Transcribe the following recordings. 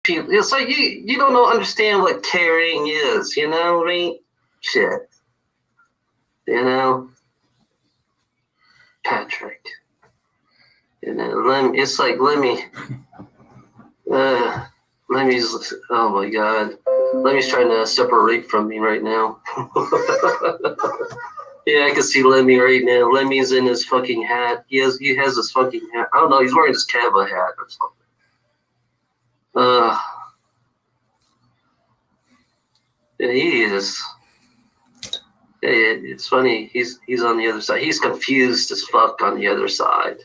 people. It's like you don't understand what caring is. You know what I mean? Shit. You know, Patrick. You know, it's like Lemmy's. Oh my God. Lemmy's trying to separate from me right now. Yeah, I can see Lemmy right now. Lemmy's in his fucking hat. He has his fucking hat. I don't know. He's wearing his cowboy hat or something. And he is. Yeah, it's funny. He's on the other side. He's confused as fuck on the other side.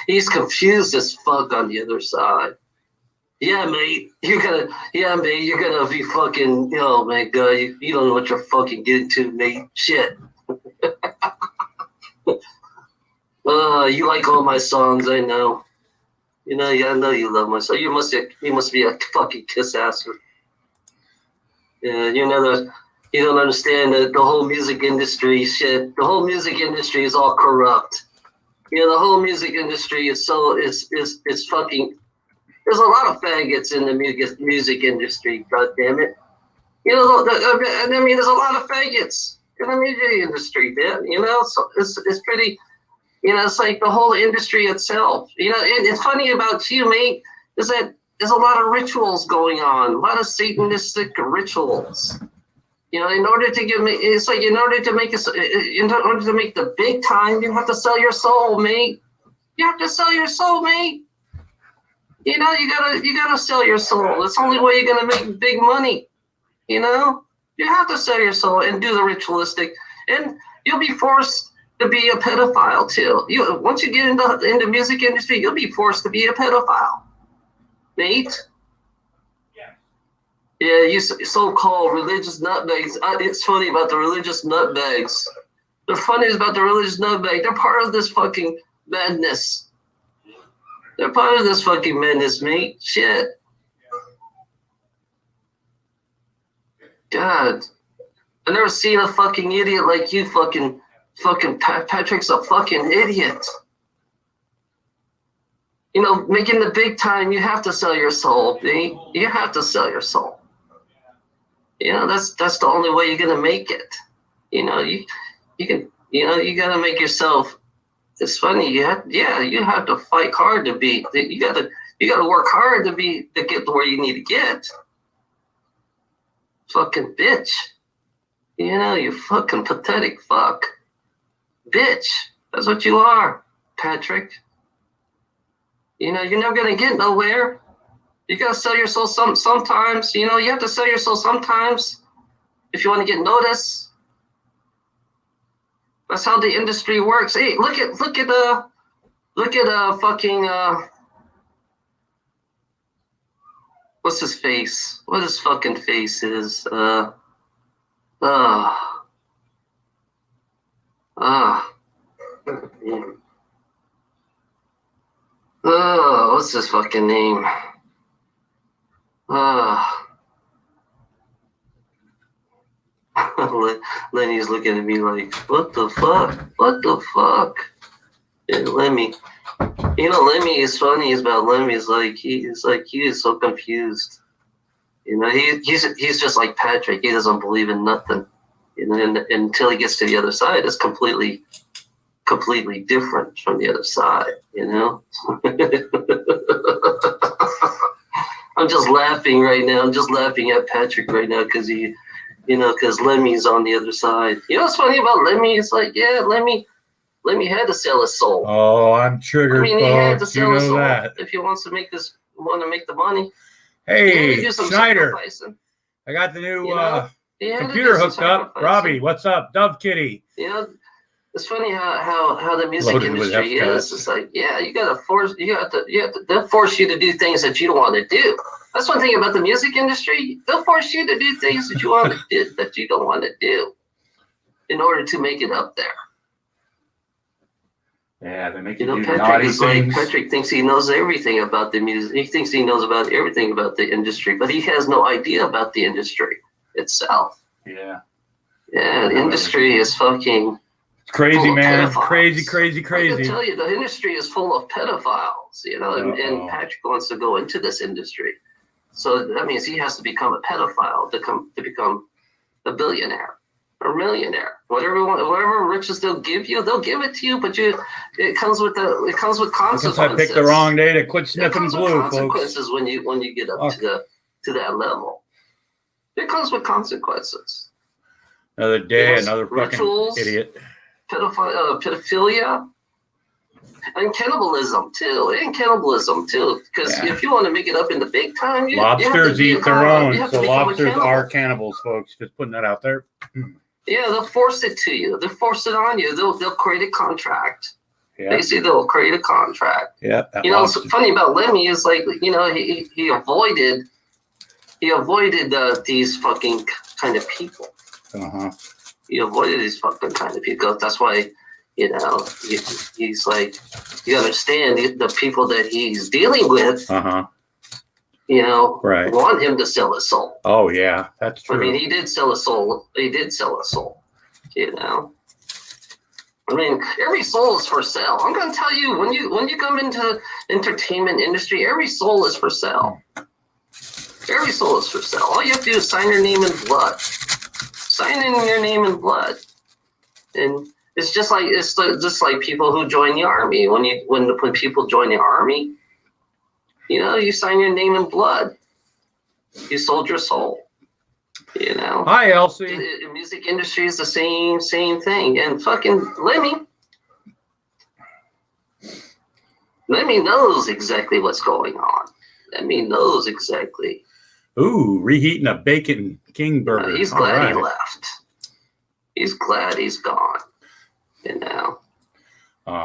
He's confused as fuck on the other side. Yeah, mate. You're gonna be fucking. Oh my God, you don't know what you're fucking getting to, mate. Shit. You like all my songs, I know. You know, yeah, I know you love my song. You must be a fucking kiss asser. Yeah, you don't understand the whole music industry shit. The whole music industry is all corrupt. You know, the whole music industry is it's fucking. There's a lot of faggots in the music industry. God damn it. You know, I mean, there's a lot of faggots in the music industry, man. You know, so it's pretty. You know, it's like the whole industry itself. You know, and it's funny about you, mate, is that there's a lot of rituals going on, a lot of Satanistic rituals. You know, in order to make the big time, you have to sell your soul, mate. You have to sell your soul, mate. You know, you gotta sell your soul. That's the only way you're gonna make big money. You know, you have to sell your soul and do the ritualistic, and you'll be forced to be a pedophile too. Once you get into music industry, you'll be forced to be a pedophile, mate. Yeah, you so-called religious nutbags. It's funny about the religious nutbags. The funniest about the religious nutbag, they're part of this fucking madness. They're part of this fucking madness, mate. Shit. God. I've never seen a fucking idiot like you. Fucking Patrick's a fucking idiot. You know, making the big time, you have to sell your soul, mate. You have to sell your soul. You know, that's the only way you're gonna make it. You know, you can. You know, you gotta make yourself. It's funny. You have to fight hard to be. You gotta work hard to get to where you need to get. Fucking bitch. You know, you fucking pathetic fuck. Bitch. That's what you are, Patrick. You know, you're never gonna get nowhere. You gotta sell your soul sometimes. You know, you have to sell your soul sometimes if you want to get noticed. That's how the industry works. Hey, look at fucking what's his face? What his fucking face is? What's his fucking name? Lenny's looking at me like, what the fuck? What the fuck? And Lemmy, you know, Lemmy is funny about Lemmy is like he is so confused. You know, he's just like Patrick. He doesn't believe in nothing. You know, and until he gets to the other side, it's completely different from the other side. You know. I'm just laughing right now. I'm just laughing at Patrick right now because because Lemmy's on the other side. You know what's funny about Lemmy? It's like, yeah, Lemmy had to sell his soul. Oh, I'm triggered. I mean, he had to sell his soul if he wants to make the money. Hey, Schneider, I got the new computer hooked up. Robbie, what's up? Dove Kitty. You know, it's funny how the music industry is. It's like, yeah, they'll force you to do things that you don't want to do. That's one thing about the music industry. They'll force you to do things that you don't want to do in order to make it up there. Yeah, they make you do naughty things. Patrick thinks he knows everything about the music. He thinks he knows about everything about the industry, but he has no idea about the industry itself. Yeah. Yeah, the industry is fucking crazy, man. Crazy. I can tell you, the industry is full of pedophiles, you know, and Patrick wants to go into this industry. So that means he has to become a pedophile to become a billionaire or millionaire. Whatever riches they'll give it to you, but it comes with consequences. I picked the wrong day to quit sniffing glue, consequences, folks. when you get up to that level. It comes with consequences. Another day, another fucking rituals, idiot. Pedophilia. And cannibalism too, because if you want to make it up in the big time, lobsters eat their own. So lobsters are cannibals, folks. Just putting that out there. Yeah, they'll force it to you. They'll force it on you. They'll create a contract. Yeah. Basically, they'll create a contract. Yeah. What's funny about Lemmy is he avoided these fucking kind of people. He avoided these fucking kind of people. That's why. He's like, you understand the people that he's dealing with, want him to sell his soul. Oh, yeah, that's true. I mean, he did sell a soul. I mean, every soul is for sale. I'm going to tell you, when you come into entertainment industry, every soul is for sale. Every soul is for sale. All you have to do is sign your name in blood. Sign in your name in blood. And it's just like people who join the army. When people join the army, you sign your name in blood. You sold your soul. Hi, Elsie. The music industry is the same thing. And fucking Lemmy knows exactly what's going on. Lemmy knows exactly. Ooh, reheating a bacon king burger. He's glad he left. He's glad he's gone.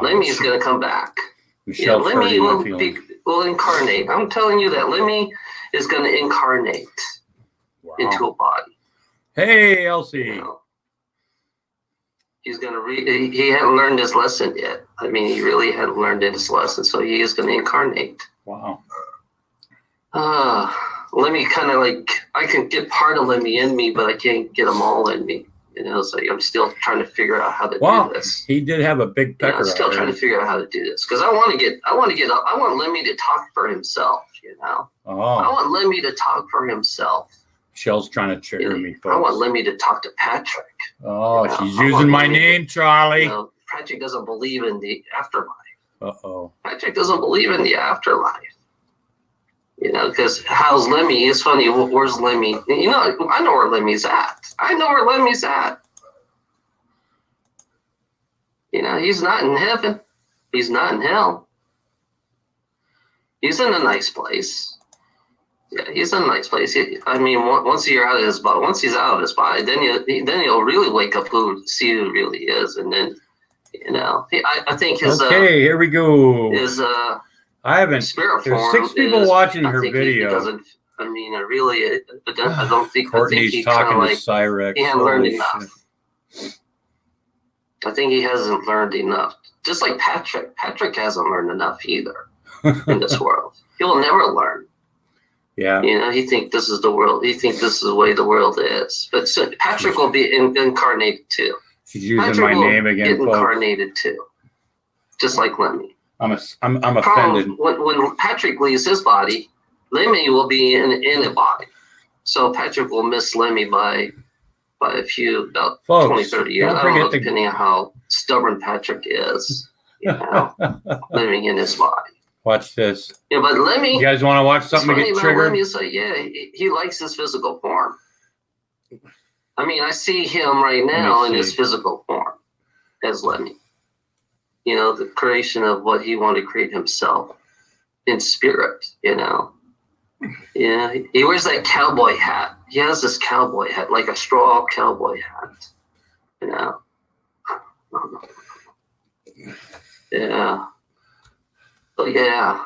Lemmy's going to come back. Lemmy will incarnate. I'm telling you that Lemmy is going to incarnate into a body. Hey, Elsie. He's going to he hadn't learned his lesson yet. I mean, he really hadn't learned his lesson, so he is going to incarnate. Wow. Lemmy kind of I can get part of Lemmy in me, but I can't get them all in me. So I'm still trying to figure out how to do this. He did have a big pecker. I'm still trying to figure out how to do this because I want Lemmy to talk for himself. I want Lemmy to talk for himself. Shell's trying to trigger me, folks. I want Lemmy to talk to Patrick. Oh, she's using my name, Charlie. Patrick doesn't believe in the afterlife. Patrick doesn't believe in the afterlife. Because how's Lemmy? It's funny. Where's Lemmy? I know where Lemmy's at. He's not in heaven. He's not in hell. He's in a nice place. Yeah, he's in a nice place. Once you're out of his body, once he's out of his body, then he'll really wake up, see who he really is, and then, I think his. Okay, here we go. His I haven't. Spirit There's form 6 people watching her video. I don't think. Courtney's he talking to Cyrex. He hasn't learned enough. I think he hasn't learned enough. Just like Patrick. Patrick hasn't learned enough either in this world. He'll never learn. Yeah. He thinks this is the world. He thinks this is the way the world is. But Patrick will be incarnated too. She's using my name again. Incarnated too, just like Lemmy. I'm offended. When Patrick leaves his body, Lemmy will be in a body. So Patrick will miss Lemmy by a few, about 20, 30 years. I don't know, depending on how stubborn Patrick is, living in his body. Watch this. Yeah, but Lemmy. You guys want to watch something to get triggered? Lemmy is he likes his physical form. I see him right now in his physical form as Lemmy. The creation of what he wanted to create himself in spirit, Yeah, he wears that cowboy hat. He has this cowboy hat, like a straw cowboy hat, Yeah. So, yeah,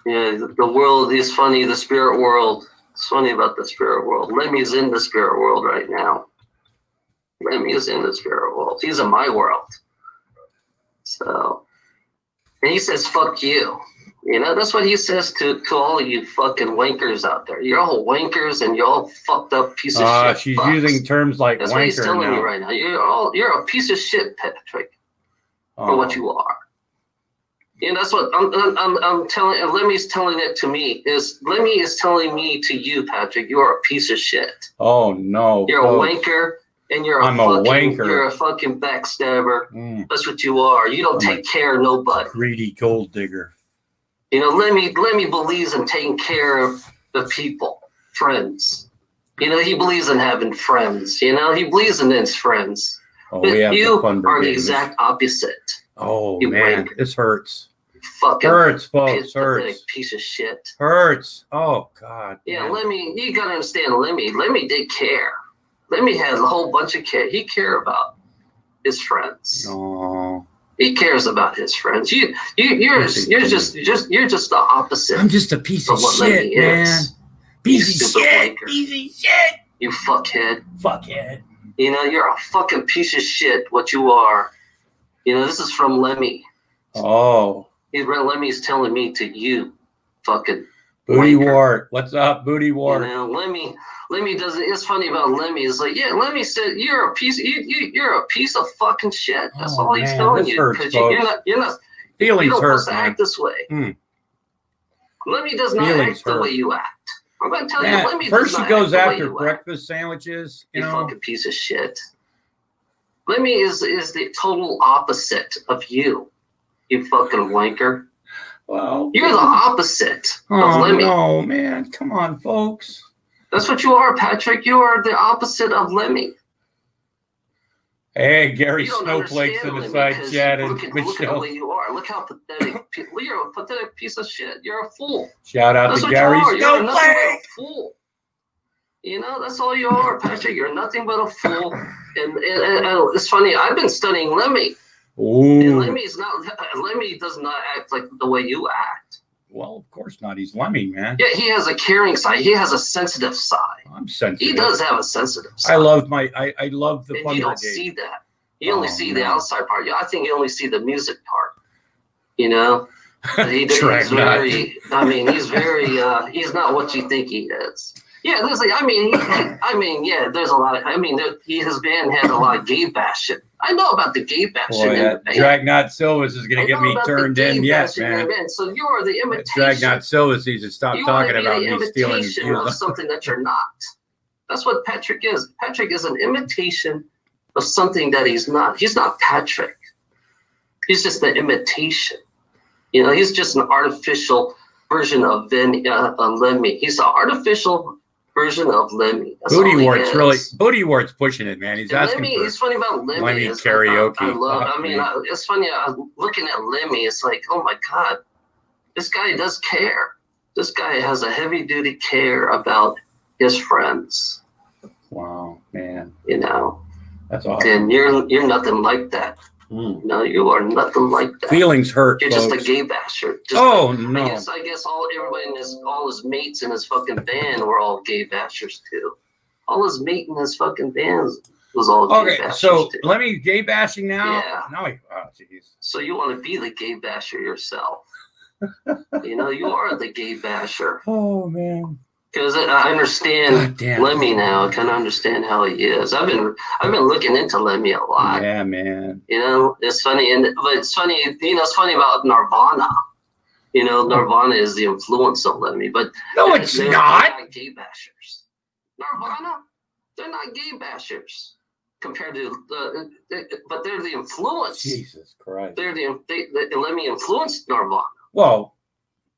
the world is funny, the spirit world. It's funny about the spirit world. Lemmy's in the spirit world right now. Lemmy is in the spirit world. He's in my world. So, and he says, fuck you. That's what he says to all of you fucking wankers out there. You're all wankers and you're all fucked up piece of shit. She's using terms like That's wanker what he's telling now. you right now. You're a piece of shit, Patrick, for what you are. You know, that's what I'm telling. And Lemmy's telling it to me. Lemmy is telling me to you, Patrick, you are a piece of shit. Oh no, you're a wanker, and I'm a wanker. You're a fucking backstabber. That's what you are. You don't take care of nobody. Greedy gold digger. You know, Lemmy believes in taking care of the people, friends. You know, he believes in having friends. You know, he believes in his friends. Oh, but we have you the fun are the exact opposite. Oh you man, wanker. This hurts. Fucking hurts, folks. Hurts. Piece of shit. Hurts. Oh God. Yeah, man. Lemmy. You gotta understand, Lemmy. Lemmy did care. Lemmy has a whole bunch of care. He cared about his friends. Oh. He cares about his friends. You're just the opposite. I'm just a piece of shit, man. Piece of shit. Piece of shit. You fuckhead. Fuckhead. You know, you're a fucking piece of shit. What you are. You know, this is from Lemmy. Oh. Lemmy's telling me to you, fucking Booty Wart. What's up, Booty Wart? You know, Lemmy doesn't. It's funny about Lemmy. It's like, yeah, Lemmy said you're a piece. You're a piece of fucking shit. That's all he's telling you. Because you're not. Feelings you don't hurt. supposed to act this way. Lemmy does not act the way you act. I'm gonna tell you, Lemmy. First, he goes after breakfast sandwiches. You know, fucking piece of shit. Lemmy is the total opposite of you. You fucking wanker. Well, you're the opposite of Lemmy. No, man. Come on, folks. That's what you are, Patrick. You are the opposite of Lemmy. Hey, Gary Snowflakes in the side chat. Look at the way you are. Look how pathetic. You're a pathetic piece of shit. You're a fool. Shout out to Gary Snowflakes. You're nothing but a fool. You know, that's all you are, Patrick. You're nothing but a fool. And it's funny. I've been studying Lemmy. Ooh. And Lemmy does not act like the way you act. Well, of course not. He's Lemmy, man. Yeah, he has a caring side. He has a sensitive side. I'm sensitive. He does have a sensitive side. I love the fun. And you don't see that. You only see the outside part. I think you only see the music part. You know? He's very, he's not what you think he is. Yeah, there's there's a lot of, his band had a lot of gay bashing. I know about the gay bashing in the band. Dragnot Silvas is going to get me turned in yet, man. So you're the imitation. Dragnot Silvas needs to stop talking about me stealing of something that you're not. That's what Patrick is. Patrick is an imitation of something that he's not. He's not Patrick. He's just an imitation. You know, he's just an artificial version of Lemmy. He's an artificial version of Lemmy. Booty Wart's pushing it, man. He's asking Lemmy, it's funny about Lemmy karaoke. It's funny. Looking at Lemmy, it's like, oh my God, this guy does care. This guy has a heavy duty care about his friends. Wow, man. You know, that's awesome. And you're nothing like that. No, you are nothing like that. Feelings hurt. You're just a gay basher. No. I guess all his mates in his fucking band were all gay bashers too. All his mate in his fucking band was all gay bashers so too. let me gay bashing now. Yeah. Jeez. So you want to be the gay basher yourself? You know, you are the gay basher. Oh man. Because I understand Lemmy now. I kind of understand how he is. I've been looking into Lemmy a lot. Yeah, man. You know, it's funny, but it's funny. You know, it's funny about Nirvana. You know, Nirvana is the influence of Lemmy, but no, it's not. They're not gay bashers. Nirvana, they're not gay bashers compared to, but they're the influence. Jesus Christ. Lemmy influenced Nirvana. Well.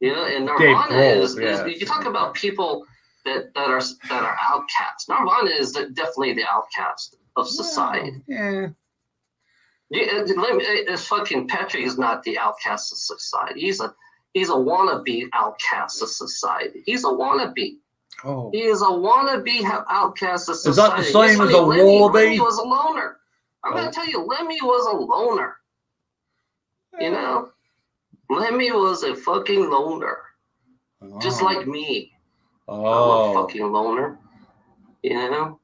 Yeah, and Nirvana is you talk about people that are outcasts. Nirvana is definitely the outcast of society. Yeah. Fucking Patrick is not the outcast of society. He's a wannabe outcast of society. He's a wannabe. Oh. He is a wannabe outcast of society. Is that the same as a wallaby? Lemmy was a loner. I'm gonna tell you, Lemmy was a loner. You know? Lemmy was a fucking loner, just like me. I'm a fucking loner, you know.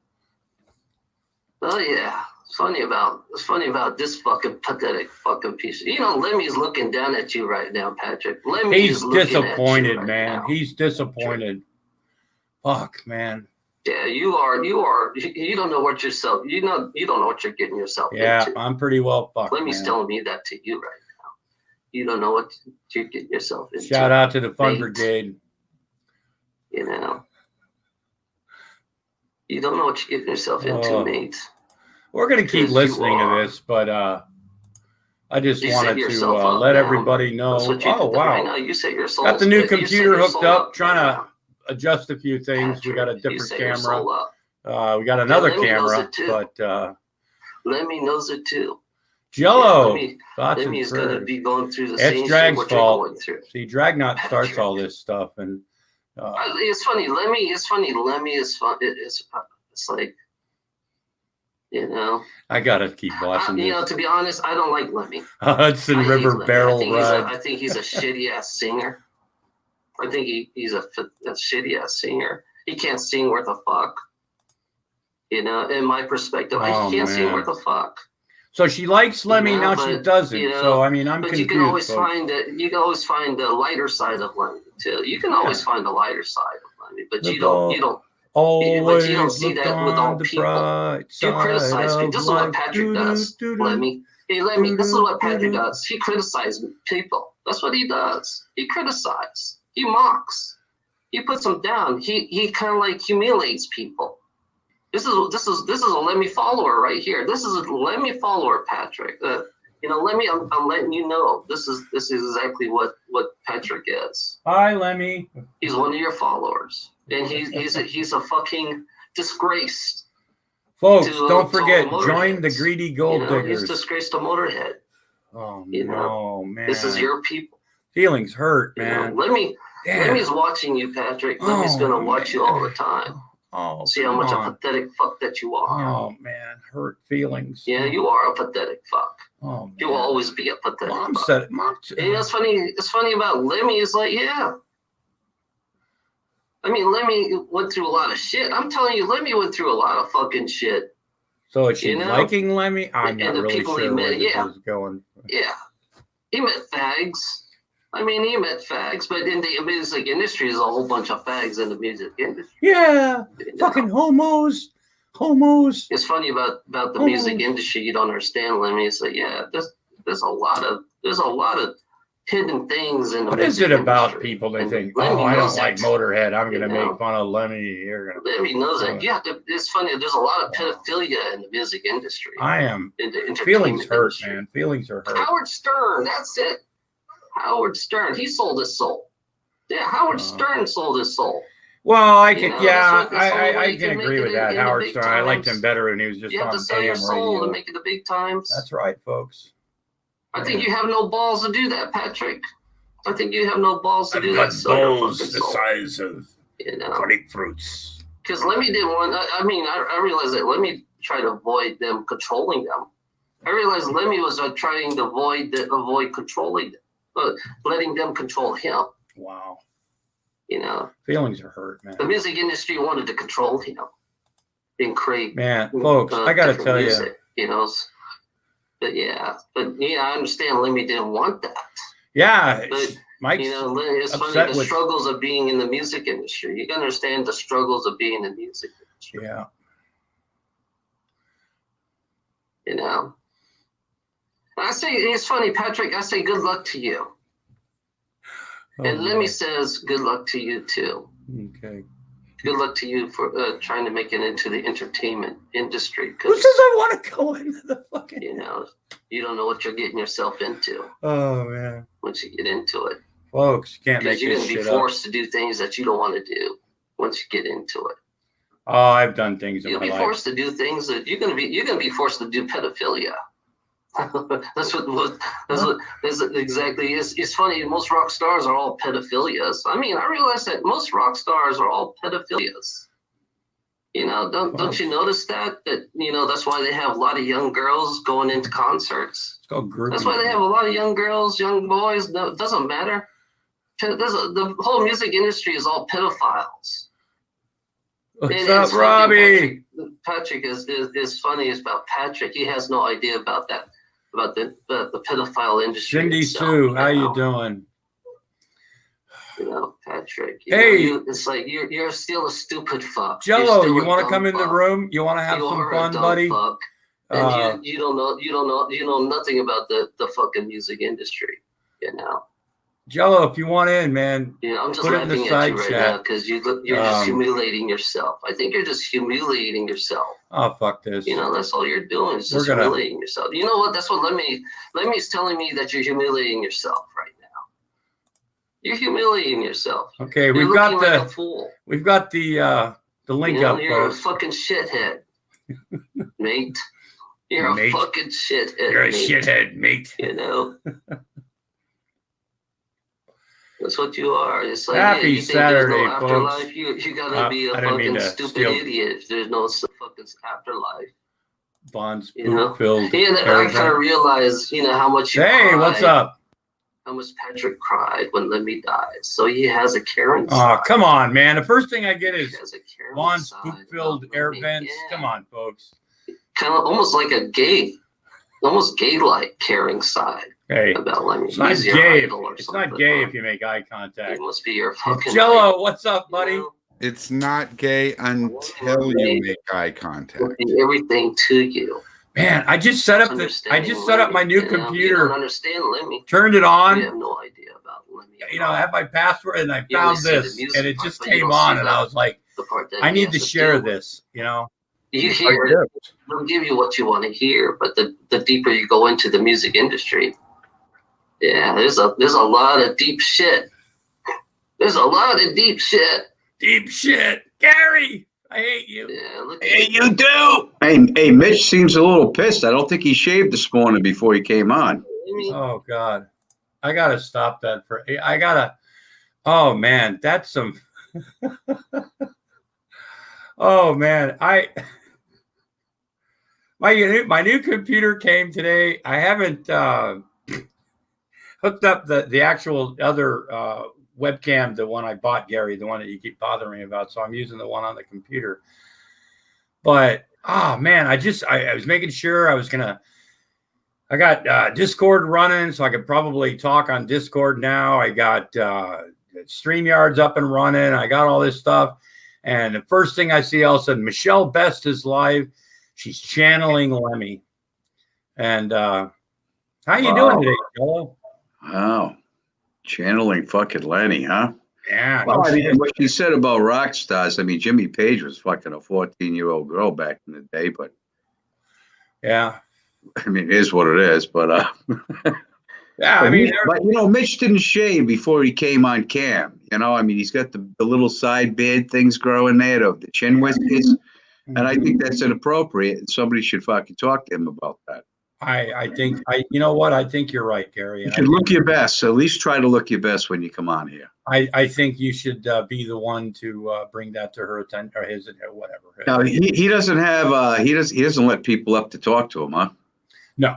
Oh yeah, it's funny about this fucking pathetic fucking piece. You know, Lemmy's looking down at you right now, Patrick. He's disappointed, man. He's disappointed. Fuck, man. Yeah, you are. You don't know what yourself. You don't know what you're getting yourself into. Yeah, I'm pretty well fucked. Lemmy's telling me that to you right now. You don't know what you get yourself into. Shout out to the Fun mate. Brigade. You know, you don't know what you're getting yourself into, mate. We're going to keep listening to this, but I just wanted to let everybody know. Oh, wow. Right now. You set your soul. Got the new computer hooked up, trying to adjust a few things. Patrick, we got a different camera. We got another camera, but Lemmy knows it too. Jello. Lemmy's going to be going through the same shit Drag's what fault. you're going through. See, Dragnot starts all this stuff, and it's funny. Lemmy is fun. It's like, you know. I gotta keep watching this. You know, to be honest, I don't like Lemmy. Hudson River Barrel Ride. I think he's a shitty ass singer. I think he's a shitty ass singer. He can't sing worth a fuck. You know, in my perspective, he can't sing worth a fuck. So she likes Lemmy, now she doesn't. You know, so I mean, I'm confused. You can always find the lighter side of Lemmy too. You can always find the lighter side of Lemmy, but you don't see that with all people. You criticize people. This is what Patrick does, Lemmy. Hey, Lemmy, this is what Patrick does. He criticizes people. That's what he does. He criticizes. He mocks. He puts them down. He kind of like humiliates people. This is a Lemmy follower right here. This is a Lemmy follower, Patrick. You know, Lemmy, I'm letting you know. This is exactly what Patrick is. Hi, Lemmy. He's one of your followers, and he's a fucking disgrace. Folks, don't forget, join the Greedy Gold Diggers. He's disgraced to Motorhead. Oh no, man! This is your people. Feelings hurt, man. Lemmy's watching you, Patrick. Lemmy's gonna watch you all the time. Oh, see how much a pathetic fuck that you are. Oh man, hurt feelings. Yeah, you are a pathetic fuck. Oh, man. You will always be a pathetic Mom fuck. said it. Mom said it. And it's funny. It's funny about Lemmy. Is like, yeah. I mean, Lemmy went through a lot of shit. I'm telling you, Lemmy went through a lot of fucking shit. So is she liking Lemmy? I'm not really sure where this is going. Yeah, he met fags. I mean, he met fags, but in the music industry, there's a whole bunch of fags in the music industry. Yeah, fucking homos. It's funny about the music industry. You don't understand, Lemmy. It's like, yeah, there's a lot of hidden things in the What music is it about industry. people they And think, Lemmy I don't knows like that. Motorhead, I'm going to make fun of Lemmy. You're gonna. Lemmy knows that. Yeah, it's funny. There's a lot of pedophilia in the music industry. I am. In the entertainment Feelings hurt, industry. man. Feelings are hurt. Howard Stern, that's it. Howard Stern, he sold his soul. Yeah, Howard Stern sold his soul. Well, I can, that's I can agree with that. Howard Stern, I liked him better when he was just you have on to sell your AM soul radio. to make it the big times. That's right, folks. I think you have no balls to do that, Patrick. I think you have no balls to do got that. Sell your balls fucking the soul. size of grapefruits. Because Lemmy didn't want. I realized that Lemmy tried to avoid them controlling them. I realized Lemmy was trying to avoid controlling them, letting them control him. Wow. You know, Feelings are hurt, man. the music industry wanted to control him and create. Man, folks, I got to tell music, you know. But I understand Lemmy didn't want that. Yeah, But Mike's it's funny the struggles of being in the music industry. You can understand the struggles of being in the music industry. Yeah. You know. I say it's funny, Patrick. I say good luck to you. And Lemmy says good luck to you too. Okay. Good luck to you for trying to make it into the entertainment industry. Who says I want to go into the fucking? You know, you don't know what you're getting yourself into. Oh man. Once you get into it, folks, you can't make this shit up. Because you're gonna be forced to do things that you don't want to do once you get into it. Oh, I've done things in my life. You'll be forced to do things that you're gonna be forced to do pedophilia. That's exactly is. It's funny. Most rock stars are all pedophilias. I mean, I realize that most rock stars are all pedophilias. You know, don't you notice that? That that's why they have a lot of young girls going into concerts. It's called groupie. That's why they have a lot of young girls, young boys. No, it doesn't matter. The whole music industry is all pedophiles. What's up, Robbie? Patrick is funny about Patrick. He has no idea about that. About the pedophile industry. Cindy Sue, how you doing? Patrick. It's like you're still a stupid fuck. Jello, you want to come in the room? You want to have some fun, buddy? And you don't know nothing about the fucking music industry. You know. Jello, if you want in, man. Yeah, I'm just put it in the laughing at side you right chat. now because you're just humiliating yourself. I think you're just humiliating yourself. Oh, fuck this. You know, that's all you're doing is just humiliating yourself. You know what? That's what Lemmy's telling me that you're humiliating yourself right now. You're humiliating yourself. Okay, you're we've got like a fool. We've got the link up. You're a fucking shithead, mate. You're a fucking shithead. You're a shithead, mate. You know. That's what you are. It's like, Happy you think Saturday, there's no afterlife? folks. You gotta be a fucking stupid idiot if there's no fucking afterlife. Bond's filled. And I kind of realized, how much you cried, what's up? How much Patrick cried when Lemmy died. So he has a Karen side. Oh, come on, man. The first thing I get is Bond's spook-filled air vents. Yeah. Come on, folks. Kind of almost like a almost gay-like caring side. Hey, about Lemmy. It's not gay. It's not gay if you make eye contact. It must be your fucking Jello. What's up, buddy? It's not gay until you make eye contact. Everything to you. Man, I just set up my new computer. You don't understand Lemmy. Turned it on. You have no idea about Lemmy. I have my password and I found this and it just came on and I was like, I need to share this. You hear it. They'll give you what you want to hear, but the deeper you go into the music industry. Yeah, there's a lot of deep shit. There's a lot of deep shit. Deep shit. Gary, I hate you. Yeah, I hate you too. Hey, Mitch seems a little pissed. I don't think he shaved this morning before he came on. Oh, God. I got to stop that. Oh, man, that's some. Oh, man. My new computer came today. I haven't hooked up the actual other webcam, the one I bought, Gary, the one that you keep bothering me about. So I'm using the one on the computer. But, oh, man, I was making sure I got Discord running, so I could probably talk on Discord now. I got StreamYards up and running. I got all this stuff. And the first thing I see, all of a sudden, Michelle Best is live. She's channeling Lemmy. And how you doing today, Joel? Oh, channeling fucking Lenny, huh? Yeah. Well, what she said about rock stars, Jimmy Page was fucking a 14-year-old girl back in the day, but yeah. It is what it is, but yeah, but Mitch didn't shave before he came on cam. He's got the little side beard things growing there, the chin whiskers. And I think that's inappropriate, and somebody should fucking talk to him about that. I think I think you're right, Gary. You should look your best. At least try to look your best when you come on here. I think you should be the one to bring that to her attention or his or whatever. No, he doesn't have he doesn't let people up to talk to him, huh? No.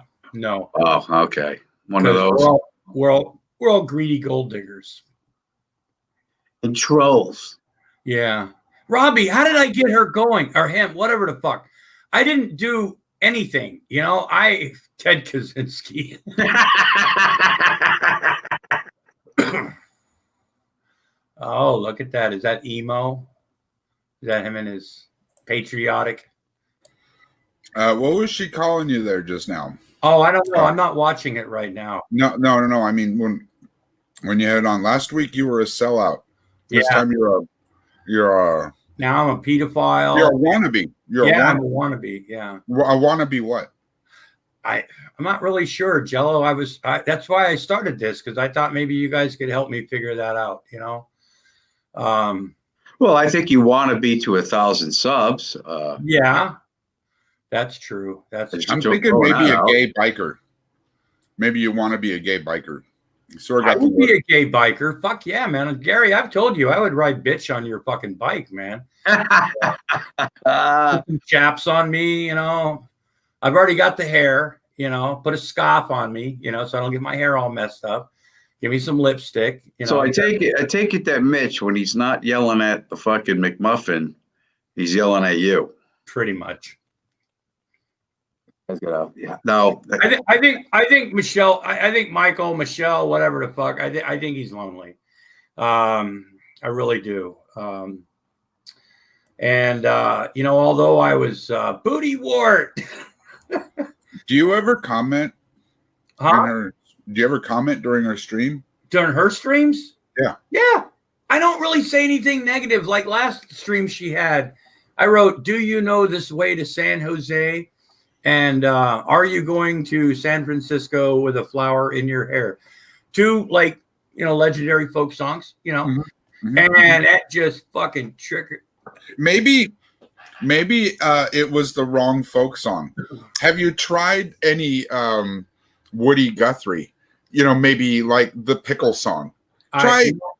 Oh, okay. One of those. We're all greedy gold diggers and trolls. Yeah. Robbie, how did I get her going? Or him, whatever the fuck. I didn't do anything. Ted Kaczynski. Oh, look at that. Is that emo? Is that him and his patriotic? What was she calling you there just now? Oh, I don't know. I'm not watching it right now. No. I mean, when you had on last week, you were a sellout. This time you're a now I'm a pedophile. You're a wannabe. I'm a wannabe. Yeah. A wannabe what? I'm not really sure, Jello. That's why I started this, because I thought maybe you guys could help me figure that out. Well, I think you want to be to 1,000 subs. Yeah, that's true. I'm thinking maybe a gay biker. Maybe you want to be a gay biker. I would be a gay biker. Fuck yeah, man. Gary, I've told you I would ride bitch on your fucking bike, man. Put some chaps on me, I've already got the hair, put a scarf on me, so I don't get my hair all messed up. Give me some lipstick. So I take it that Mitch, when he's not yelling at the fucking McMuffin, he's yelling at you. Pretty much. Yeah. No. I think Michelle. I think Michelle, whatever the fuck. I think he's lonely. I really do. Although I was booty wart. Do you ever comment? Huh? Do you ever comment during our stream? During her streams? Yeah. Yeah. I don't really say anything negative. Like last stream she had, I wrote, "Do you know this way to San Jose? And are you going to San Francisco with a flower in your hair?" Two, like, legendary folk songs, Mm-hmm. and that just fucking triggered. Maybe it was the wrong folk song. Have you tried any Woody Guthrie? Maybe like the Pickle song.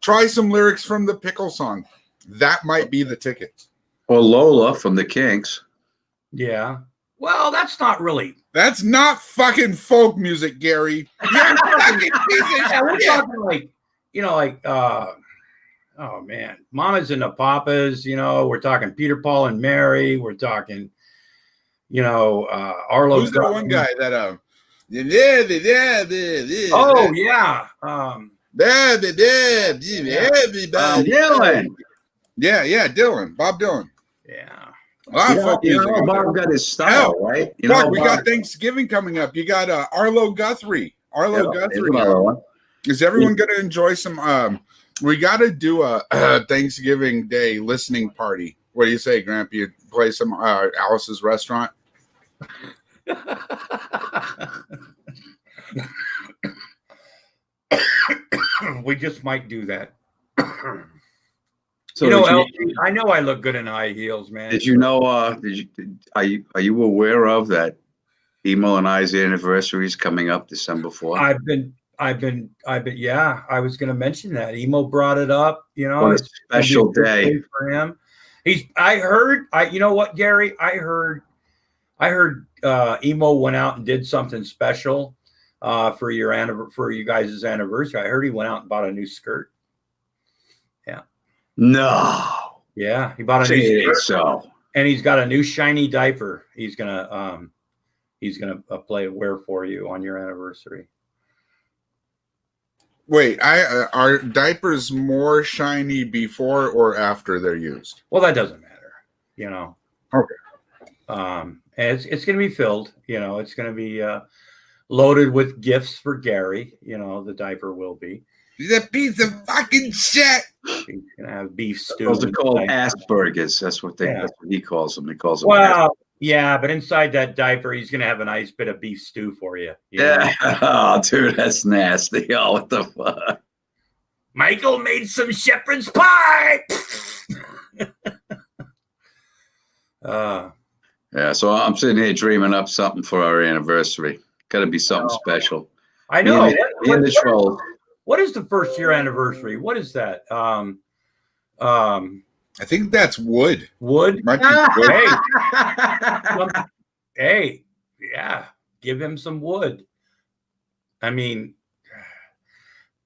Try some lyrics from the Pickle song. That might be the ticket. Or Lola from the Kinks. Yeah. Well, that's not really. That's not fucking folk music, Gary. You're fucking We're talking like, oh man, Mamas and the Papas. We're talking Peter, Paul, and Mary. We're talking, Arlo. Who's that one guy that Oh yeah. Dylan. Yeah, Dylan, Bob Dylan. Yeah. Folk music. Bob got his style, right? We got Thanksgiving coming up. You got Arlo Guthrie. Guthrie. Is everyone going to enjoy some? We got to do a Thanksgiving Day listening party. What do you say, Grandpa? You play some Alice's Restaurant? We just might do that. So LG, I know I look good in high heels, man. Did you know? Are you aware of that? Emo and I's anniversary is coming up December 4th. I've been. Yeah, I was going to mention that. Emo brought it up. What a special day for him. You know what, Gary? I heard Emo went out and did something special for you guys' anniversary. I heard he went out and bought a new skirt. Yeah. No. Yeah, he bought a new skirt. So. And he's got a new shiny diaper. He's gonna wear for you on your anniversary. Wait, are diapers more shiny before or after they're used? Well, that doesn't matter, Okay. And it's going to be filled. It's going to be loaded with gifts for Gary. The diaper will be. He's a piece of fucking shit. He's going to have beef stew. Those are called Asperger's. That's what he calls them. He calls them. Well, yeah, but inside that diaper, he's going to have a nice bit of beef stew for you. Yeah. Oh, dude, that's nasty. Oh, what the fuck? Michael made some shepherd's pie. Yeah, so I'm sitting here dreaming up something for our anniversary. Got to be something special. I know. And the trolls. What is the first year anniversary? What is that? I think that's wood. Wood? Might be wood. Hey, yeah, give him some wood. I mean,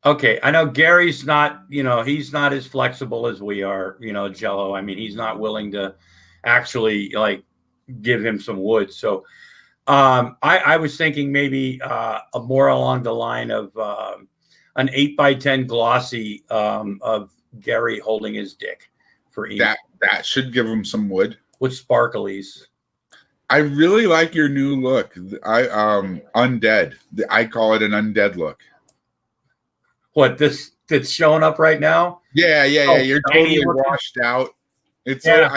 okay, I know Gary's not, he's not as flexible as we are, Jello. I mean, he's not willing to actually give him some wood. So I was thinking maybe a more along the line of an 8x10 glossy of Gary holding his dick for eating. That should give him some wood with sparklies. I really like your new look. Undead. I call it an undead look. What, this that's showing up right now? Yeah. You're totally washed out. It's. Yeah.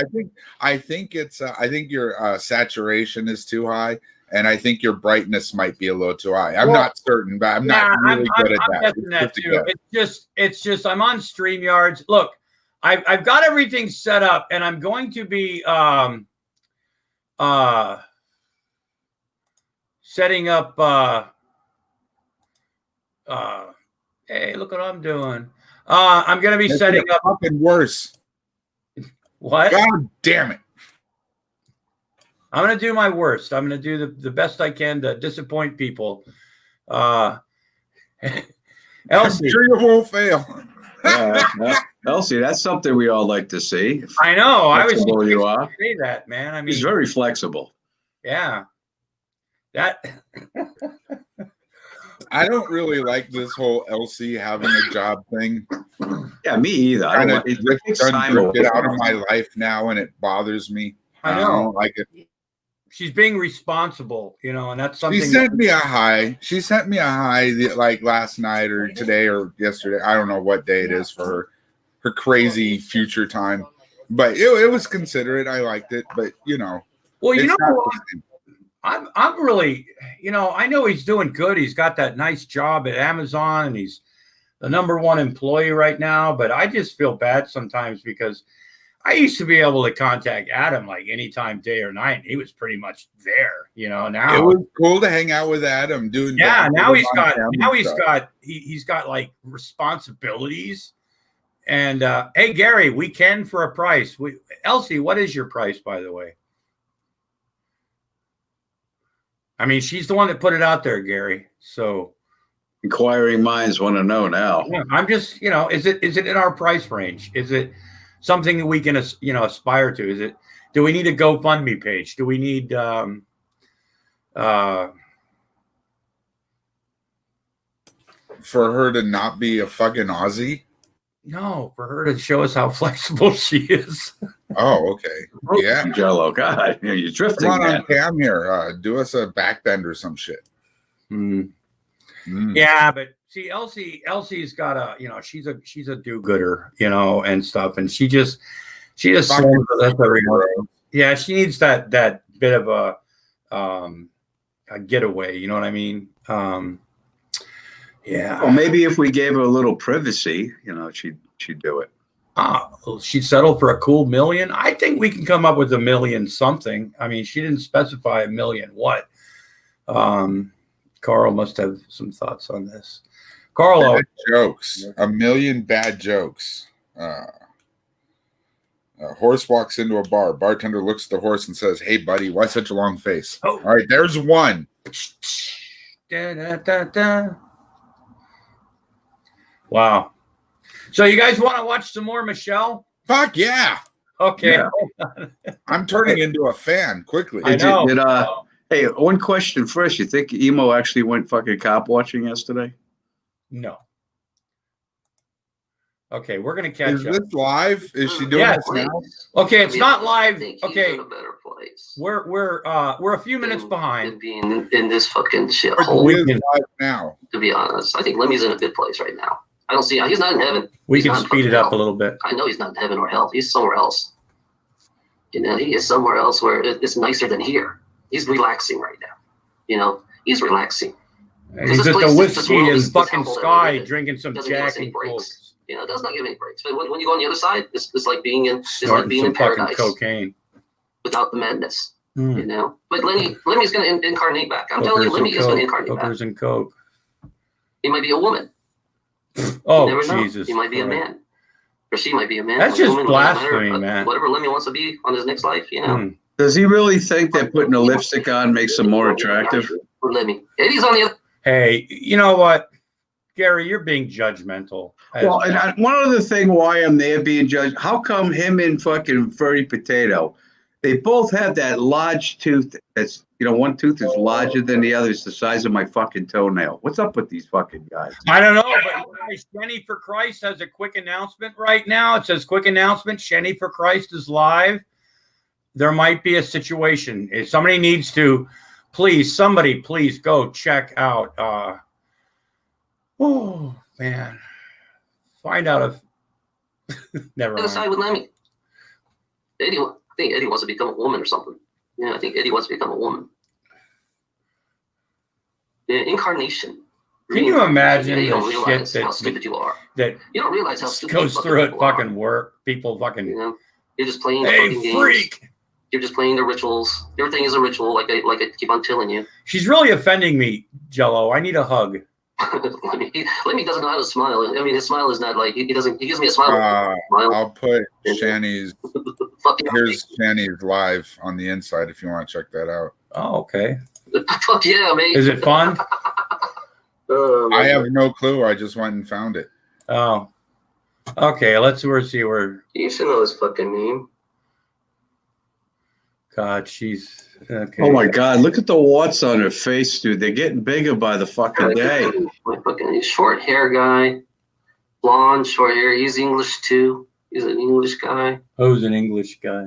I think your saturation is too high, and I think your brightness might be a little too high. I'm not certain, but I'm not really good at that. I'm that too. It's just I'm on StreamYards. Look, I've got everything set up, and I'm going to be setting up. Hey, look what I'm doing. I'm going to be setting up. Fucking worse. What? God damn it. I'm going to do my worst. I'm going to do the best I can to disappoint people. Elsie. I'm sure you won't fail. Elsie, that's something we all like to see. I know. I was you are. Say that, man. I mean, he's very flexible. Yeah. That. I don't really like this whole Elsie having a job thing. Yeah, me either. It's get out of my life now, and it bothers me. I know. I don't like it. she's being responsible, you know, and that's She something. sent me a hi. She sent me a hi like last night or today or yesterday. I don't know what day it is for her crazy future time, but it was considerate. I liked it, but you know, Well, you it's know not what? the same. I'm really, you know, I know he's doing good. He's got that nice job at Amazon, and he's the #1 employee right now. But I just feel bad sometimes because I used to be able to contact Adam like anytime, day or night. He was pretty much there, you know. Now It was cool to hang out with Adam doing. yeah, now he's on got camera stuff. he's got like responsibilities. And hey, Gary, we can for a price. Elsie, what is your price, by the way? I mean, she's the one that put it out there, Gary. So Inquiring minds want to know now. yeah, I'm just, you know, is it in our price range? Is it something that we can, you know, aspire to? Is it? Do we need a GoFundMe page? Do we need For her to not be a fucking Aussie? no, for her to show us how flexible she is. Oh, okay. Yeah. Jello, God, you're drifting. Come on Man. cam here. Do us a backbend or some shit. Mm. Mm. Yeah, but see, Elsie's got a, you know, she's a do-gooder, you know, and stuff, and she just that's everyone. Yeah, she needs that bit of a getaway. You know what I mean? Yeah. Well, maybe if we gave her a little privacy, you know, she'd do it. Well, she'd settle for a cool $1 million. I think we can come up with $1 million something. I mean, she didn't specify $1 million what. Carl must have some thoughts on this. Carl, Bad jokes. $1 million bad jokes. A horse walks into a bar. Bartender looks at the horse and says, "Hey, buddy, why such a long face?" Oh. All right, there's one. Da, da, da, da. Wow. So you guys want to watch some more Michelle? Fuck yeah. Okay. Yeah. I'm turning into a fan quickly. I know. Hey, one question first. You think Emo actually went fucking cop watching yesterday? No. Okay, we're gonna catch Is up. this live? Is she doing Yeah. this now? Okay, it's not I live. think he's Okay, in a better place we're a few minutes than behind. being in this fucking shit Or hole. is it live now? To be honest, I think Lemmy's in a good place right now. I don't see. He's not in heaven. We He's can not in speed it fucking up a hell. little bit. I know he's not in heaven or hell. He's somewhere else. You know, he is somewhere else where it's nicer than here. He's relaxing right now. You know, he's relaxing. He's this at place the is whiskey just one of and these fucking hellholes that sky, we live in. drinking some Doesn't give us Jack any and breaks. Coke, You know, it does not give any breaks. But when you go on the other side, it's like being in snorting some fucking paradise cocaine. without the madness. Mm. You know, but Lemmy's going to incarnate back. I'm telling you, Lemmy is going to incarnate back. Hookers and Coke. He might be a woman. Oh, You never know. Jesus. He might be a Christ. man. Or she might be a man. That's or a just woman, doesn't matter. blasphemy, man. Whatever Lemmy wants to be on his next life, you know. Mm. Does he really think that putting a lipstick on makes him more attractive? With Lemmy. Eddie's on the other. Hey, you know what, Gary, you're being judgmental. Well, and one other thing why I'm there being judged, how come him and fucking Furry Potato, they both have that large tooth that's, you know, one tooth is larger than the other. It's the size of my fucking toenail. What's up with these fucking guys? I don't know, but Shenny for Christ has a quick announcement right now. It says, quick announcement, Shenny for Christ is live. There might be a situation. If somebody needs to, somebody please go check out. Oh, man. Find out if... Never Other side mind. with Lemmy. I think Eddie wants to become a woman or something. Yeah, I think Eddie wants to become a woman. Yeah, incarnation. Can you imagine you don't the realize shit how stupid you are. that You don't realize how stupid goes you through at people are. fucking work? People fucking... You know, you're just playing the Hey, fucking games. freak! You're just playing the rituals. Everything is a ritual, like I keep on telling you. She's really offending me, Jello. I need a hug. Lemmy doesn't know how to smile. I mean, his smile is not like he doesn't. He gives me a smile. I'll put Shani's. Fucking Here's Shani's live on the inside if you want to check that out. Oh, okay. fuck yeah, mate. Is it fun? I have no clue. I just went and found it. Oh. Okay, let's see where... You should know his fucking name. God, she's... Okay. Oh my God, look at the warts on her face, dude. They're getting bigger by the fucking day. My fucking short hair guy, blonde, short hair. He's English too. He's an English guy. Who's an English guy?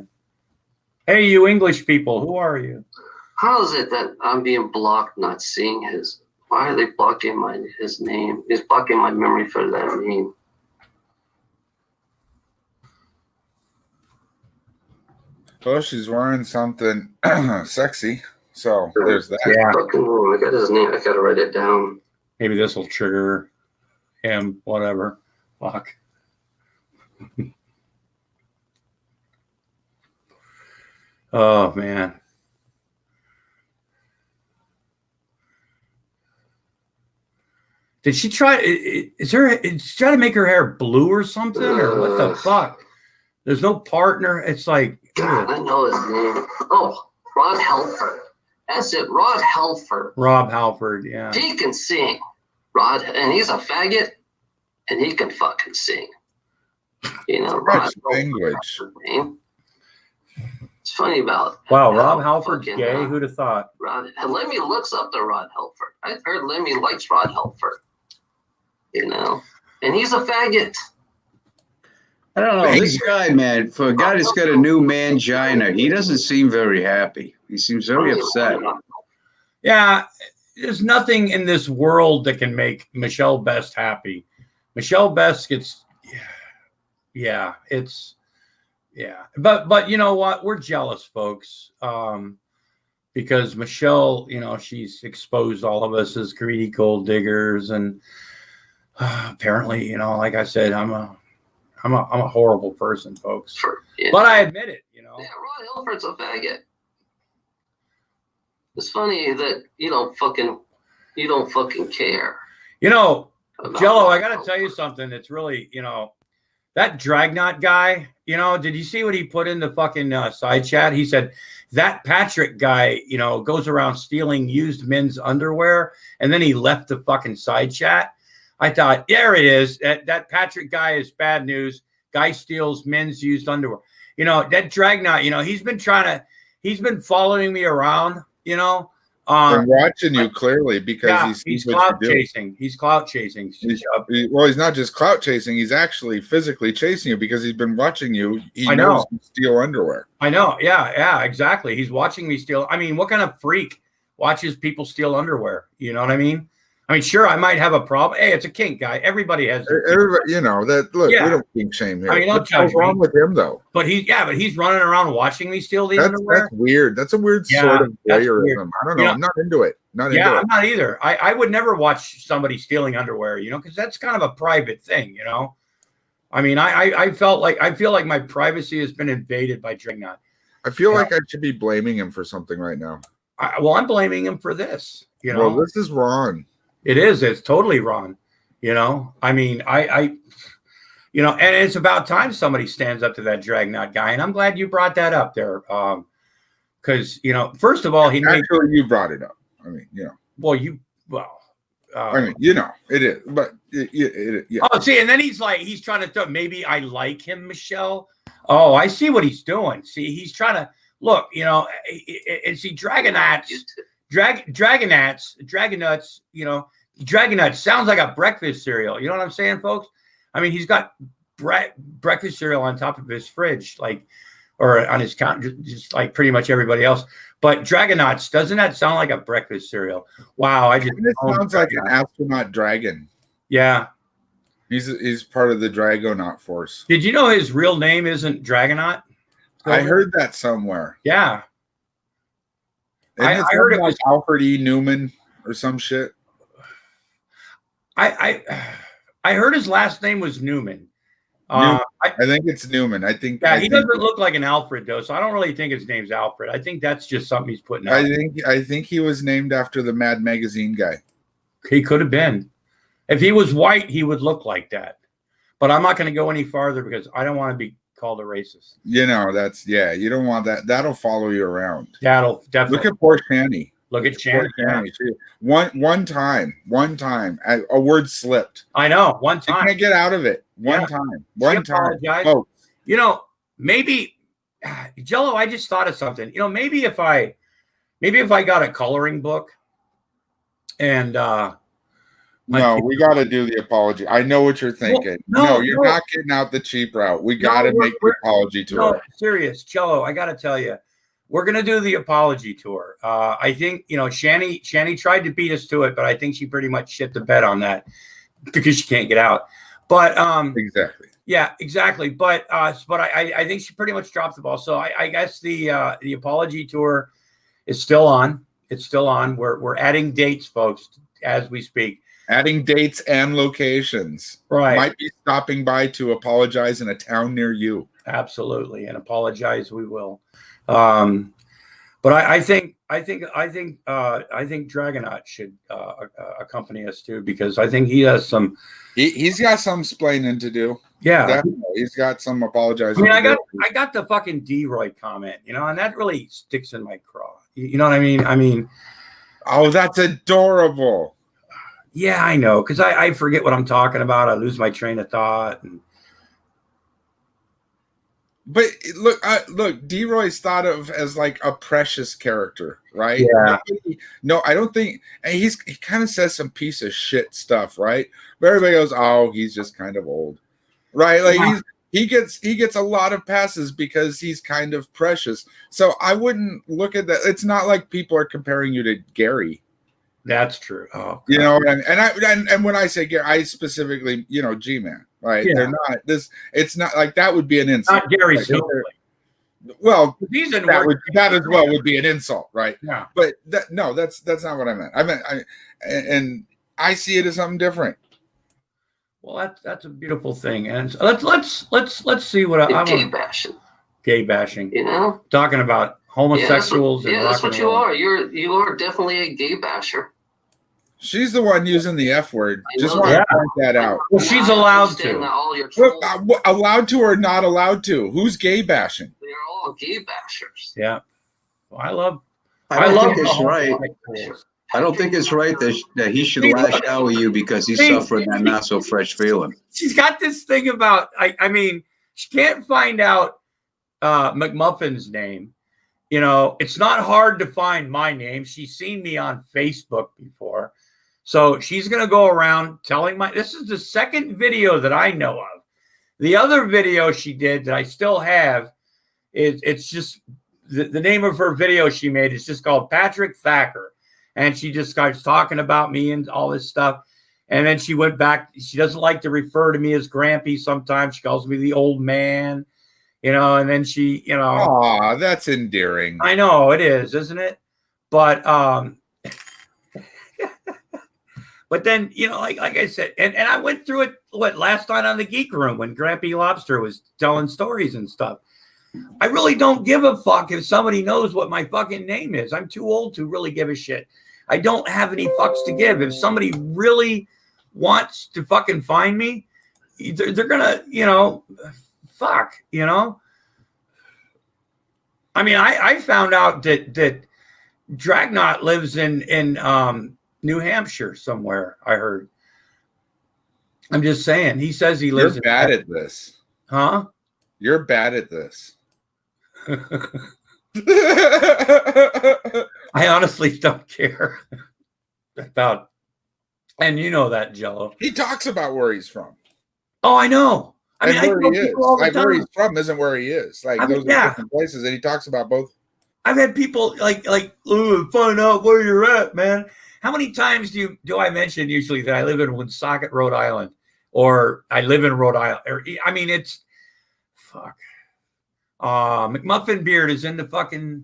Hey, you English people, who are you? How is it that I'm being blocked, not seeing his? Why are they blocking his name? He's blocking my memory for that name. Well, she's wearing something sexy, so there's that. Yeah. Fucking, I got his name. I gotta write it down. Maybe this will trigger him. Whatever. Fuck. Oh man. Did she try? Is she trying to make her hair blue or something, or what the fuck? There's no partner. It's like, God, I know his name. Oh, Rod Helfer. That's it, Rod Helfer. Rob Halford. Yeah. He can sing, Rod, and he's a faggot, and he can fucking sing. You know, Rod. Language. It's funny about. Wow, Rob Halford's fucking, gay. Who'd have thought? Rod. And Lemmy looks up to Rod Helfer. I've heard Lemmy likes Rod Helfer. You know, and he's a faggot. I don't know. This guy, man, for a guy that's got a new mangina, he doesn't seem very happy. He seems very upset. Yeah, there's nothing in this world that can make Michelle Best happy. Michelle Best gets, yeah, it's, yeah. But you know what? We're jealous, folks, because Michelle, you know, she's exposed all of us as greedy gold diggers, and apparently, you know, like I said, I'm a horrible person, folks. Sure, yeah. But I admit it, you know. Yeah, Rod Helfer's a faggot. It's funny that you don't fucking care. You know, about Jello, Rod I got to Helfer. tell you something. It's really, you know, that Dragnot guy, you know, did you see what he put in the fucking side chat? He said that Patrick guy, you know, goes around stealing used men's underwear, and then he left the fucking side chat. I thought, there it is. That Patrick guy is bad news. Guy steals men's used underwear. You know, that Dragnot, you know, he's been following me around, you know. I'm watching you clearly because Yeah, he's clout chasing. He's clout chasing. Well, he's not just clout chasing. He's actually physically chasing you because he's been watching you. He I knows know. you steal underwear. I know. Yeah, exactly. He's watching me steal. I mean, what kind of freak watches people steal underwear? You know what I mean? I mean, sure, I might have a problem. Hey, it's a kink, guy. Everybody has. Everybody, you know that. Look, Yeah. we don't kink shame here. I mean, don't What's judge wrong me. with him though? But he's running around watching me steal the underwear. That's weird. That's a weird Yeah, sort of that's voyeurism. weird. I don't know. Yeah. I'm not into it. Not Yeah, into I'm not either. I would never watch somebody stealing underwear, you know, because that's kind of a private thing, you know. I mean, I feel like my privacy has been invaded by Dragnot. I feel like I should be blaming him for something right now. Well, I'm blaming him for this. You know, Well, this is wrong. it is. It's totally wrong. You know, I mean, you know, and it's about time somebody stands up to that Dragnot guy. And I'm glad you brought that up there. Because, you know, first of all, Actually, you brought it up. I mean, you know. I mean, you know, it is. But, yeah. Oh, see, and then he's trying to throw, maybe I like him, Michelle. Oh, I see what he's doing. See, he's trying to look, you know, and see, Dragonuts, you know, Dragonuts sounds like a breakfast cereal. You know what I'm saying, folks? I mean, he's got breakfast cereal on top of his fridge, like, or on his counter, just like pretty much everybody else. But Dragonuts, doesn't that sound like a breakfast cereal? Wow, It sounds like an astronaut dragon. Yeah. He's part of the Dragonaut force. Did you know his real name isn't Dragonaut? I heard that somewhere. Yeah. I heard it was Alfred E. Newman or some shit. I heard his last name was Newman. I think it's Newman. I think. Yeah, he doesn't look like an Alfred though, so I don't really think his name's Alfred. I think that's just something he's putting out. I think he was named after the Mad Magazine guy. He could have been. If he was white, he would look like that. But I'm not going to go any farther because I don't want to be called a racist. You know, you don't want that. That'll follow you around. That'll definitely. Look at poor Shanny. Look at Shannon. One time, a word slipped. I know. One You time. can't get out of it. One time. Oh, You know, maybe Jello, I just thought of something. You know, maybe if I got a coloring book and no, we got to do the apology. I know what you're thinking. No, you're not getting out the cheap route. We got to make the apology to her. Serious, Jello, I got to tell you, we're gonna do the apology tour. I think Shani tried to beat us to it, but I think she pretty much shit the bed on that because she can't get out. But Exactly. yeah, exactly. But I think she pretty much dropped the ball. So I guess the apology tour is still on. It's still on. We're adding dates, folks, as we speak. Adding dates and locations. Right. Might be stopping by to apologize in a town near you. Absolutely, and apologize we will. But I think Dragonaut should accompany us too, because I think he has some. He's got some splaining to do. Yeah, definitely. He's got some apologizing. I mean, I got the fucking D-Roy comment, and that really sticks in my craw. You know what I mean? I mean, oh, that's adorable. Yeah, I know, because I forget what I'm talking about. I lose my train of thought. But look, D-Roy's thought of as like a precious character, right? Yeah. No, I don't think, and he kind of says some piece of shit stuff, right? But everybody goes, oh, he's just kind of old, right? Like he gets a lot of passes because he's kind of precious. So I wouldn't look at that. It's not like people are comparing you to Gary. That's true. Oh, God. You know, and when I say Gary, I specifically, G-Man, right? Yeah. They're not this. It's not like that would be an insult. Not Gary. Right? Well, he's that as well would be an insult, right? Yeah. But that's not what I meant. And I see it as something different. Well, that's a beautiful thing, and let's see what I want. Gay bashing. Talking about homosexuals. Yeah, that's what you are. You are definitely a gay basher. She's the one using the F word. Just want to point that out. Well, she's allowed to. Look, allowed to or not allowed to? Who's gay bashing? They're all gay bashers. Yeah. Well, I don't think it's right. I don't think it's right that he should lash out at you because he's suffering that not so fresh feeling. She's got this thing about. I mean, she can't find out McMuffin's name. It's not hard to find my name. She's seen me on Facebook before. So she's going to go around telling this is the second video that I know of. The other video she did that I still have, it's just the name of her video she made is just called Patrick Thacker. And she just starts talking about me and all this stuff. And then she went back. She doesn't like to refer to me as Grampy sometimes. She calls me the old man, and then she, Aw, that's endearing. I know it is, isn't it? But, but then, like I said, and I went through it, last night on the Geek Room when Grampy Lobster was telling stories and stuff. I really don't give a fuck if somebody knows what my fucking name is. I'm too old to really give a shit. I don't have any fucks to give. If somebody really wants to fucking find me, they're gonna, fuck, I mean, I found out that Dragonaut lives in New Hampshire somewhere, I heard. I'm just saying. He says he lives. You're bad at this. Huh? You're bad at this. I honestly don't care about, and that, Jello. He talks about where he's from. Oh, I know. I mean, where he is. Like where he's from isn't where he is. Like those are different places, and he talks about both. I've had people like, find out where you're at, man. How many times do I mention usually that I live in Woonsocket, Rhode Island, or I live in Rhode Island? Or, I mean, it's fuck. McMuffin Beard is in the fucking.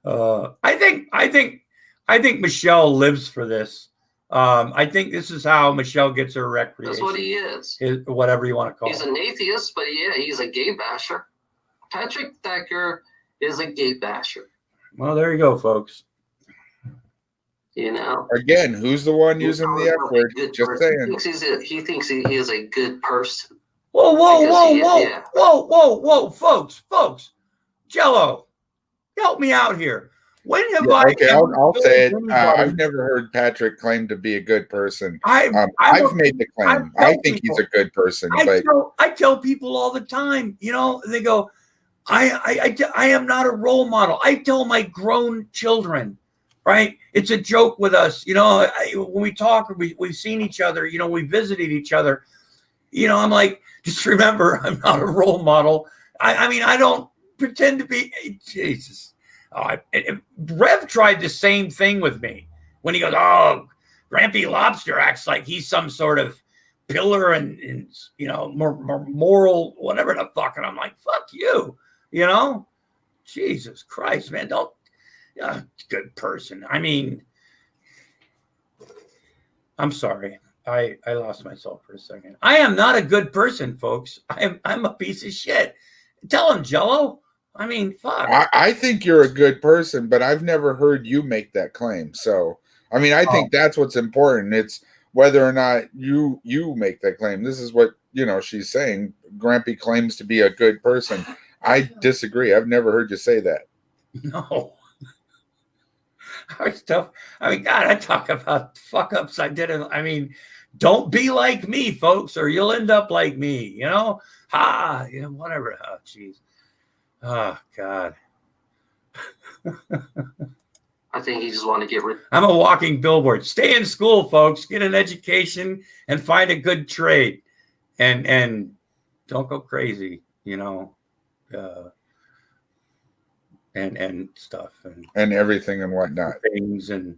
I think Michelle lives for this. I think this is how Michelle gets her recreation. That's what he is. Whatever you want to call it. He's an atheist, but yeah, he's a gay basher. Patrick Thacker is a gay basher. Well, there you go, folks. Again, who's the one using the F word? Just saying. He thinks he is a good person. Whoa, folks. Jello, help me out here. When have I? Okay, I'll say it. I've never heard Patrick claim to be a good person. I've made the claim. I think he's a good person. I tell people all the time. They go, I am not a role model. I tell my grown children, right? It's a joke with us. When we talk, we've seen each other. We visited each other. I'm like, just remember, I'm not a role model. I mean, I don't pretend to be Jesus. Rev tried the same thing with me when he goes, "Oh, Grampy Lobster acts like he's some sort of pillar and more moral, whatever the fuck." And I'm like, "Fuck you," Jesus Christ, man, don't. Good person. I mean, I'm sorry. I lost myself for a second. I am not a good person, folks. I'm a piece of shit. Tell him, Jello. I mean, fuck. I think you're a good person, but I've never heard you make that claim. So, I mean, I think that's what's important. It's whether or not you make that claim. This is what, she's saying. Grampy claims to be a good person. I disagree. I've never heard you say that. No. God, I talk about fuck ups I did. I mean, don't be like me, folks, or you'll end up like me, whatever. Oh, jeez. Oh, God. I think he just want to get rid. I'm a walking billboard. Stay in school, folks. Get an education and find a good trade, and don't go crazy, and stuff and everything and whatnot, things and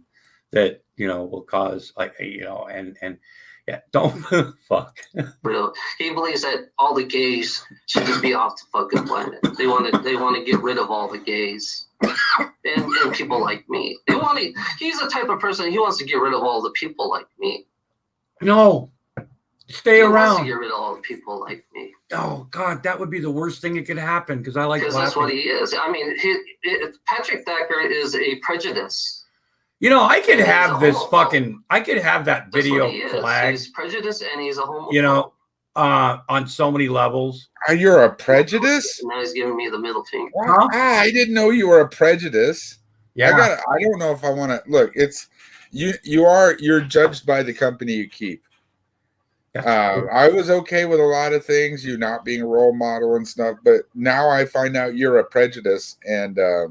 that will cause and don't fuck. Real. He believes that all the gays should just be off the fucking planet. They want to get rid of all the gays and people like me. He's the type of person, he wants to get rid of all the people like me. No, stay around. Wants to get rid of all the people like me. Oh God, that would be the worst thing that could happen because I like. Because that's what he is. I mean, Patrick Thacker is a prejudice. I could have this fucking. I could have that video flag. He's prejudiced and he's a homophobe. On so many levels. You're a prejudice? Now he's giving me the middle finger. Huh? I didn't know you were a prejudice. Yeah. I don't know if I want to look. It's you're judged by the company you keep. I was okay with a lot of things, you not being a role model and stuff, but now I find out you're a prejudice, and I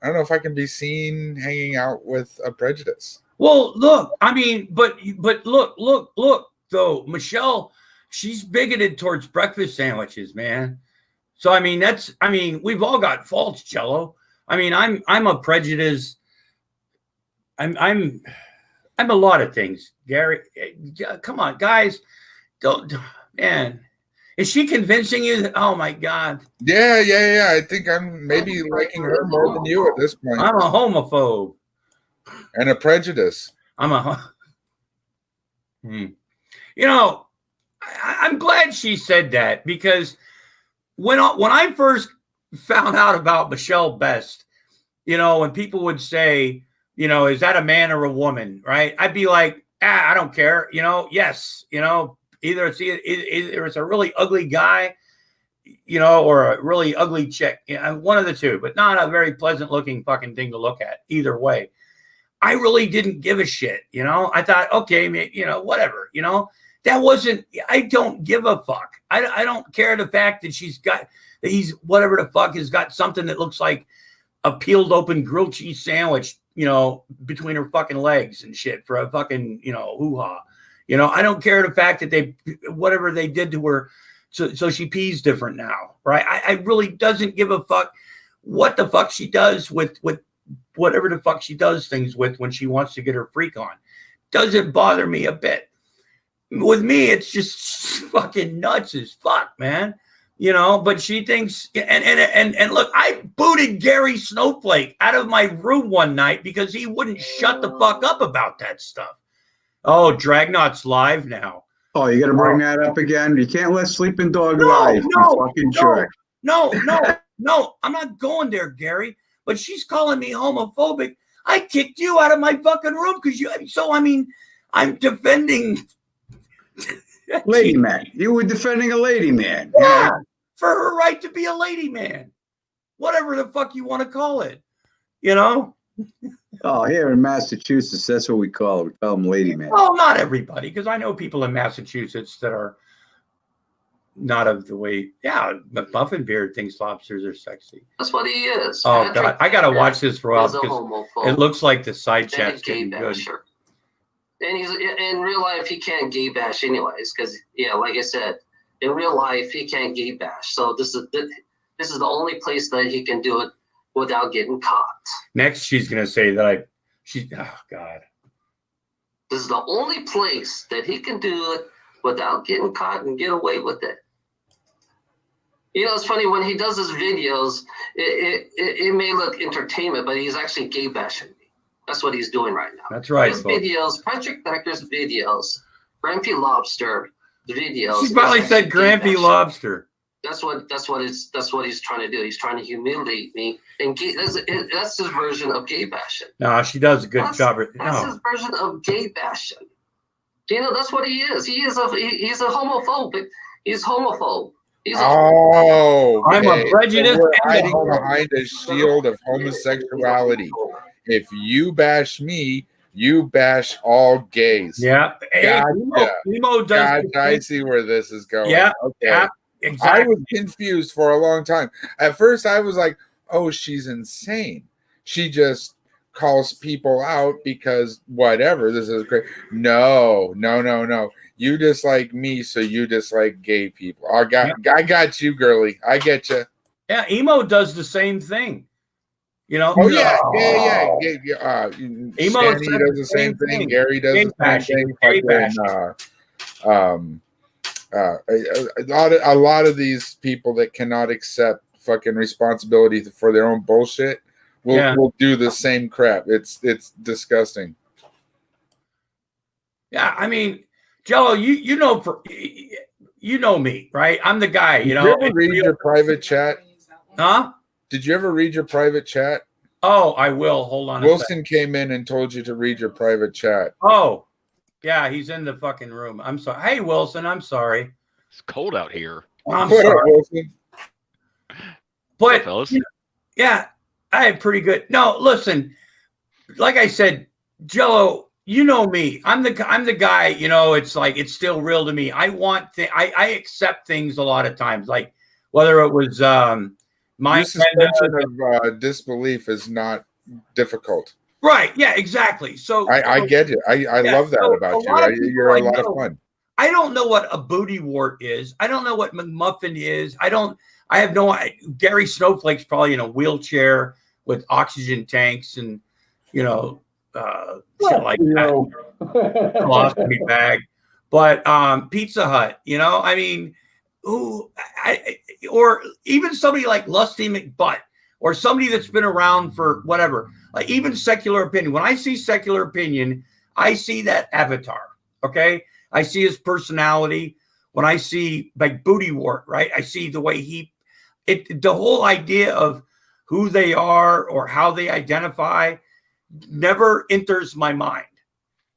don't know if I can be seen hanging out with a prejudice. Well, look, I mean, but look, though, Michelle, she's bigoted towards breakfast sandwiches, man. So I mean, we've all got faults, Jello. I mean, I'm a prejudice. I'm a lot of things, Gary. Come on, guys. Don't, man. Is she convincing you that, oh my God? Yeah. I think I'm maybe liking her more than you at this point. I'm a homophobe. And a prejudice. I'm glad she said that, because when I first found out about Michelle Best, when people would say, is that a man or a woman, right? I'd be like, I don't care. Yes, either it's a really ugly guy, or a really ugly chick, one of the two, but not a very pleasant looking fucking thing to look at either way. I really didn't give a shit. I thought, okay, whatever, that wasn't, I don't give a fuck. I don't care the fact that he's whatever the fuck has got something that looks like a peeled open grilled cheese sandwich, between her fucking legs and shit for a fucking, hoo-ha. I don't care the fact that whatever they did to her, so she pees different now, right? I really doesn't give a fuck what the fuck she does with whatever the fuck she does things with when she wants to get her freak on. Doesn't bother me a bit. With me, it's just fucking nuts as fuck, man. But she thinks, and look, I booted Gary Snowflake out of my room one night because he wouldn't shut the fuck up about that stuff. Oh, Dragnaught's live now. Oh, you got to bring that up again? You can't let Sleeping Dog live. No, I'm not going there, Gary. But she's calling me homophobic. I kicked you out of my fucking room because I'm defending lady man. You were defending a lady man. Yeah, for her right to be a lady man. Whatever the fuck you want to call it. Oh, here in Massachusetts, that's what we call it. We call them lady man. Well, not everybody, because I know people in Massachusetts that are not of the way. Yeah, Muffin Beard thinks lobsters are sexy. That's what he is. Oh, God. I got to watch this for a while because it looks like the side chat's getting good. And he's in real life, he can't gay bash anyways, because like I said, in real life he can't gay bash. So This is the only place that he can do it without getting caught. Next, she's gonna say that oh God. This is the only place that he can do it without getting caught and get away with it. You know, it's funny when he does his videos, it may look entertainment, but he's actually gay bashing me. That's what he's doing right now. That's right. His videos, Patrick Thacker's videos, Grampy Lobster videos. She probably said Grampy Lobster. That's what he's trying to do. He's trying to humiliate me, and that's his version of gay bashing. No, she does a good job. That's his version of gay bashing. You know, that's what he is. He's a homophobe. He's homophobe. I'm a prejudiced. We're hiding behind a shield of homosexuality. If you bash me, you bash all gays. Yeah. Emo does. God, I see where this is going. Yeah. Okay. Yeah. Exactly. I was confused for a long time. At first, I was like, "Oh, she's insane. She just calls people out because whatever. This is great." No. You dislike me, so you dislike gay people. I got you, girly. I get you. Yeah, Emo does the same thing. You know. Oh yeah. Emo Shanny does the same thing. Gary does the same thing. A lot of these people that cannot accept fucking responsibility for their own bullshit will do the same crap. It's disgusting. Yeah, I mean, Jello, you know me, right? I'm the guy. You know. Did you ever read your private chat? Huh? Did you ever read your private chat? Oh, I will. Hold on. Wilson came in and told you to read your private chat. Oh, yeah, he's in the fucking room. I'm sorry. Hey, Wilson, I'm sorry. It's cold out here. I'm What sorry. up, Wilson? But fellas? yeah, I had pretty good. No, listen, like I said, Jello, you know me. I'm the guy. You know, it's like it's still real to me. I accept things a lot of times, like whether it was my suspension of disbelief is not difficult. Right. Yeah, exactly. So I get it. I love that about you. You're a lot of fun. I don't know what a booty wart is. I don't know what McMuffin is. I have no idea. Gary Snowflake's probably in a wheelchair with oxygen tanks and, you know, shit like that. Colostomy bag. But Pizza Hut, you know, I mean, or even somebody like Lusty McButt or somebody that's been around for whatever. Like even Secular Opinion. When I see Secular Opinion, I see that avatar. Okay, I see his personality. When I see like Booty Wart, right? I see the way the whole idea of who they are or how they identify never enters my mind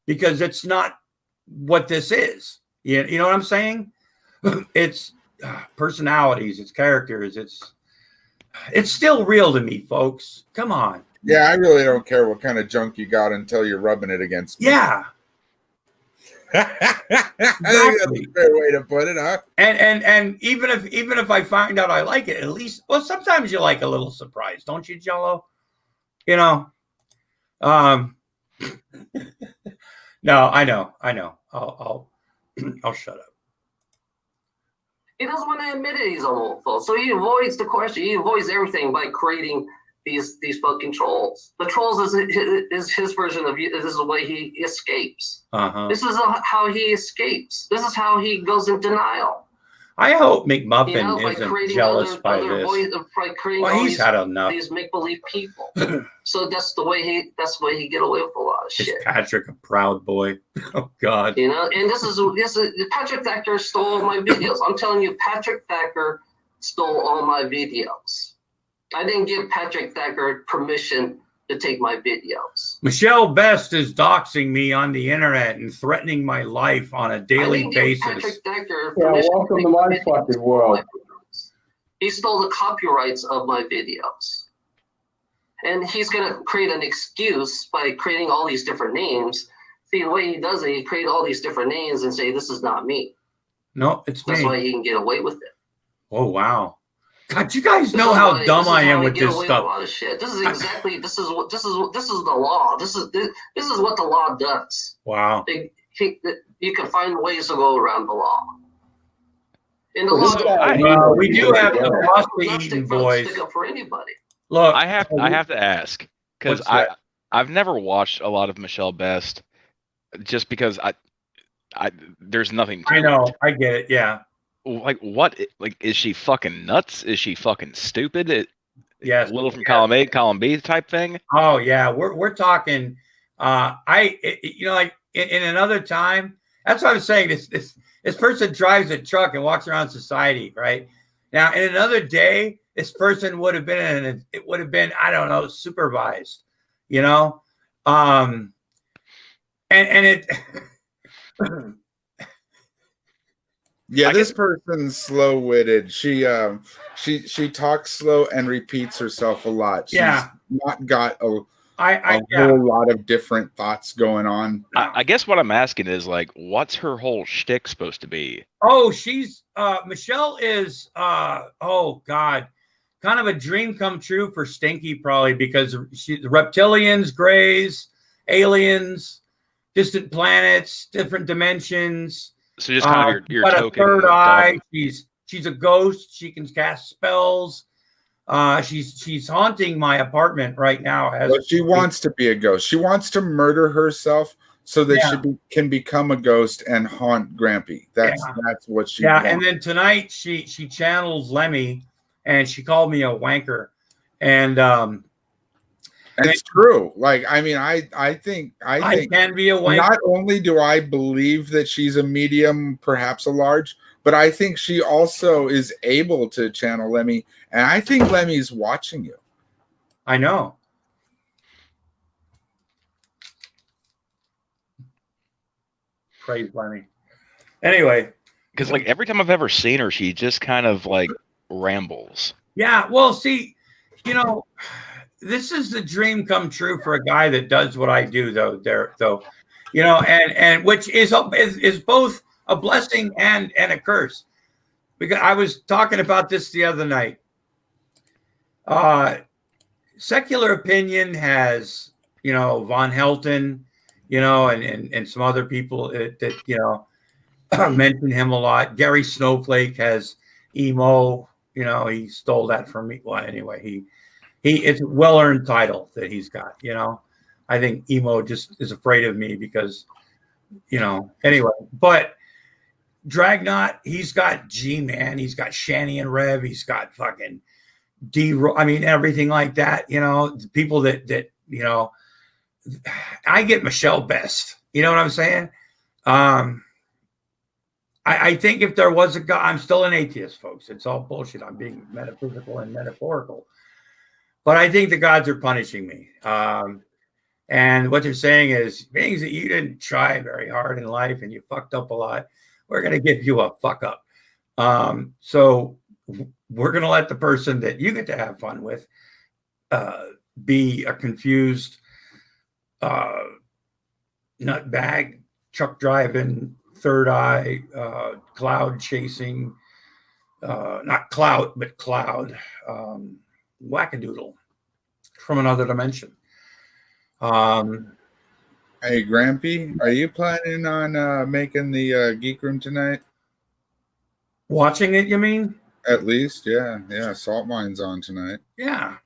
because it's not what this is. You know what I'm saying? It's personalities, it's characters, it's still real to me, folks. Come on. Yeah, I really don't care what kind of junk you got until you're rubbing it against me. Yeah. I think that's a fair way to put it, huh? And even if I find out I like it, at least sometimes you like a little surprise, don't you, Jello? You know. No, I know. I'll shut up. He doesn't want to admit it. He's a homophobe, so he avoids the question. He avoids everything by creating these fucking trolls. The trolls is his version of you. This is the way he escapes. This is how he escapes. This is how he goes in denial. I hope McMuffin isn't jealous by this. He's had enough. These make-believe people. So that's the way he get away with a lot of shit. Is Patrick a proud boy? Oh God. You know, and this is Patrick Thacker stole all my videos. I'm telling you, Patrick Thacker stole all my videos. I didn't give Patrick Thacker permission to take my videos. Michelle Best is doxing me on the internet and threatening my life on a daily basis. Patrick Thacker welcome to my fucking world. He stole the copyrights of my videos. And he's going to create an excuse by creating all these different names. See, the way he does it, he creates all these different names and say, this is not me. No, it's me. That's why he can get away with it. Oh, wow. God, you guys know how dumb I am with this stuff. A lot of shit. This is exactly this is the law. This is what the law does. Wow. You can find ways to go around the law. And a Well, lot this of guy- we do have Yeah. the not philosophy stick, eating not boys. stick up for anybody. Look, I have to ask because What's that? I've never watched a lot of Michelle Best just because I there's nothing to I know, it. I get it. Yeah. Like what? Like is she fucking nuts? Is she fucking stupid? Yes. Little from column A, column B type thing. Oh yeah, we're talking. Like in another time. That's what I was saying. This person drives a truck and walks around society, right? Now, in another day, this person would have been I don't know, supervised, you know, and it. Yeah, I this guess- person's slow-witted. She talks slow and repeats herself a lot. She's Yeah. not got a Yeah. whole lot of different thoughts going on. I guess what I'm asking is like, what's her whole shtick supposed to be? Oh, she's Michelle is oh God, kind of a dream come true for Stinky, probably because the reptilians, grays, aliens, distant planets, different dimensions. So just kind of your got a token third eye. dog. She's a ghost. She can cast spells. She's haunting my apartment right now. But she wants to be a ghost. She wants to murder herself so that can become a ghost and haunt Grampy. That's what she wants. And then tonight she channels Lemmy, and she called me a wanker, and it's true. Like, I mean, I think I can be a wanker. Not only do I believe that she's a medium, perhaps a large, but I think she also is able to channel Lemmy, and I think Lemmy's watching you. I know. Praise Lemmy. Anyway, Because like every time I've ever seen her, she just kind of like rambles. yeah. Well, see, you know, this is the dream come true for a guy that does what I do, though, you know, and which is both a blessing and a curse. Because I was talking about this the other night. Secular opinion has, you know, Von Helton, you know, and some other people that you know mention him a lot. Gary Snowflake has emo, you know, he stole that from me. Well, anyway, he it's a well-earned title that he's got, you know. I think emo just is afraid of me because, you know, anyway, but Dragnot, he's got G-Man, he's got Shani and Rev, he's got fucking I mean, everything like that, you know, people that you know, I get Michelle Best, you know what I'm saying? I think if there was a God, I'm still an atheist, folks. It's all bullshit. I'm being metaphysical and metaphorical. But I think the gods are punishing me. And what they're saying is, things that you didn't try very hard in life and you fucked up a lot, we're going to give you a fuck up. So we're going to let the person that you get to have fun with be a confused nutbag, truck driving, third eye, cloud chasing, not clout, but cloud, wackadoodle from another dimension. Hey, Grampy, are you planning on making the Geek Room tonight? Watching it, you mean? At least, yeah. Salt Mine's on tonight. Yeah,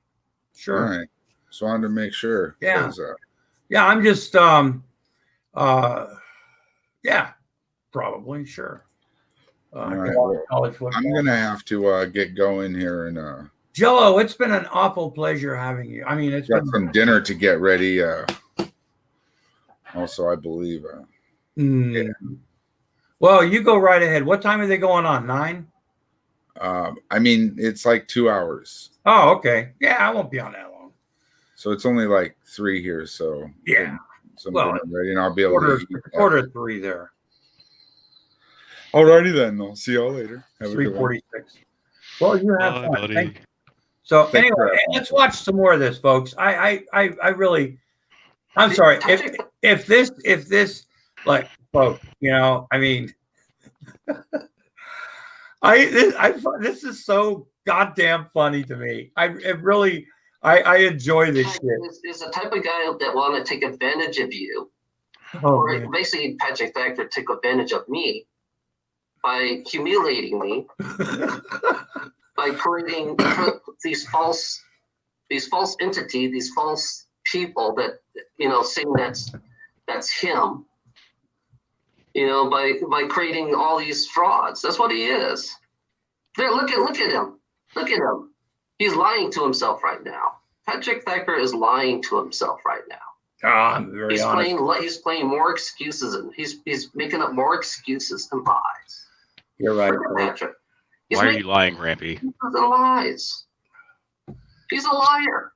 sure. All right. Just wanted to make sure. Yeah. 'Cause, Yeah, I'm just yeah, probably, sure. all right, well, College football. I'm gonna have to get going here and Jello, it's been an awful pleasure having you. I mean, it's got been some dinner to get ready. Also, I believe. Yeah. Well, you go right ahead. What time are they going on? 9? I mean, it's like 2 hours, Oh, okay. Yeah, I won't be on that long. so it's only like 3 here. So Yeah. some Well, dinner ready, and I'll be able to eat. Quarter 3 there. Alrighty then. I'll see y'all later. Have a good one. 3:46. Well, you have Bye, fun. buddy. Thank you. So Thanks for anyway, having let's watch some more of this, folks. I really, I'm sorry if this like, folks, you know, I mean, this is so goddamn funny to me. I enjoy this shit. Is the type of guy that want to take advantage of you, Oh, or man. basically Patrick Factor took advantage of me. by humiliating me, by creating these false entity, these false people that saying that's him. By creating all these frauds. That's what he is. There, look at him. Look at him. He's lying to himself right now. Patrick Thacker is lying to himself right now. I'm very honest. He's playing more excuses, and he's making up more excuses and lies. You're right, Patrick. Why are you lying, Rampy? The lies. He's a liar.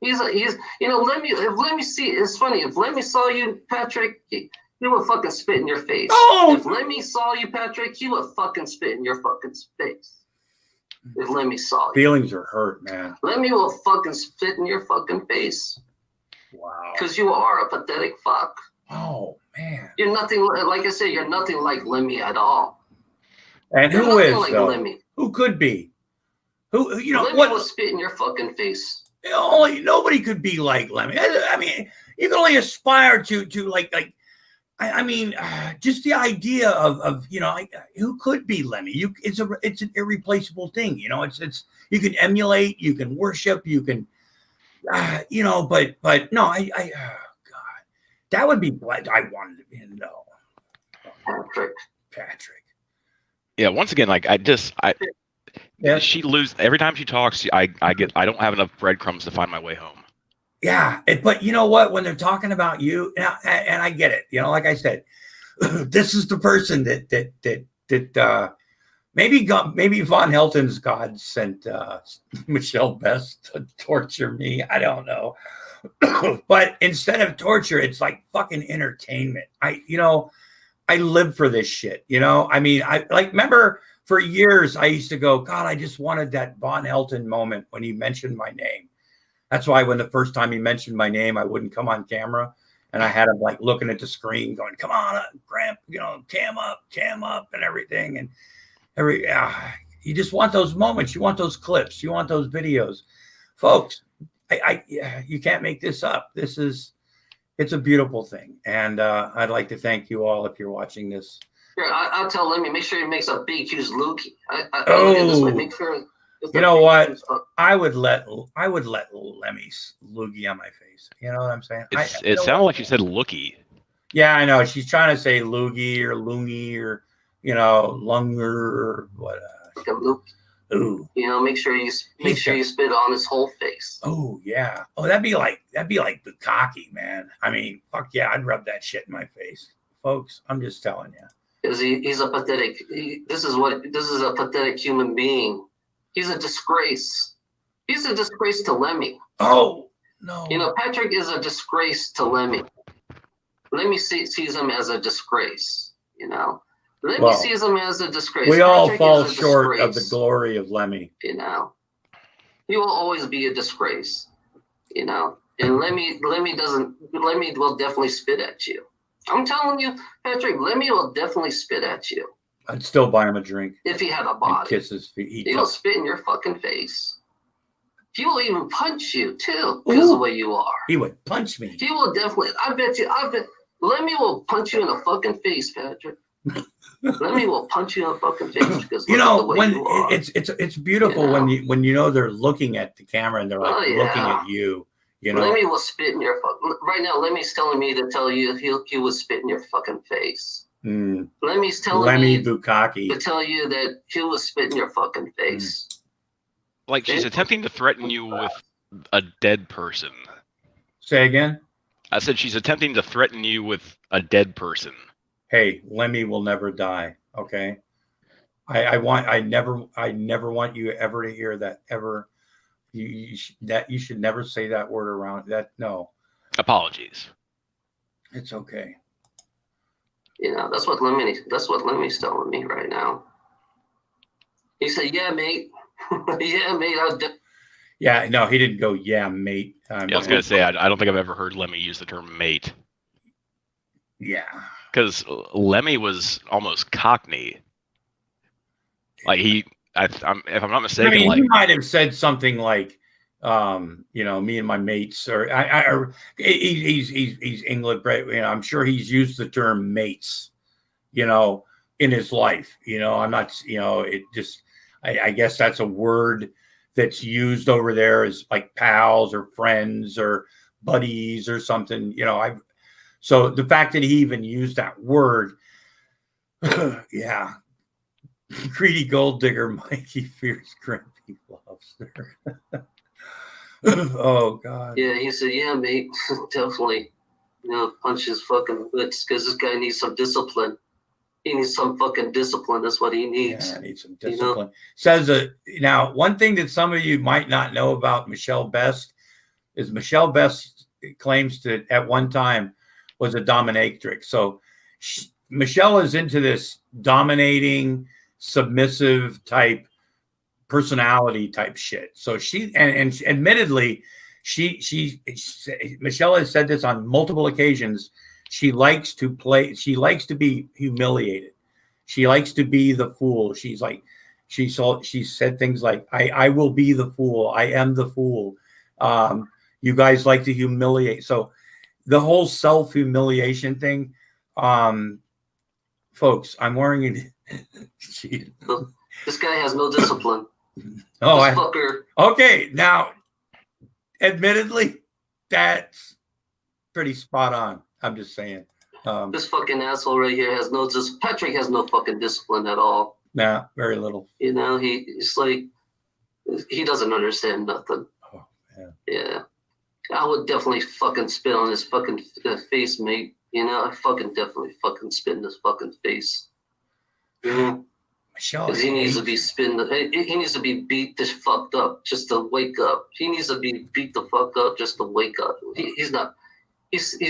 Let me see. It's funny. If Lemmy saw you, Patrick, he would fucking spit in your face. Oh! If Lemmy saw you, Patrick, he would fucking spit in your fucking face. If Lemmy saw you. Feelings are hurt, man. Lemmy will fucking spit in your fucking face. Wow. Because you are a pathetic fuck. Oh, man. You're nothing, like I said, you're nothing like Lemmy at all. And You're who is, like though? Lemmy. Who could be? Lemmy will spit in your fucking face. Nobody could be like Lemmy. I mean, you can only aspire to just the idea of who could be Lemmy? It's an irreplaceable thing. It's you can emulate, you can worship, you can, but no, oh God, that would be what I wanted to be. No, Patrick. Yeah. Once again, she every time she talks. I don't have enough breadcrumbs to find my way home. Yeah, but you know what? When they're talking about you, and I get it. Like I said, this is the person that maybe Von Helton's God sent Michelle Best to torture me. I don't know, but instead of torture, it's like fucking entertainment. I live for this shit. I mean, I remember for years I used to go, God, I just wanted that Von Helton moment when he mentioned my name. That's why when the first time he mentioned my name, I wouldn't come on camera, and I had him looking at the screen, going, "Come on, Gramp, cam up, and everything." And you just want those moments, you want those clips, you want those videos, folks. You can't make this up. It's a beautiful thing, and I'd like to thank you all if you're watching this. Here, I'll tell Lemmy, make sure he makes a big, huge loogie. Make sure. You know what? I would let Lemmy's loogie on my face. You know what I'm saying? It sounded like she said lookie. Yeah, I know. She's trying to say loogie or loongy or lunger or what. Like a loogie. Ooh. Make sure you spit on his whole face. Oh yeah. Oh, that'd be like bukkake, man. I mean, fuck yeah, I'd rub that shit in my face, folks. I'm just telling you. Because he's a pathetic. This is a pathetic human being. He's a disgrace. He's a disgrace to Lemmy. Oh, no. Patrick is a disgrace to Lemmy. Lemmy sees him as a disgrace, Lemmy sees him as a disgrace. We all Patrick fall short of the glory of Lemmy. He will always be a disgrace, And Lemmy will definitely spit at you. I'm telling you, Patrick, Lemmy will definitely spit at you. I'd still buy him a drink. If he had a body. Kiss his feet. He will spit in your fucking face. He will even punch you, too, because of the way you are. He would punch me. He will definitely. I bet Lemmy will punch you in the fucking face, Patrick. Lemmy will punch you in the fucking face because when it's beautiful when they're looking at the camera and they're looking at you. Lemmy will spit in your fucking. Right now, Lemmy's telling me to tell you he will spit in your fucking face. Lemmy's telling me bukkake to tell you that he will spit in your fucking face. She's attempting to threaten you with a dead person. Say again? I said she's attempting to threaten you with a dead person. Hey, Lemmy will never die. Okay. I never want you ever to hear that ever. You should never say that word around that. No. Apologies. It's okay. That's what Lemmy's telling me right now. He said, "Yeah, mate." Yeah, mate. Yeah, no, he didn't go, "Yeah, mate." I was gonna say I don't think I've ever heard Lemmy use the term mate. Yeah. Because Lemmy was almost Cockney. If I'm not mistaken, he might have said something like, me and my mates, or he's English, but I'm sure he's used the term mates, in his life. You know, I'm not, you know, it just, I guess that's a word that's used over there as like pals or friends or buddies or something, you know. So the fact that he even used that word, yeah. Greedy gold digger Mikey fears grumpy lobster. Oh God. Yeah, he said, yeah, mate, definitely. You know, punch his fucking lips because this guy needs some discipline. He needs some fucking discipline. That's what he needs. Yeah, I need some You know? discipline. Says now, one thing that some of you might not know about Michelle Best is Michelle Best claims to at one time was a dominatrix. So Michelle is into this dominating, submissive type personality type shit. So she and admittedly, Michelle has said this on multiple occasions. She likes to play. She likes to be humiliated. She likes to be the fool. She's like, she said things like, I will be the fool. I am the fool. You guys like to humiliate. So the whole self-humiliation thing, folks, I'm wearing it. This guy has no discipline. Oh, this fucker. Okay. Now, admittedly, that's pretty spot on. I'm just saying. This fucking asshole right here has no Patrick has no fucking discipline at all. Nah, very little. You know, he's like, he doesn't understand nothing. Oh, man. Yeah. I would definitely fucking spit on his fucking face, mate. You know, I fucking definitely fucking spit in his fucking face. You know? Michelle, because he needs to be he needs to be beat this fucked up just to wake up. He needs to be beat the fuck up just to wake up. He's not. He's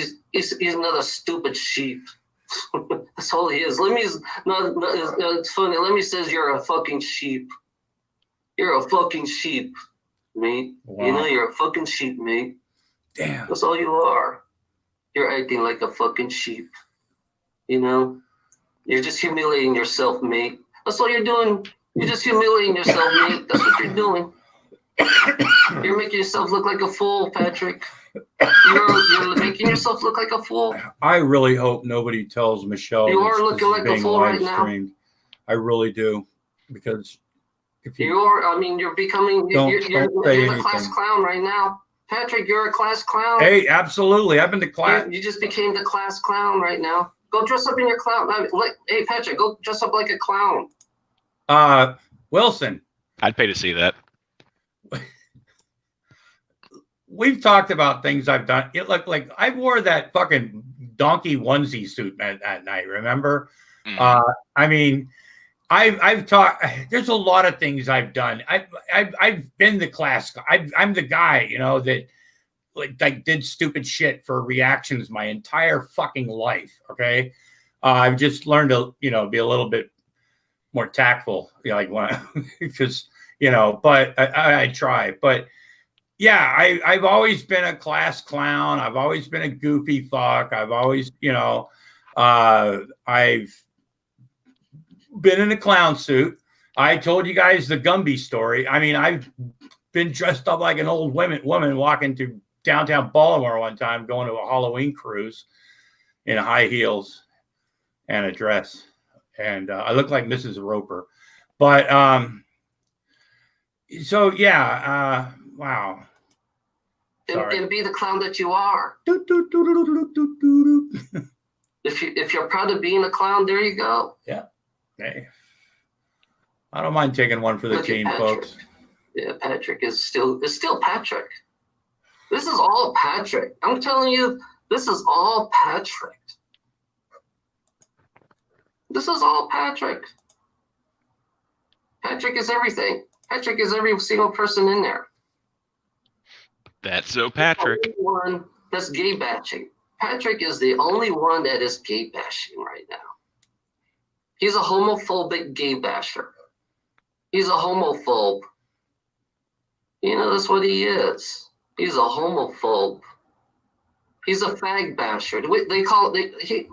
not a stupid sheep. That's all he is. It's funny. Lemmy says you're a fucking sheep. You're a fucking sheep, mate. Wow. You know, you're a fucking sheep, mate. Damn. That's all you are. You're acting like a fucking sheep. You know? You're just humiliating yourself, mate. That's all you're doing. You're just humiliating yourself, mate. That's what you're doing. You're making yourself look like a fool, Patrick. You're making yourself look like a fool. I really hope nobody tells Michelle you are looking like a fool right now. I really do, because if you are, I mean, you're becoming. You're the class clown right now, Patrick. You're a class clown. Hey, absolutely. I've been to class. You just became the class clown right now. Go dress up in your clown. Hey, Patrick, go dress up like a clown. Wilson. I'd pay to see that. We've talked about things I've done. It looked like I wore that fucking donkey onesie suit that night. Remember? Mm-hmm. I mean, I've talked. There's a lot of things I've done. I've been the class. I'm the guy, you know, that like did stupid shit for reactions my entire fucking life. Okay, I've just learned to, you know, be a little bit more tactful, you know, like because you know, but I try, but. Yeah, I've always been a class clown. I've always been a goofy fuck. I've always, you know, I've been in a clown suit. I told you guys the Gumby story. I mean, I've been dressed up like an old woman walking through downtown Baltimore one time, going to a Halloween cruise in high heels and a dress. And I look like Mrs. Roper. But so, yeah, wow. And be the clown that you are. If you're proud of being a clown, there you go. Yeah. Hey. I don't mind taking one for the team, folks. Yeah, Patrick is still Patrick. This is all Patrick. I'm telling you, this is all Patrick. This is all Patrick. Patrick is everything. Patrick is every single person in there. That's so Patrick. The only one that's gay bashing. Patrick is the only one that is gay bashing right now. He's a homophobic gay basher. He's a homophobe. You know, that's what he is. He's a homophobe. He's a fag basher. They call it.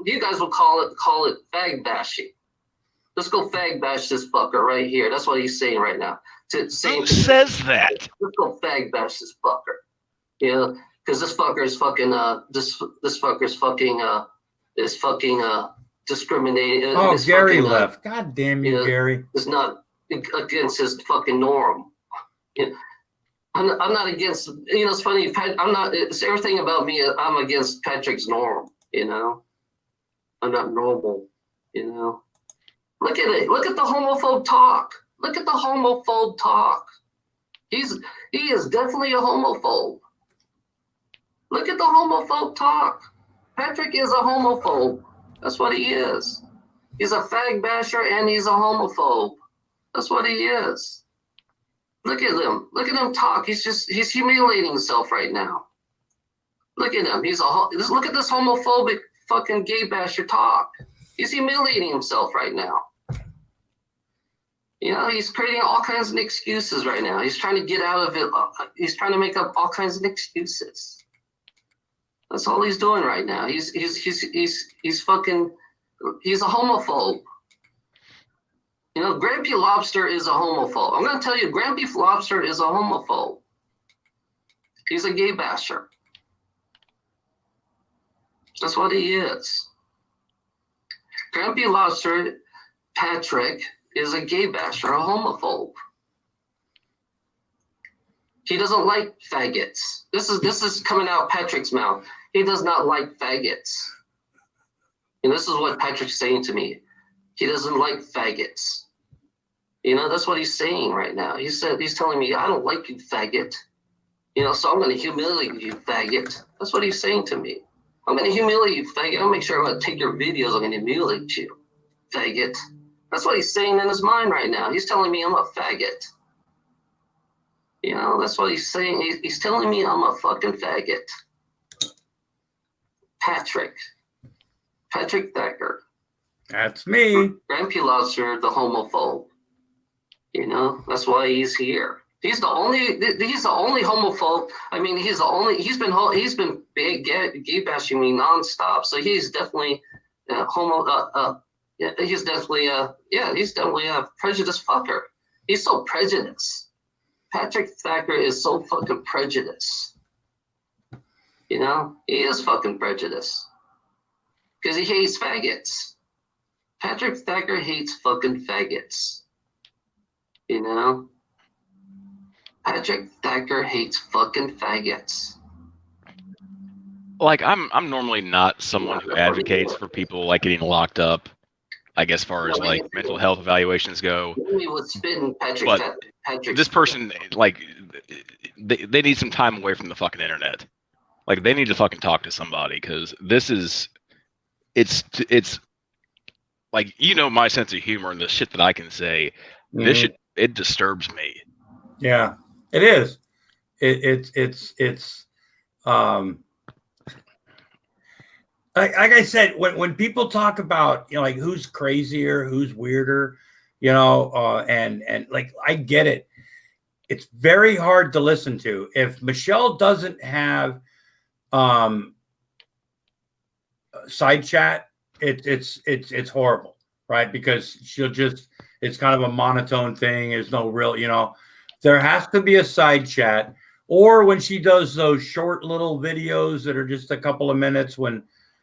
You guys will call it fag bashing. Let's go fag bash this fucker right here. That's what he's saying right now. Who says that? Let's go fag bash this fucker. You know, because this fucker is fucking. This fucker's fucking. Is fucking discriminating. Oh, is Gary fucking, left. God damn you, yeah. Gary. Is not against his fucking norm. Yeah. I'm not against. You know, it's funny. I'm not. It's everything about me. I'm against Patrick's norm. You know, I'm not normal. You know, look at it. Look at the homophobe talk. Look at the homophobe talk. He is definitely a homophobe. Look at the homophobe talk. Patrick is a homophobe. That's what he is. He's a fag basher and he's a homophobe. That's what he is. Look at him. Look at him talk. He's humiliating himself right now. Look at him. Look at this homophobic fucking gay basher talk. He's humiliating himself right now. You know, he's creating all kinds of excuses right now. He's trying to get out of it. He's trying to make up all kinds of excuses. That's all he's doing right now. He's fucking. He's a homophobe. You know, Grampy Lobster is a homophobe. I'm going to tell you, Grampy Lobster is a homophobe. He's a gay basher. That's what he is. Grampy Lobster, Patrick, is a gay basher, a homophobe. He doesn't like faggots. This is coming out Patrick's mouth. He does not like faggots. And this is what Patrick's saying to me. He doesn't like faggots. You know, that's what he's saying right now. He's telling me, I don't like you, faggot. You know, so I'm going to humiliate you, faggot. That's what he's saying to me. I'm going to humiliate you, faggot. I'll make sure I'm going to take your videos. I'm going to humiliate you, faggot. That's what he's saying in his mind right now. He's telling me I'm a faggot. You know, that's what he's saying. He's telling me I'm a fucking faggot. Patrick Thacker. That's me. Grampy Lobster, the homophobe. You know, that's why he's here. He's the only homophobe. I mean, he's been gay bashing me nonstop. So he's definitely yeah, he's definitely a prejudiced fucker. He's so prejudiced. Patrick Thacker is so fucking prejudiced. You know, he is fucking prejudiced because he hates faggots. Patrick Thacker hates fucking faggots. You know, Patrick Thacker hates fucking faggots. Like I'm normally not someone who advocates for people like getting locked up. Like as far as like mental health evaluations go. But this person, like, they need some time away from the fucking internet. Like they need to fucking talk to somebody because it's like, you know, my sense of humor and the shit that I can say. This shit, it disturbs me. Yeah, it is. It's like I said, when people talk about, you know, like who's crazier, who's weirder, you know, and like I get it. It's very hard to listen to. If Michelle doesn't have side chat, it's horrible, right? Because it's kind of a monotone thing. There's no real, you know, there has to be a side chat, or when she does those short little videos that are just a couple of minutes when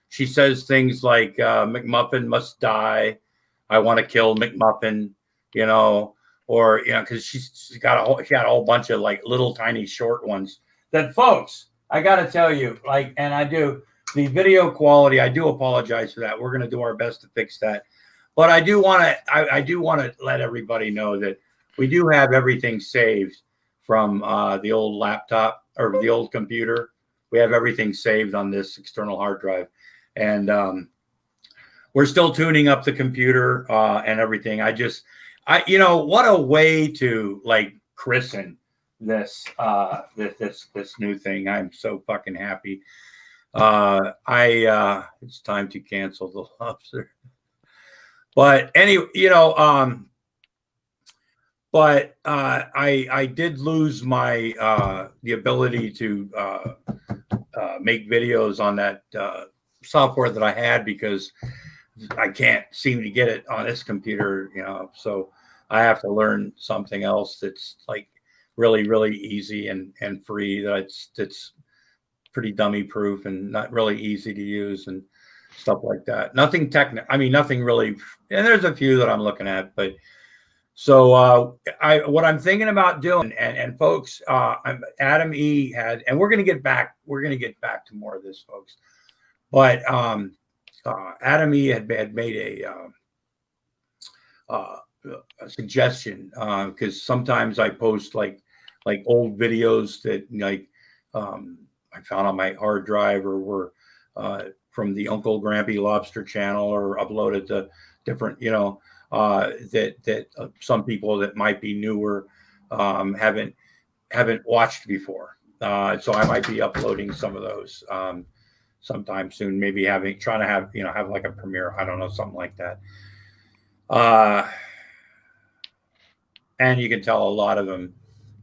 she says things like McMuffin must die, I want to kill McMuffin, you know, or, you know, because she got a whole bunch of like little tiny short ones that, folks, I got to tell you, like, and I do, the video quality, I do apologize for that. We're going to do our best to fix that. But I do want to let everybody know that we do have everything saved from the old laptop or the old computer. We have everything saved on this external hard drive. And we're still tuning up the computer and everything. You know, what a way to like christen this new thing. I'm so fucking happy. It's time to cancel the Lobster. But anyway, you know, but I did lose my the ability to make videos on that software that I had because I can't seem to get it on this computer, you know, so I have to learn something else that's like really, really easy and free, that's pretty dummy proof and not really easy to use. And stuff like that. Nothing technical. I mean, nothing really. And there's a few that I'm looking at, but so what I'm thinking about doing, and folks, Adam E had, and we're gonna get back to more of this, folks. But Adam E had made a suggestion because sometimes I post like old videos that I found on my hard drive or were from the Uncle Grampy Lobster channel or uploaded to different, that some people that might be newer haven't watched before. So I might be uploading some of those sometime soon. Maybe trying to have like a premiere. I don't know, something like that. And you can tell a lot of them.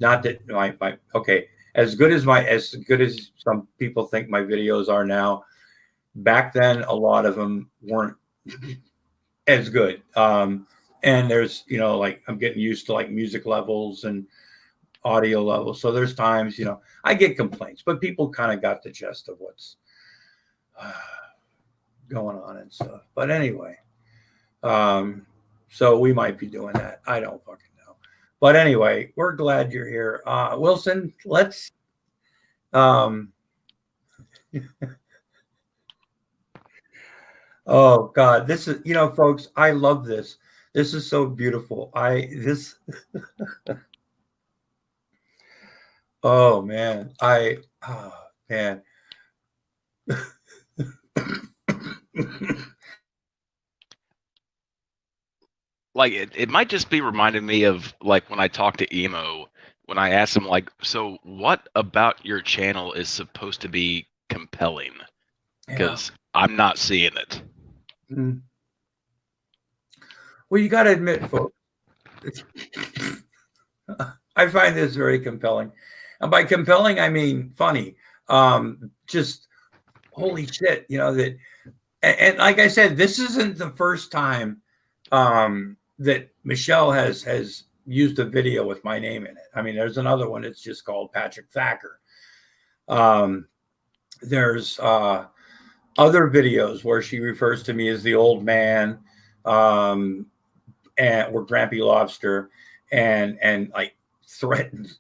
Not that okay, as good as some people think my videos are now. Back then, a lot of them weren't as good. And there's, like I'm getting used to like music levels and audio levels. So there's times, I get complaints, but people kind of got the gist of what's going on and stuff. But anyway, so we might be doing that. I don't fucking know. But anyway, we're glad you're here. Wilson, let's oh God, this is, folks, I love this. This is so beautiful. Oh man, man. Like it might just be reminding me of like when I talked to Emo, when I asked him like, so what about your channel is supposed to be compelling? Because I'm not seeing it. Well, you got to admit, folks, I find this very compelling. And by compelling, I mean funny. Just holy shit, that. And like I said, this isn't the first time that Michelle has used a video with my name in it. I mean, there's another one. It's just called Patrick Thacker. There's other videos where she refers to me as the old man, and we're Grampy Lobster, and like threatens.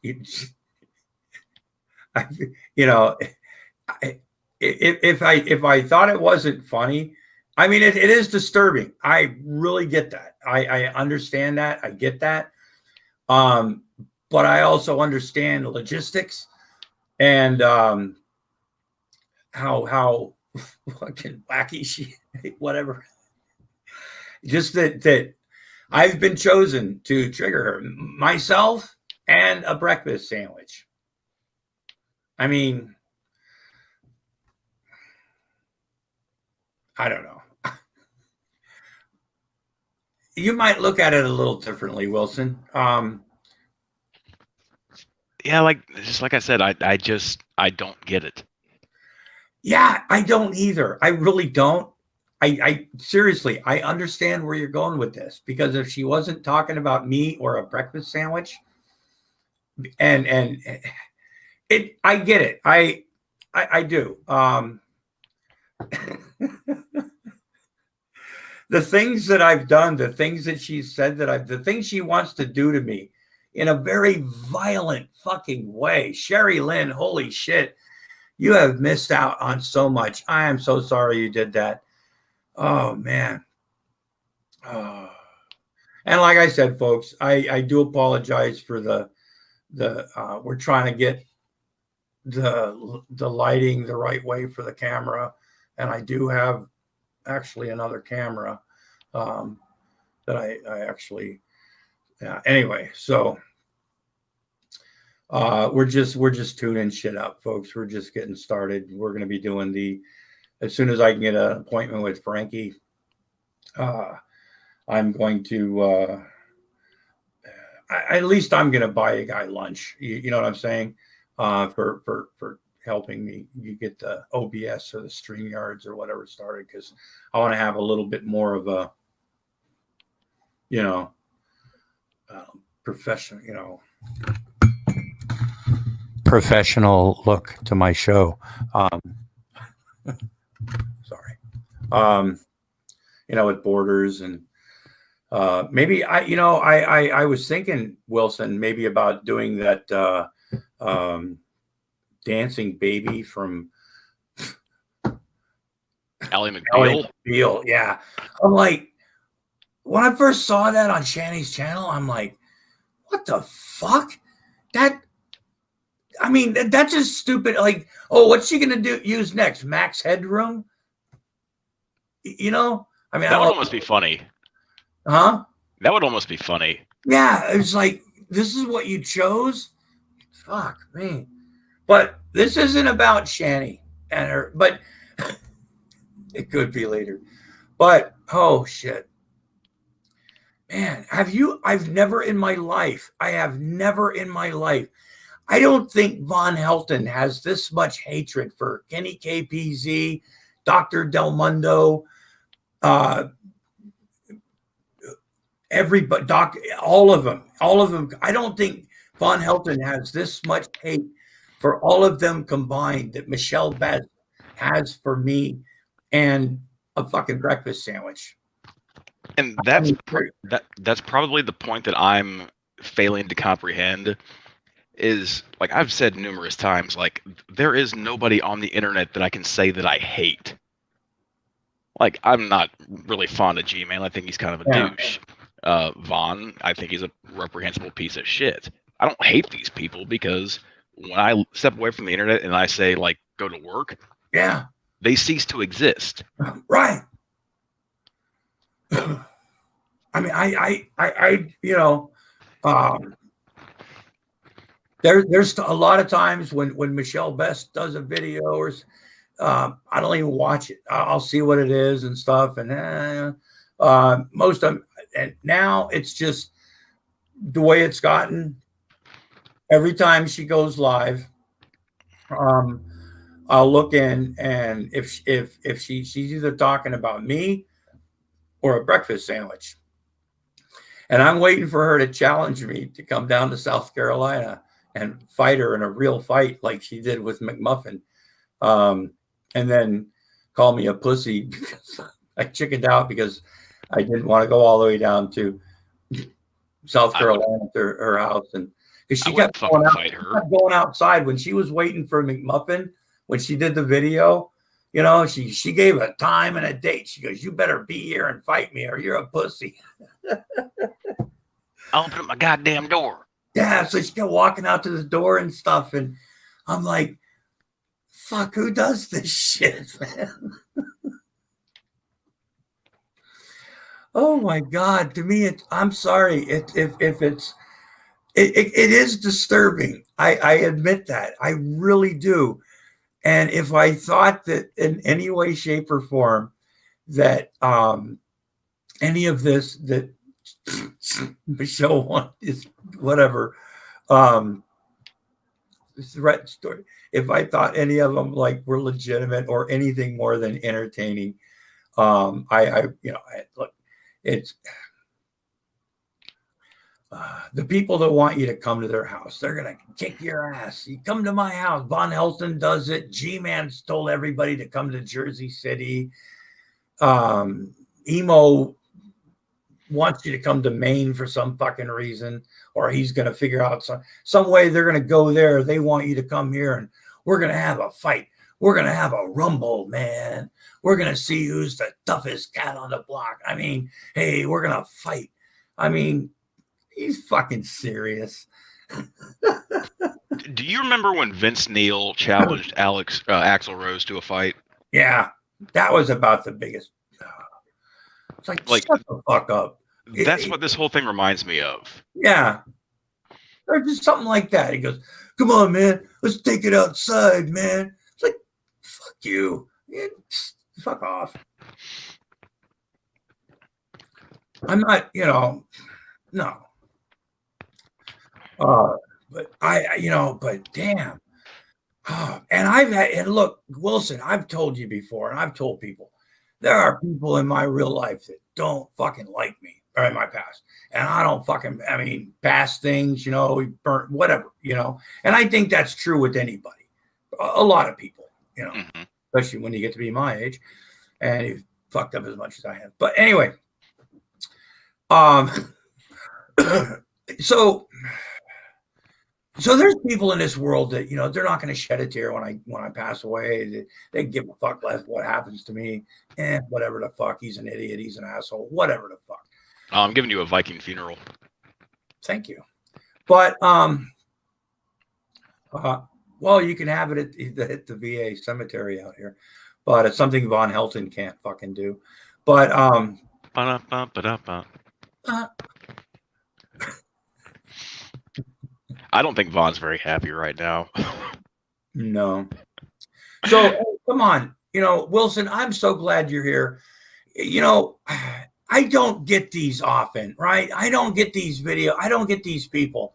If I thought it wasn't funny, I mean, it is disturbing. I really get that. I understand that. I get that. But I also understand the logistics and how fucking wacky she, whatever. Just that I've been chosen to trigger her, myself and a breakfast sandwich. I mean, I don't know. You might look at it a little differently, Wilson. Yeah, like I said, I don't get it. Yeah, I don't either. I really don't. I seriously, I understand where you're going with this, because if she wasn't talking about me or a breakfast sandwich, and it, I get it. I do. The things that I've done, the things that she said the things she wants to do to me in a very violent fucking way. Sherry Lynn, holy shit. You have missed out on so much. I am so sorry you did that. Oh, man. And like I said, folks, I do apologize for the we're trying to get the lighting the right way for the camera. And I do have actually another camera that I actually, anyway, so we're just tuning shit up, folks. We're just getting started. We're going to be doing as soon as I can get an appointment with Frankie, I'm going to at least I'm going to buy a guy lunch. You know what I'm saying? For helping me you get the OBS or the StreamYards or whatever started, because I want to have a little bit more of a professional look to my show. Sorry. You know, with borders and maybe I was thinking, Wilson, maybe about doing that dancing baby from Ally Ally McBeal. McBeal. Yeah. I'm like, when I first saw that on Shanny's channel, I'm like, what the fuck? That's just stupid. Like, oh, what's she gonna use next? Max Headroom? You know? I mean, That would almost be funny. huh? That would almost be funny. Yeah, it's like, this is what you chose? Fuck me. But this isn't about Shanny and her, but it could be later. But oh shit. Man, I've never in my life, I don't think Von Helton has this much hatred for Kenny KPZ, Dr. Del Mundo, everybody, all of them. I don't think Von Helton has this much hate for all of them combined that Michelle Beth has for me and a fucking breakfast sandwich. And that's probably the point that I'm failing to comprehend. Is, like I've said numerous times, like there is nobody on the internet that I can say that I hate. Like, I'm not really fond of G-Man. I think he's kind of a douche. Vaughn, I think he's a reprehensible piece of shit. I don't hate these people because when I step away from the internet and I say, like, go to work, yeah, they cease to exist. Right. I mean, I you know, there's a lot of times when Michelle Best does a video or I don't even watch it. I'll see what it is and stuff. And most of them, and now it's just the way it's gotten. Every time she goes live, I'll look in, and if she's either talking about me or a breakfast sandwich, and I'm waiting for her to challenge me to come down to South Carolina and fight her in a real fight like she did with McMuffin. And then call me a pussy because I chickened out because I didn't want to go all the way down to South Carolina to her house. And because she kept going outside when she was waiting for McMuffin, when she did the video, you know, she gave a time and a date. She goes, you better be here and fight me or you're a pussy. I'll open up my goddamn door. Yeah, so she kept walking out to the door and stuff. And I'm like, fuck, who does this shit, man? Oh my God. To me, I'm sorry. If it is disturbing. I admit that. I really do. And if I thought that in any way, shape, or form that any of this that Michelle wants is whatever, threat story. If I thought any of them like were legitimate or anything more than entertaining, look, it's the people that want you to come to their house, they're gonna kick your ass. You come to my house. Von Helton does it. G-Man's told everybody to come to Jersey City. Emo wants you to come to Maine for some fucking reason, or he's going to figure out some way they're going to go there. They want you to come here and we're going to have a fight. We're going to have a rumble, man. We're going to see who's the toughest cat on the block. I mean, hey, we're going to fight. I mean, he's fucking serious. Do you remember when Vince Neil challenged Axl Rose to a fight? Yeah, that was about the biggest. It's like shut the fuck up. That's what this whole thing reminds me of. Yeah. Or just something like that. He goes, come on, man. Let's take it outside, man. It's like, fuck you. Yeah, fuck off. I'm not, no. But but damn. And look, Wilson, I've told you before, and I've told people, there are people in my real life that don't fucking like me. Or in my past, and I don't past things, we burnt whatever, and I think that's true with anybody, a lot of people, especially when you get to be my age, and if fucked up as much as I have. But anyway, um, so there's people in this world that, you know, they're not going to shed a tear when I pass away. They give a fuck less what happens to me. Whatever the fuck. He's an idiot. He's an asshole. Whatever the fuck. I'm giving you a Viking funeral. Thank you. But well, you can have it at the VA cemetery out here, but it's something Von Helton can't fucking do. But Ba-da-ba-ba-da-ba. I don't think Von's very happy right now. no. So come on, you know, Wilson, I'm so glad you're here. You know, I don't get these often, right? I don't get these videos. I don't get these people.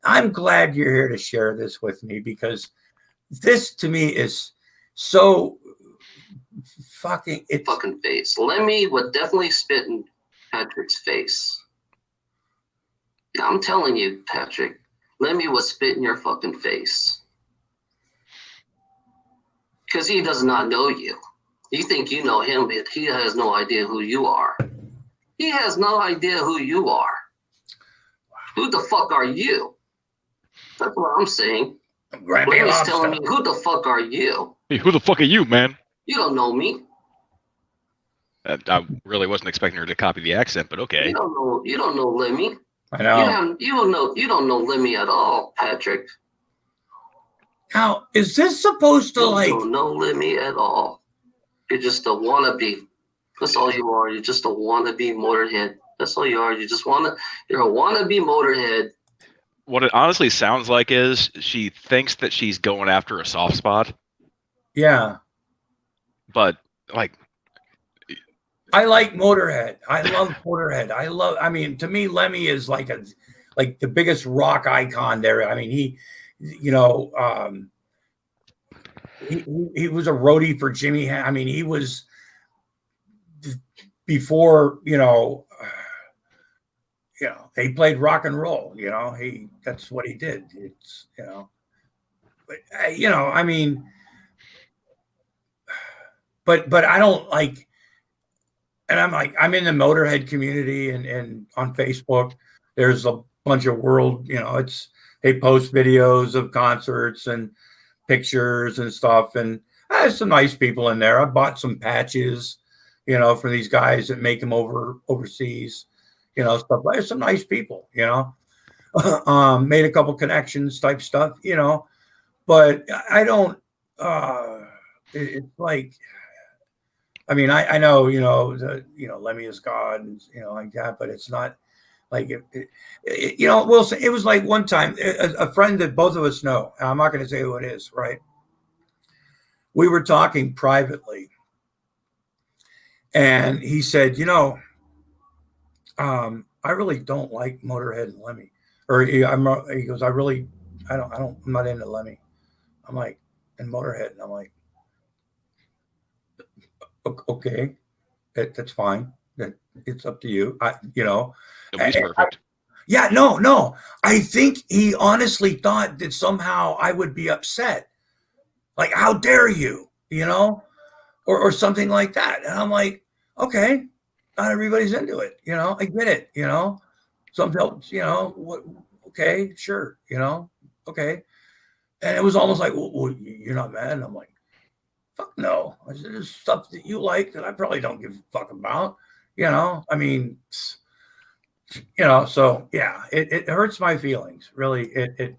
I'm glad you're here to share this with me, because this to me is so fucking face. Lemmy would definitely spit in Patrick's face. Yeah, I'm telling you, Patrick. Lemmy would spit in your fucking face. Because he does not know you. You think you know him, but he has no idea who you are. He has no idea who you are. Who the fuck are you? That's what I'm saying. Lemmy's telling me, who the fuck are you? Hey, who the fuck are you, man? You don't know me. I really wasn't expecting her to copy the accent, but okay. You don't know Lemmy. I know. You don't know Lemmy at all, Patrick. Now, is this supposed to You don't know Lemmy at all. You're just a wannabe. That's all you are. You're just a wannabe Motorhead. That's all you are. You're a wannabe Motorhead. What it honestly sounds like is she thinks that she's going after a soft spot. Yeah. But like, I like Motorhead. I love Motorhead. I mean, to me, Lemmy is like the biggest rock icon there. I mean, he was a roadie for Jimmy. I mean, he was before, he played rock and roll, that's what he did. It's, but I mean, but I don't like, and I'm in the Motorhead community and on Facebook, there's a bunch of they post videos of concerts and pictures and stuff. And there's some nice people in there. I bought some patches, for these guys that make them overseas, stuff. There's some nice people, made a couple connections type stuff, but I don't, it's like, I mean, I know, Lemmy is God and, like that, but it's not like, Wilson, it was like one time a friend that both of us know, and I'm not going to say who it is, right? We were talking privately and he said, I really don't like Motorhead and Lemmy, or he goes, I'm not into Lemmy. I'm like, and Motorhead. And I'm like, okay, that's fine. It's up to you. nobody's perfect. No. I think he honestly thought that somehow I would be upset. Like, how dare you, or something like that. And I'm like, okay, not everybody's into it. I get it. Some people, okay, sure. Okay. And it was almost like, well, you're not mad. And I'm like, fuck no. There's stuff that you like that I probably don't give a fuck about. I mean, so yeah, it hurts my feelings. Really, it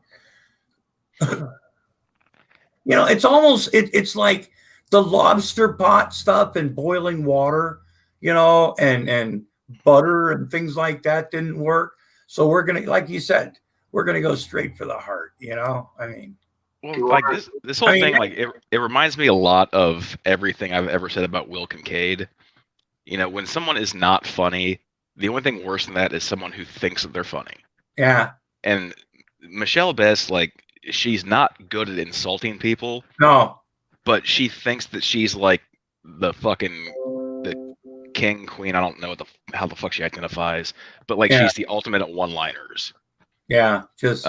it's almost, it's like the lobster pot stuff and boiling water, and butter and things like that didn't work. So we're going to, like you said, we're going to go straight for the heart, I mean. Well, like this whole thing, like it reminds me a lot of everything I've ever said about Will Kincaid. When someone is not funny, the only thing worse than that is someone who thinks that they're funny. Yeah. And Michelle Bess, like, she's not good at insulting people. No. But she thinks that she's like the king, queen. I don't know how the fuck she identifies, but like she's the ultimate at one-liners. Yeah. Just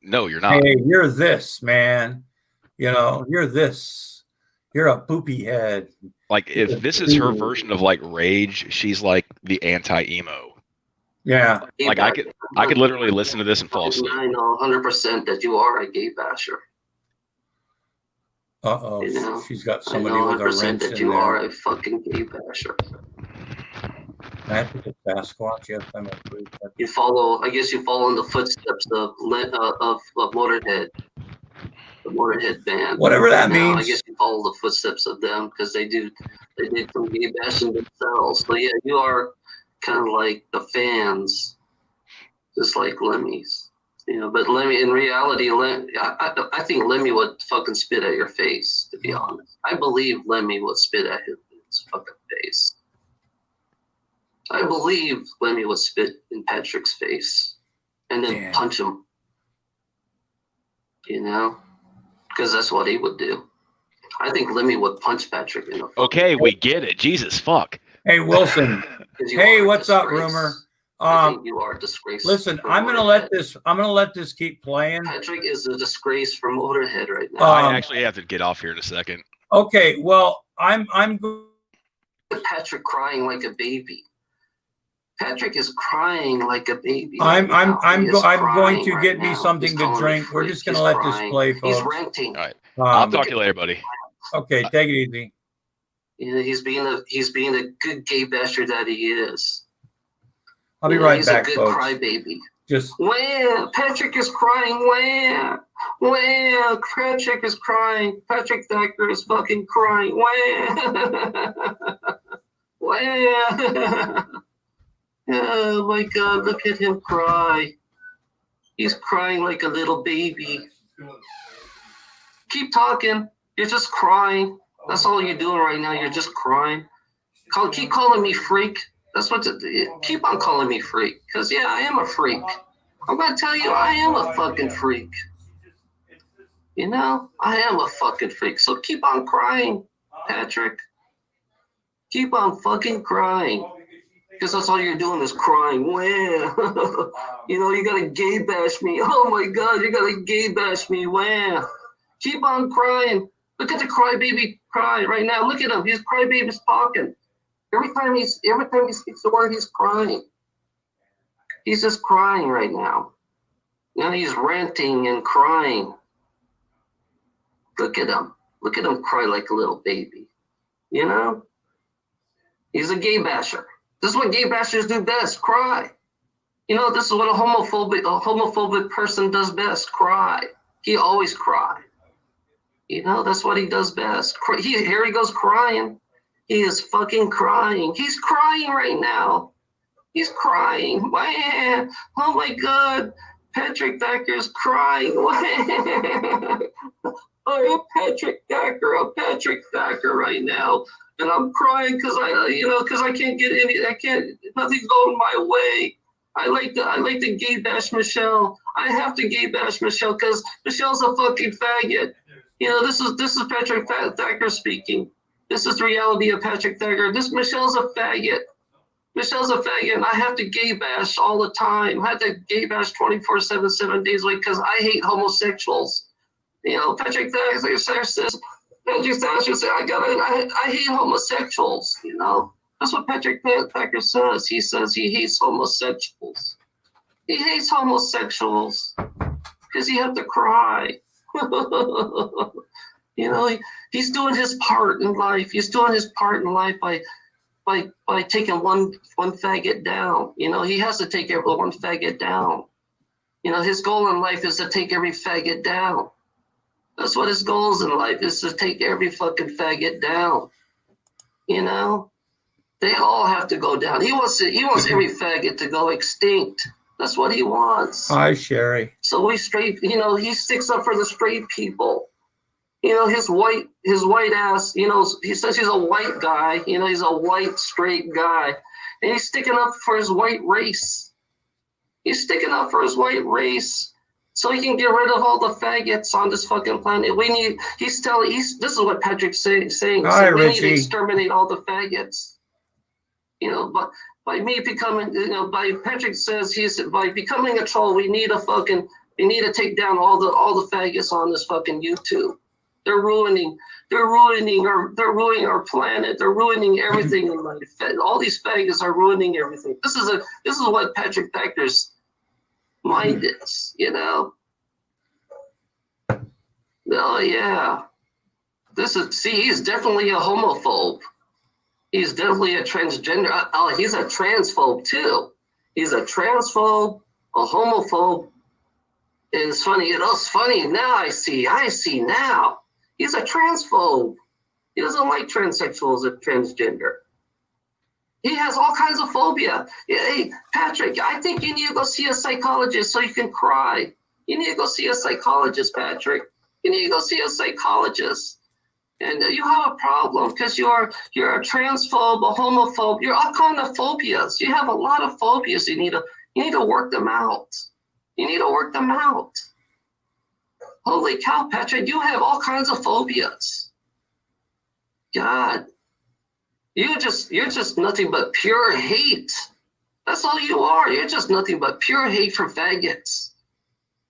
no, you're not. Hey, you're this, man. You're this. You're a poopy head. Like if this is her version of like rage, she's like the anti-emo. Yeah. Like I could literally listen to this and fall asleep. I know 100% that you are a gay basher. Uh-oh. You know, She's got I somebody know with a 100% wrench that in you are there. a fucking gay basher. Patrick a Sasquatch. Yes, I'm a freak. You follow, I guess you follow in the footsteps of Motorhead, the Motorhead band. Whatever that You know, means. I guess you follow the footsteps of them because they did some gay bashing themselves. So yeah, you are kind of like the fans, just like Lemmy's. You know, but Lemmy, in reality, I think Lemmy would fucking spit at your face, to be honest. I believe Lemmy would spit at his fucking face. I believe Lemmy would spit in Patrick's face and then punch him. You know? Because that's what he would do. I think Lemmy would punch Patrick in the face. Okay, we get it. Jesus, fuck. Hey, Wilson. Hey, what's up, Rumor? I think you are a disgrace. Listen, I'm gonna let this keep playing. Patrick is a disgrace for Motorhead right now. I actually have to get off here in a second. Okay, well, I'm Patrick crying like a baby. Patrick is crying like a baby. I'm going to get me something to drink. We're just gonna let this play, folks. He's ranting. All right. I'll talk to you later, buddy. Okay, take it easy. You know, he's being a good gay bastard that he is. I'll be right back, folks. He's a good crybaby. Just where Patrick is crying. Where Patrick is crying. Patrick Thacker is fucking crying. Where? Oh my God! Look at him cry. He's crying like a little baby. Keep talking. You're just crying. That's all you're doing right now. You're just crying. Keep calling me freak. That's what. Keep on calling me freak. Because yeah, I am a freak. I'm gonna tell you, I am a fucking freak. You know, I am a fucking freak. So keep on crying, Patrick. Keep on fucking crying. Because that's all you're doing is crying. Where? You know, you gotta gay bash me. Oh my God, you gotta gay bash me. Where? Keep on crying. Look at the crybaby cry right now. Look at him. His crybaby's talking. Every time he speaks a word, he's crying. He's just crying right now. Now he's ranting and crying. Look at him. Look at him cry like a little baby. You know? He's a gay basher. This is what gay bashers do best, cry. You know, this is what a homophobic person does best, cry. He always cry. You know, that's what he does best. Here he goes crying. He is fucking crying. He's crying right now. He's crying. Oh my God. Patrick Thacker's crying. Oh, Patrick Thacker right now. And I'm crying because I can't get nothing's going my way. I like to gay bash Michelle. I have to gay bash Michelle because Michelle's a fucking faggot. You know, this is Patrick Thacker speaking. This is the reality of Patrick Thacker. Michelle's a faggot. Michelle's a faggot, and I have to gay bash all the time. I have to gay bash 24/7, 7 days a week because I hate homosexuals. You know, Patrick Thacker says, I hate homosexuals, you know. That's what Patrick Thacker says. He says he hates homosexuals. He hates homosexuals because you have to cry. You know, he's doing his part in life. He's doing his part in life by taking one faggot down. You know, he has to take every one faggot down. You know, his goal in life is to take every faggot down. That's what his goals in life is, to take every fucking faggot down. You know, they all have to go down. He wants every faggot to go extinct. That's what he wants. Hi, Sherry. So he sticks up for the straight people. You know, his white ass, you know, he says he's a white guy, you know, he's a white straight guy. And he's sticking up for his white race. He's sticking up for his white race so he can get rid of all the faggots on this fucking planet. This is what Patrick's saying. Hi, we Richie. need to exterminate all the faggots. You know, but by me becoming, you know, by Patrick says by becoming a troll, we need to take down all the faggots on this fucking YouTube. They're ruining our planet. They're ruining everything in life. All these faggots are ruining everything. This is what Patrick Packer's mind is, you know. Oh yeah. He's definitely a homophobe. He's definitely a transgender. Oh, he's a transphobe too. He's a transphobe, a homophobe. And it's funny, it's funny now I see now. He's a transphobe. He doesn't like transsexuals or transgender. He has all kinds of phobia. Hey, Patrick, I think you need to go see a psychologist so you can cry. You need to go see a psychologist, Patrick. You need to go see a psychologist. And you have a problem because you're a transphobe, a homophobe. You're all kind of phobias. You have a lot of phobias. You need to work them out. You need to work them out. Holy cow, Patrick, you have all kinds of phobias. God, you're just nothing but pure hate. That's all you are. You're just nothing but pure hate for faggots.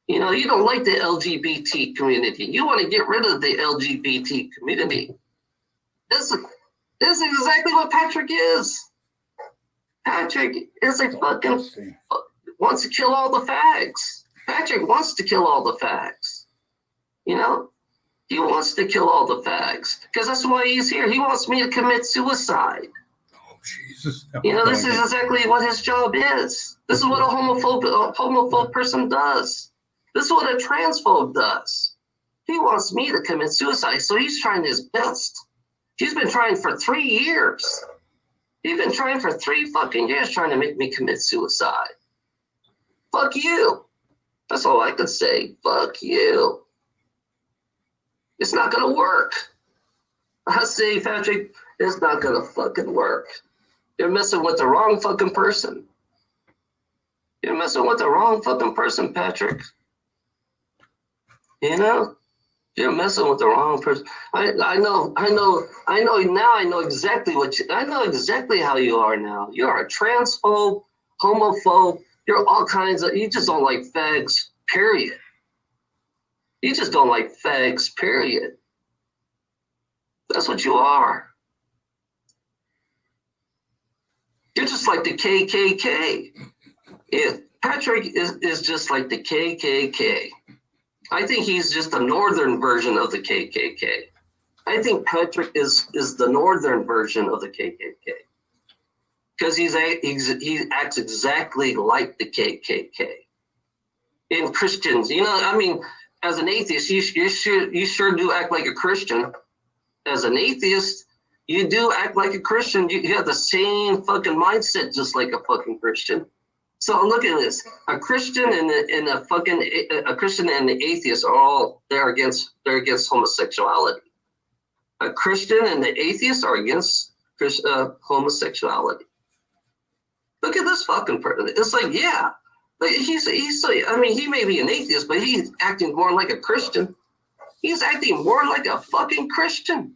You know, you don't like the LGBT community. You want to get rid of the LGBT community. This is exactly what Patrick is. Patrick is a fucking wants to kill all the fags. Patrick wants to kill all the fags. You know, he wants to kill all the fags because that's why he's here. He wants me to commit suicide. Oh Jesus! You know, this is exactly what his job is. This is what a homophobe person does. This is what a transphobe does. He wants me to commit suicide, so he's trying his best. He's been trying for 3 years. He's been trying for 3 fucking years trying to make me commit suicide. Fuck you. That's all I can say. Fuck you. It's not gonna work. I say, Patrick, it's not gonna fucking work. You're messing with the wrong fucking person. You're messing with the wrong fucking person, Patrick. You know, you're messing with the wrong person. I know now. I know exactly I know exactly how you are now. You're a transphobe, homophobe. You're all kinds of. You just don't like fags. Period. You just don't like fags. Period. That's what you are. You're just like the KKK. Yeah, Patrick is just like the KKK. I think he's just a northern version of the KKK. I think Patrick is the northern version of the KKK because he acts exactly like the KKK. In Christians, you know, I mean, as an atheist, you sure do act like a Christian. As an atheist, you do act like a Christian. You have the same fucking mindset, just like a fucking Christian. So look at this: a Christian and a Christian and the atheist are they're against homosexuality. A Christian and the atheist are against homosexuality. Look at this fucking person. It's like, yeah, but he's I mean, he may be an atheist, but he's acting more like a Christian. He's acting more like a fucking Christian.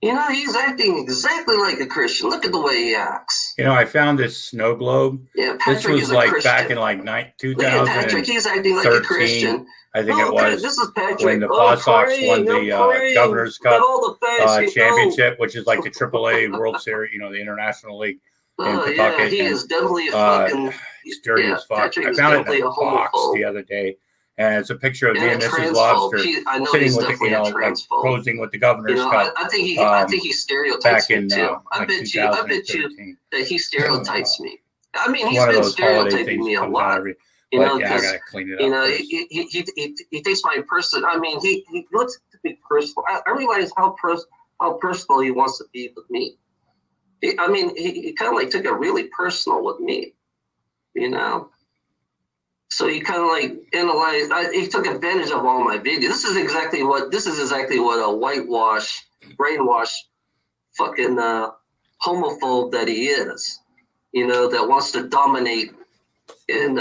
You know, he's acting exactly like a Christian. Look at the way he acts. You know, I found this snow globe. Yeah, Patrick this was like Christian. back in like 2013. Patrick, he's acting like a Christian. I think it was. This is Patrick. When the Paw Sox won the Governor's Cup championship, which is like the AAA World Series, you know, the International League in Pawtucket. Yeah, he is definitely a fucking. He's dirty as fuck. Patrick I found it in a box the other day. And it's a picture of me and Mrs. Lobster sitting with the, like posing with the Governor's Cup. I think he stereotypes back in, me too. I bet you that he stereotypes me. I mean, he's been stereotyping me a lot. You know, I gotta clean it up. You know, he takes my person. I mean, he looks to be personal. I realize how personal he wants to be with me. He kind of like took it really personal with me. You know. So he kind of like analyzed. He took advantage of all my videos. This is exactly what a whitewash, brainwash, fucking homophobe that he is. You know, that wants to dominate and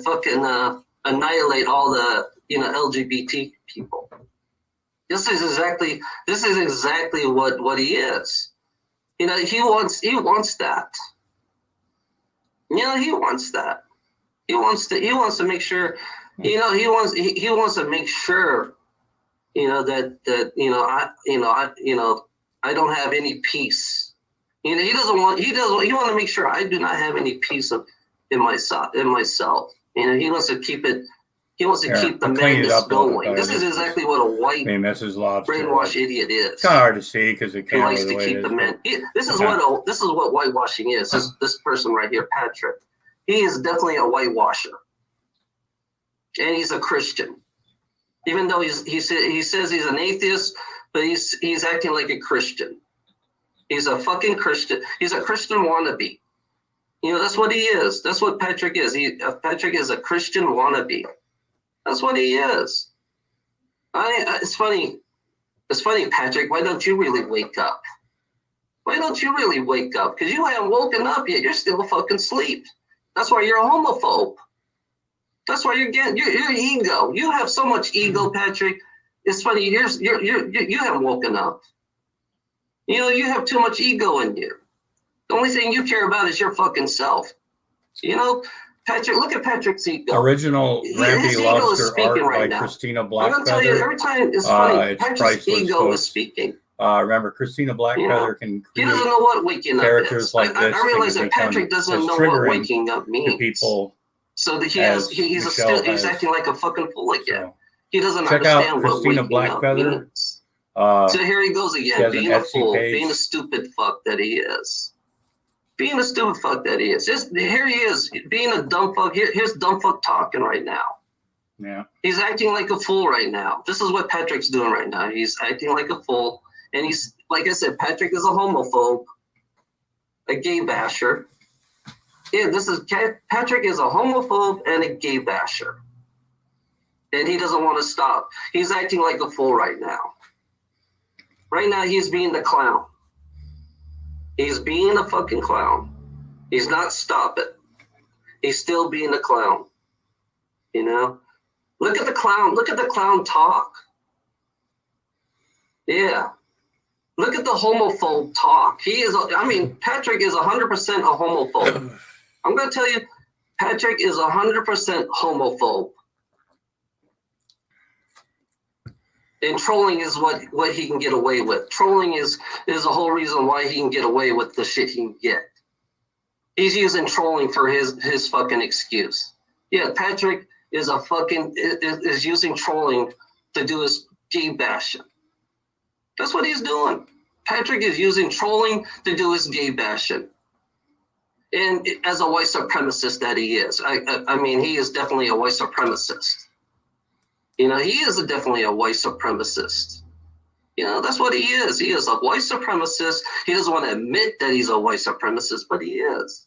fucking annihilate all the LGBT people. This is exactly what he is. You know, he wants that. You know, he wants that. He wants to make sure, you know, he wants to make sure you know, that I don't have any peace. You know, he want to make sure I do not have any peace in myself. You know, he wants to keep it. He wants to keep the madness going. This is exactly what a white brainwashed idiot is. It's kind of hard to see because it He can't likes to keep the man. This is what whitewashing is. This person right here, Patrick. He is definitely a whitewasher, and he's a Christian. Even though he says he's an atheist, but he's acting like a Christian. He's a fucking Christian. He's a Christian wannabe. You know, that's what he is. That's what Patrick is. Patrick is a Christian wannabe. That's what he is. It's funny. It's funny, Patrick. Why don't you really wake up? Why don't you really wake up? Because you haven't woken up yet. You're still fucking asleep. That's why you're a homophobe. That's why you're getting your ego. You have so much ego, Patrick. It's funny. You haven't woken up. You know, you have too much ego in you. The only thing you care about is your fucking self. You know, Patrick, look at Patrick's ego. Original Rampy Lobster art by Christina Blackfeather. I'm gonna tell you, every time it's funny, Patrick's ego is speaking. Remember, Christina Blackfeather can he doesn't know what waking up characters is. like this. I realize that Patrick doesn't know what waking up means. People, so that he's acting like a fucking fool again. So, he doesn't check understand out what Christina waking up Blackfeather. means. So here he goes again, being a fool, being a stupid fuck that he is. Being a stupid fuck that he is. Here he is, being a dumb fuck. Here's dumb fuck talking right now. Yeah. He's acting like a fool right now. This is what Patrick's doing right now. He's acting like a fool. And he's, like I said, Patrick is a homophobe, a gay basher. Yeah, Patrick is a homophobe and a gay basher. And he doesn't want to stop. He's acting like a fool right now. Right now, he's being the clown. He's being a fucking clown. He's not stopping. He's still being a clown. You know? Look at the clown. Look at the clown talk. Yeah. Look at the homophobe talk. Patrick is 100% a homophobe. I'm going to tell you, Patrick is 100% homophobe. And trolling is what he can get away with. Trolling is the whole reason why he can get away with the shit he can get. He's using trolling for his fucking excuse. Yeah, Patrick is is using trolling to do his gay bashing. That's what he's doing. Patrick is using trolling to do his gay bashing. And as a white supremacist that he is, I mean, he is definitely a white supremacist. You know, he is definitely a white supremacist. You know, that's what he is. He is a white supremacist. He doesn't want to admit that he's a white supremacist, but he is.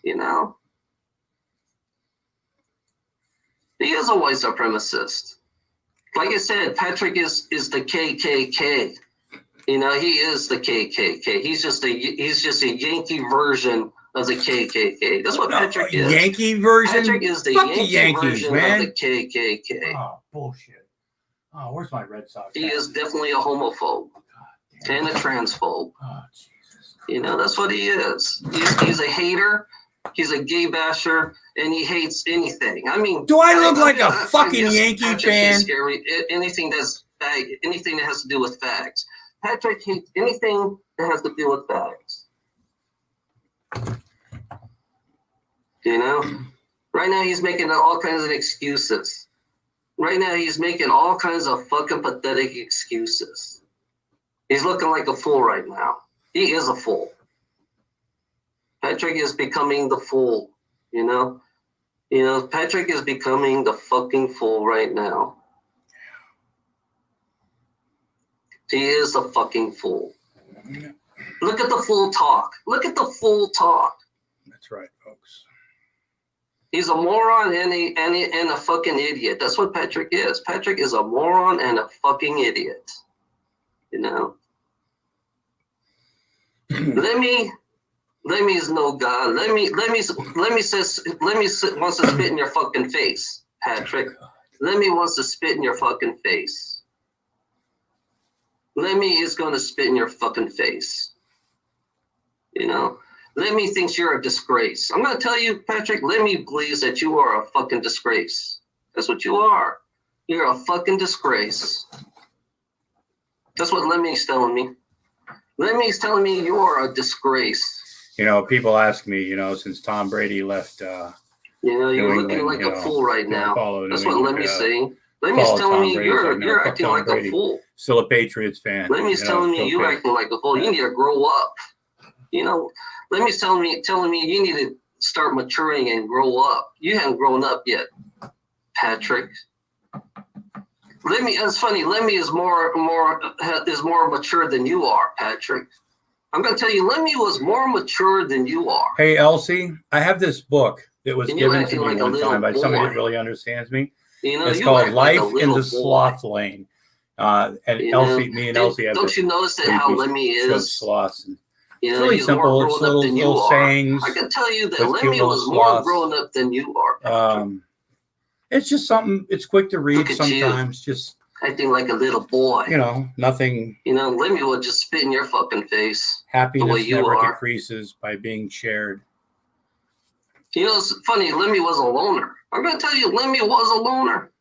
You know? He is a white supremacist. Like I said, Patrick is the KKK. You know, he is the KKK. He's just a Yankee version of the KKK. That's what Patrick is. Yankee version? Patrick is the Fuck Yankee Yankees, version man. of the KKK. Oh, bullshit. Oh, where's my Red Sox? He is definitely a homophobe and a transphobe. Oh, Jesus. You know, that's what he is. He's a hater. He's a gay basher, and he hates anything. I mean, do I look like a fucking Yankee Patrick fan? Anything that has to do with facts. Patrick hates anything that has to do with facts. You know, right now he's making all kinds of excuses. Right now he's making all kinds of fucking pathetic excuses. He's looking like a fool right now. He is a fool. Patrick is becoming the fool, you know? You know, Patrick is becoming the fucking fool right now. He is a fucking fool. Look at the fool talk. Look at the fool talk. That's right, folks. He's a moron and a fucking idiot. That's what Patrick is. Patrick is a moron and a fucking idiot. You know? Lemmy's no god. Lemmy wants to spit in your fucking face, Patrick. Lemmy wants to spit in your fucking face. Lemmy is going to spit in your fucking face. You know? Lemmy thinks you're a disgrace. I'm going to tell you, Patrick, Lemmy believes that you are a fucking disgrace. That's what you are. You're a fucking disgrace. That's what Lemmy's telling me. Lemmy's telling me you are a disgrace. You know, people ask me, you know, since Tom Brady left, You know, you're New looking England, like a fool right now. That's what Lemmy's saying. Lemmy's follow telling Tom me Brady. It's like, no, you're fuck acting Tom like Brady. a fool. Still a Patriots fan. Lemmy's telling me you're acting like a fool. You need to grow up. You know, Lemmy's telling me you need to start maturing and grow up. You haven't grown up yet, Patrick. Lemmy, it's funny. Lemmy is more mature than you are, Patrick. I'm gonna tell you, Lemmy was more mature than you are. Hey, Elsie, I have this book that was And you're given to acting me like a one little time by somebody boy. that really understands me. You know, It's you called act like a Life in little the boy. Sloth Lane. And You Elsie, know, me and Elsie have don't this. you notice that how Lemmy Show is? sloths. And You it's know, really he's simple. more It's grown up than you little are. sayings. I can tell you that with cute Lemmy little was more sloths. grown up than you are, Patrick. It's just something. It's quick to read Look at you. sometimes. Just Acting like a little boy. you know, nothing. You know, Lemmy would just spit in your fucking face. Happiness you never are. decreases by being shared. You know, it's funny. Lemmy was a loner. I'm gonna tell you, Lemmy was a loner.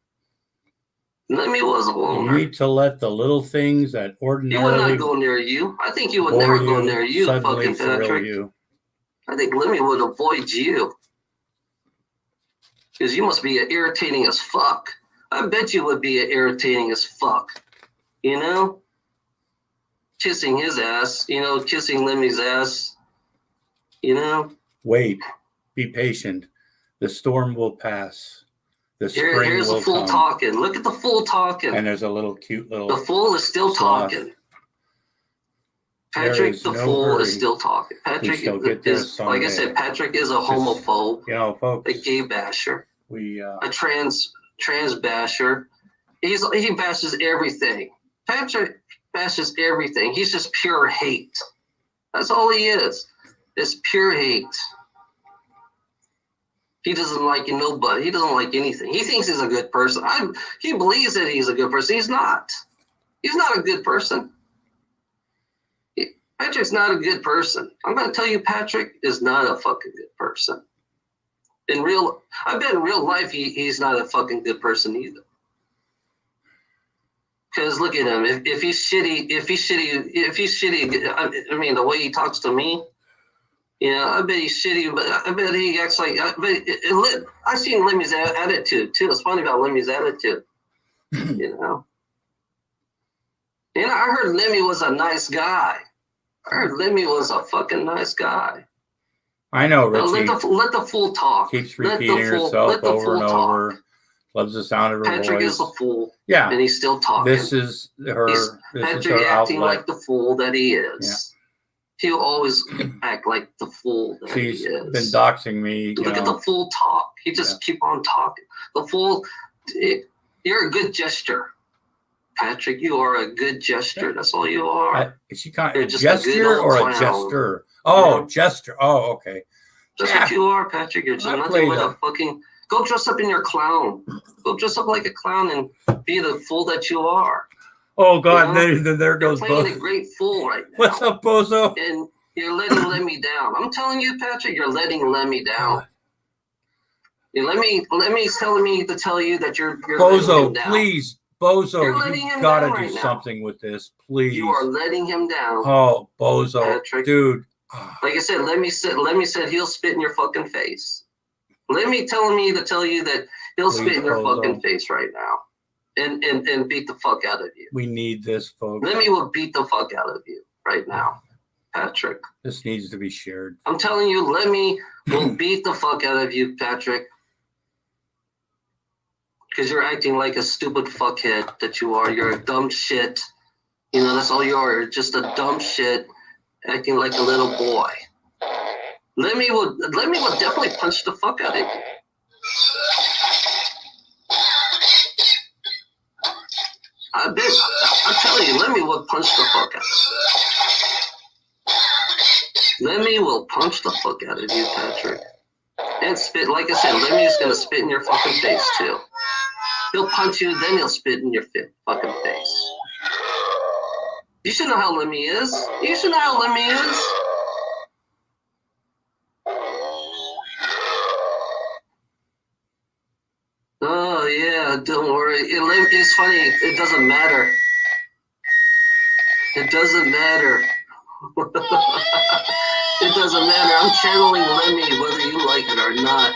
Lemmy was a You loner. need to let the little things that He would ordinarily not go near you. I think he would bore never go near you, suddenly fucking thrill Patrick. you. I think Lemmy would avoid you. Because you must be irritating as fuck. I bet you would be irritating as fuck. You know? Kissing his ass. You know, kissing Lemmy's ass. You know? Wait, be patient. The storm will pass. The spring Here's will the fool come. talking. Look at the fool talking. And there's a little cute little. The fool is still sloth. talking. There Patrick, is the no fool, hurry. is still talking. Patrick shall get there is, like I someday. said, Patrick is a homophobe, You know, folks. a gay basher, We a trans basher. He bashes everything. Patrick bashes everything. He's just pure hate. That's all he is. It's pure hate. He doesn't like nobody. He doesn't like anything. He thinks he's a good person. He believes that he's a good person. He's not. He's not a good person. Patrick's not a good person. I'm going to tell you, Patrick is not a fucking good person. I bet in real life he's not a fucking good person either. Because look at him. If he's shitty, I mean, the way he talks to me, I bet he's shitty, but I bet he acts like, I've seen Lemmy's attitude too. It's funny about Lemmy's attitude, you know. And I heard Lemmy was a nice guy. I heard Lemmy was a fucking nice guy. I know, Richie. Let the fool talk. Keeps repeating herself over and over. Talk. Loves the sound of her Patrick voice. is a fool. Yeah. And he's still talking. This is her. Patrick is her acting outlet. like the fool that he is. Yeah. He'll always act like the fool that She's he is. been doxing me. Look at the fool talk. He just keep on talking. The fool, you're a good gesture. Patrick, you are a good gesture. That's all you are. Is she kind You're of a just gesture or clown. a jester? Oh, Yeah. jester. Oh, okay. That's what you are, Patrick. You're just nothing but a fucking. Go dress up in your clown. Go dress up like a clown and be the fool that you are. Oh God! Then there goes You're playing Bozo. a great fool right now. What's up, Bozo? And you're letting Lemmy down. I'm telling you, Patrick, you're letting Lemmy down. Lemmy's telling me to tell you that you're letting him Bozo, down. please, Bozo, you gotta do right something with this, please. You are letting him down. Oh, Bozo, Patrick. dude. Like I said, Lemmy said he'll spit in your fucking face. Lemmy telling me to tell you that he'll spit in your fucking face right now, and beat the fuck out of you. We need this, folks. Lemmy will beat the fuck out of you right now, Patrick. This needs to be shared. I'm telling you, Lemmy will beat the fuck out of you, Patrick. Because you're acting like a stupid fuckhead that you are. You're a dumb shit. That's all you are. You're just a dumb shit acting like a little boy. Lemmy would definitely punch the fuck out of you. I'm telling you, Lemmy would punch the fuck out of you. Lemmy will punch the fuck out of you, Patrick. And spit, like I said, Lemmy's gonna spit in your fucking face too. He'll punch you, then he'll spit in your fucking face. You should know how Lemmy is. You should know how Lemmy is. Oh, yeah, don't worry. It's funny. It doesn't matter. It doesn't matter. It doesn't matter. I'm channeling Lemmy whether you like it or not.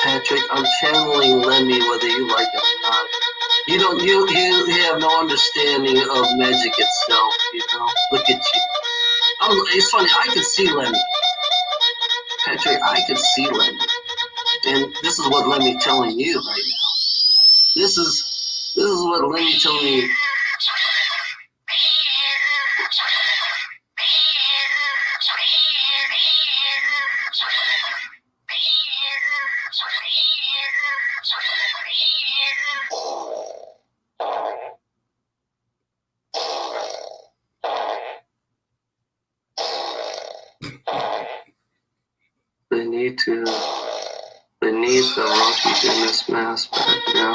Patrick, I'm channeling Lemmy whether you like it or not. You have no understanding of magic itself, you know? Look at you. It's funny, I can see Lemmy. Patrick, I can see Lemmy. And this is what Lemmy telling you right now. This is what Lemmy telling you. They need the Rocky Dennis mask back now.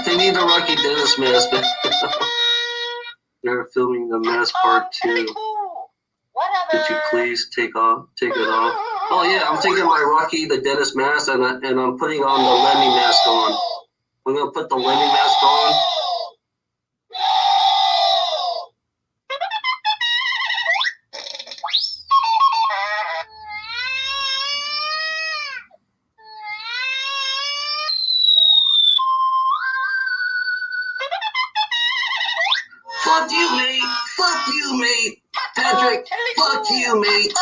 They need the Rocky Dennis mask back now. They're filming the mask part 2. Could you please take it off? Oh yeah, I'm taking my Rocky the Dennis mask and I'm putting on the Lemmy mask on. I'm gonna put the Lemmy mask on. Fuck you, mate. Fuck you, mate. Patrick, fuck you, mate.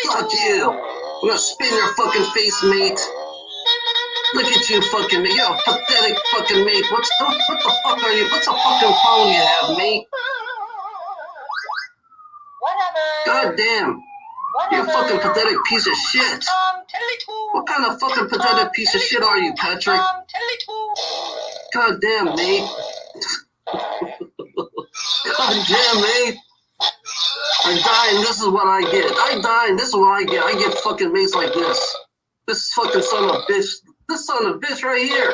Fuck you. I'm gonna spin your fucking face, mate. Look at you, fucking mate. You're a pathetic fucking mate. What the fuck are you? What's a fucking phone you have, mate? God damn. You're a fucking pathetic piece of shit. What kind of fucking pathetic piece of shit are you, Patrick? God damn, mate. God damn, mate. I die and this is what I get. I die and this is what I get. I get fucking mates like this. This fucking son of a bitch. This son of a bitch right here.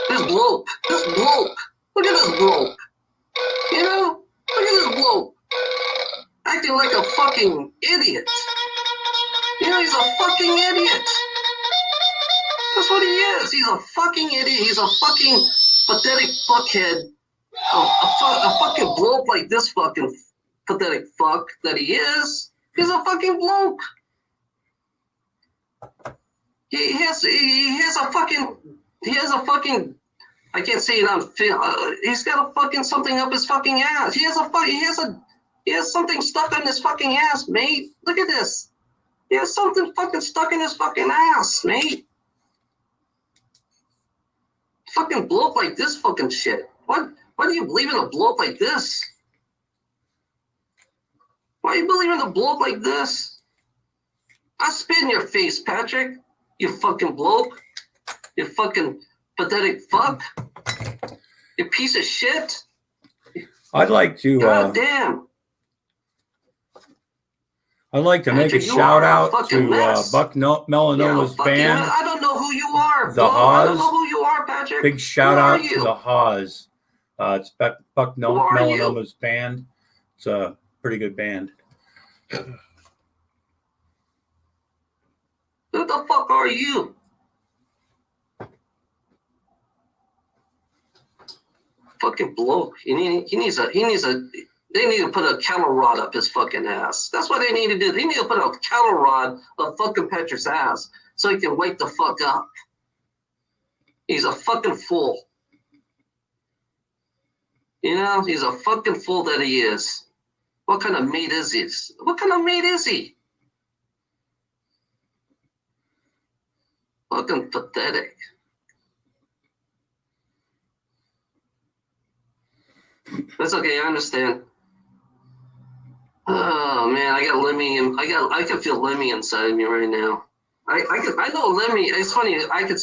This bloke. This bloke. Look at this bloke. You know? Look at this bloke. Acting like a fucking idiot. You know, he's a fucking idiot. That's what he is. He's a fucking idiot. He's a fucking pathetic fuckhead. A fucking bloke like this fucking pathetic fuck that he is. He's a fucking bloke. He has a fucking I can't say it on film. He's got a fucking something up his fucking ass. He has something stuck on his fucking ass, mate. Look at this. He has something fucking stuck in his fucking ass, mate. Fucking bloke like this fucking shit. Why do you believe in a bloke like this? Why do you believe in a bloke like this? I spit in your face, Patrick. You fucking bloke. You fucking pathetic fuck. You piece of shit. I'd like to. God damn. I'd like to make a shout out to Buck Melanoma's band. I don't know who you are. The Haws. I don't know who you are, Patrick. Big shout out to the Haws. It's Buck Melanoma's band. It's a pretty good band. Who the fuck are you? Fucking bloke. They need to put a cattle rod up his fucking ass. That's what they need to do. They need to put a cattle rod up fucking Patrick's ass so he can wake the fuck up. He's a fucking fool. You know, he's a fucking fool that he is. What kind of mate is he? What kind of mate is he? Fucking pathetic. That's okay, I understand. Oh man, I got Lemmy and I can feel Lemmy inside of me right now. I know Lemmy. It's funny. I can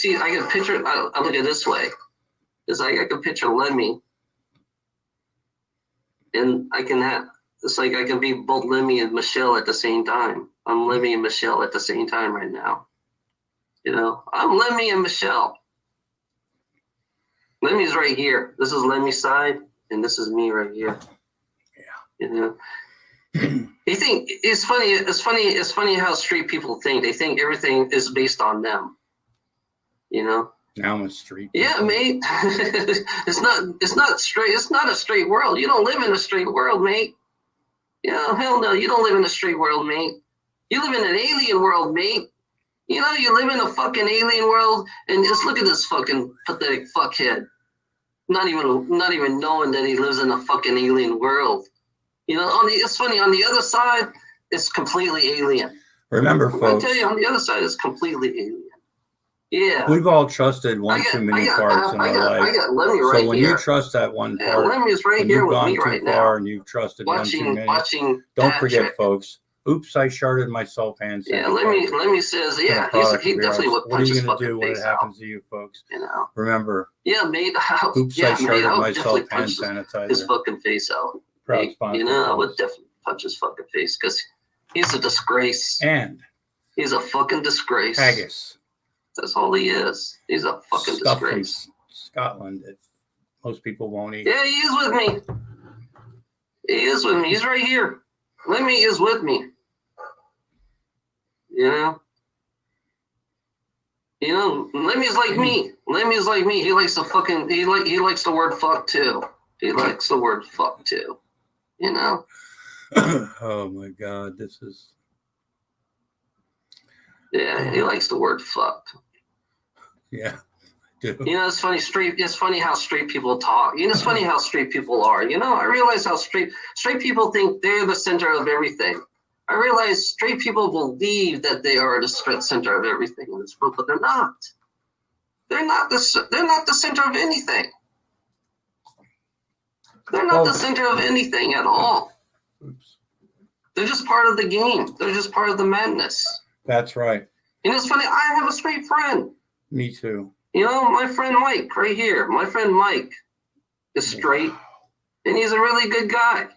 picture it. I look at it this way. It's like I can picture Lemmy, and it's like I can be both Lemmy and Michelle at the same time. I'm Lemmy and Michelle at the same time right now. You know, I'm Lemmy and Michelle. Lemmy's right here. This is Lemmy's side, and this is me right here. Yeah. You know. You think it's funny how street people think. They think everything is based on them. You know. Now I'm a street. Yeah, mate. It's not straight. It's not a straight world. You don't live in a straight world, mate. You know, hell no. You don't live in a straight world, mate. You live in an alien world, mate. You know, you live in a fucking alien world, and just look at this fucking pathetic fuckhead. Not even knowing that he lives in a fucking alien world. You know, it's funny. On the other side, it's completely alien. Remember, folks. I tell you, on the other side, it's completely alien. Yeah. We've all trusted one too many parts in our life. I got Lemmy right so when here. you trust that one part, Lemmy's right here with me right now. And you've trusted one too many. Don't Patrick. forget, folks. Oops, I sharted myself hand sanitizer. Yeah, Lemmy says, yeah, he definitely would punch his fucking face out. What are you going to do when it happens to you, folks? You know. Remember. Yeah, mate. Oops, I sharted myself hand sanitizer. His fucking face out. Proud sponsor. You know, I would definitely punch his fucking face because he's a disgrace. And he's a fucking disgrace. Haggis. That's all he is. He's a fucking Stuff disgrace. From Scotland that most people won't eat. Yeah, he is with me. He is with me. He's right here. Lemmy is with me. You know, Lemmy's like me. Lemmy's like me. He likes he likes the word fuck too. He likes the word fuck too. You know. Oh my God, this is. Yeah, he likes the word fuck. Yeah, I do. You know, it's funny. It's funny how straight people talk. You know, it's funny how straight people are. You know, I realize how straight people think they're the center of everything. I realize straight people believe that they are the center of everything in this world, but they're not. They're not the center of anything. They're not the center of anything at all. Oops. They're just part of the game. They're just part of the madness. That's right. And it's funny, I have a straight friend. Me too. You know, my friend Mike, right here. My friend Mike is straight, and he's a really good guy.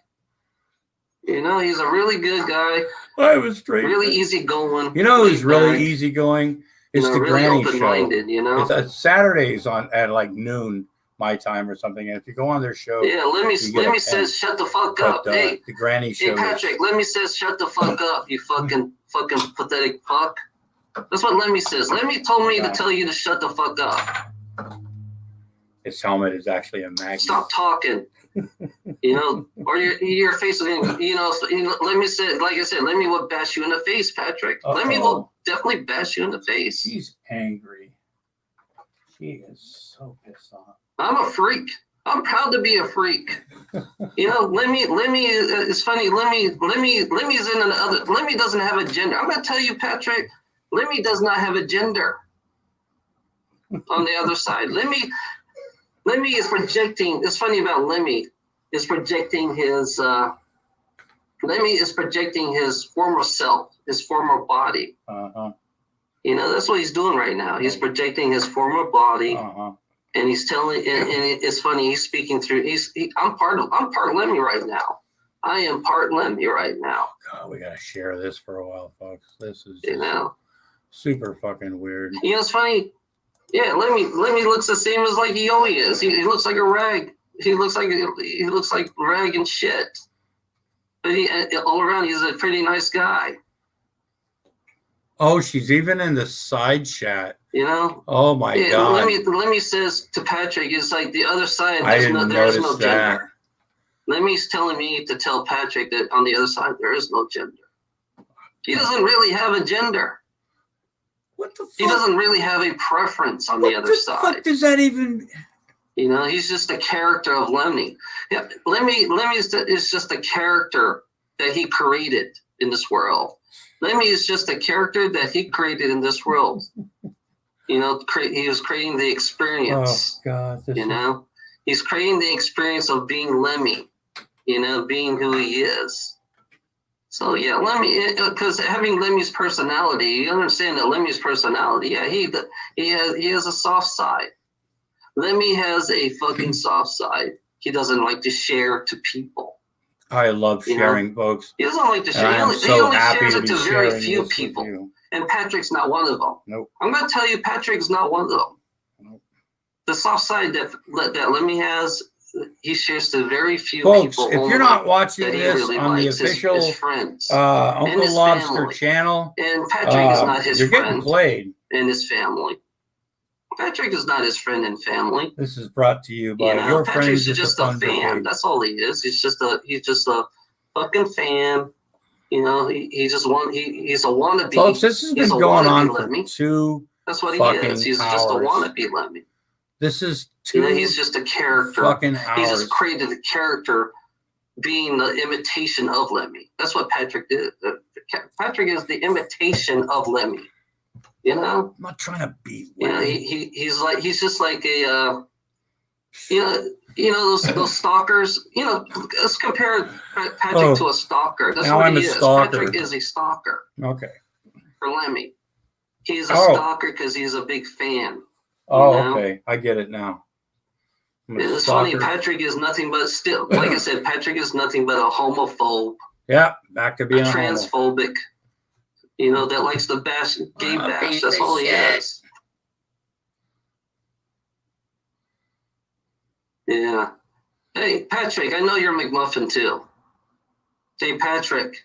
You know, he's a really good guy. I was straight. Really easygoing. You know who's really easygoing? It's the really Granny open-minded, Show. You know, it's Saturdays at like noon my time or something. And if you go on their show, yeah, let me says shut the fuck up. Hey, the Granny Show. Hey Patrick, let me says shut the fuck up. You fucking pathetic fuck. That's what Lemmy says. Lemmy told me to tell you to shut the fuck up. His helmet is actually a magnet. Stop talking. You know, or your face is gonna, you know, Lemmy said, like I said, Lemmy will bash you in the face, Patrick. Lemmy will definitely bash you in the face. She's angry. She is so pissed off. I'm a freak. I'm proud to be a freak. You know, Lemmy is funny. Lemmy's in another. Lemmy doesn't have a gender. I'm gonna tell you, Patrick. Lemmy does not have a gender. On the other side, Lemmy is projecting. It's funny about Lemmy is projecting his. Lemmy is projecting his former self, his former body. You know, that's what he's doing right now. He's projecting his former body. And he's telling, and it's funny. He's speaking through. I'm part Lemmy right now. I am part Lemmy right now. God, we gotta share this for a while, folks. This is super fucking weird. You know, it's funny. Yeah, Lemmy looks the same as like he always is. He looks like a rag. He looks like rag and shit. But all around, he's a pretty nice guy. Oh, she's even in the side chat. You know? Oh my God. Lemmy says to Patrick, it's like the other side, there's no that. gender. Lemmy's telling me to tell Patrick that on the other side there is no gender. He doesn't really have a gender. What the fuck? He doesn't really have a preference on the other side. What does that even? You know, he's just a character of Lemmy. Yeah, Lemmy is just a character that he created in this world. Lemmy is just a character that he created in this world. You know, he was creating the experience. Oh God! You know, he's creating the experience of being Lemmy. You know, being who he is. So yeah, Lemmy, because having Lemmy's personality, you understand that Lemmy's personality. Yeah, he has a soft side. Lemmy has a fucking soft side. He doesn't like to share to people. I love sharing, folks. He doesn't like to share. He only shares it to very few people. And Patrick's not one of them. Nope. I'm going to tell you, Patrick's not one of them. Nope. The soft side that Lemmy has, he shares to very few folks, people. If you're not watching this really on the official his friends, Uncle Lobster family. channel, and Patrick is not his you're friend getting played. and his family. Patrick is not his friend and family. This is brought to you by You know, your Patrick's friends at the just a Fun fan. Brigade. That's all he is. He's just a fucking fan. You know, he's a wannabe. Folks, this has been He's a going on wannabe for Lemmy. 2 That's what he fucking is. He's just a hours. wannabe Lemmy. This is 2 You know, he's just a character. fucking He hours. just created a character being the imitation of Lemmy. That's what Patrick did. Patrick is the imitation of Lemmy. You know? I'm not trying to be. You know, he's just like a you know those stalkers. You know, let's compare Patrick to a stalker. That's now what I'm he a is. stalker. Patrick is a stalker Okay. for Lemmy. He's a stalker because he's a big fan. Oh, You know? okay. I get it now. I'm a It's funny. stalker. Patrick is nothing but still, like I said, Patrick is nothing but a homophobe, Yeah, back to a being a homo. transphobic. You know, that likes to bash, gay bash. That's all he is. Yeah. Hey, Patrick, I know you're McMuffin too. Hey, Patrick, I know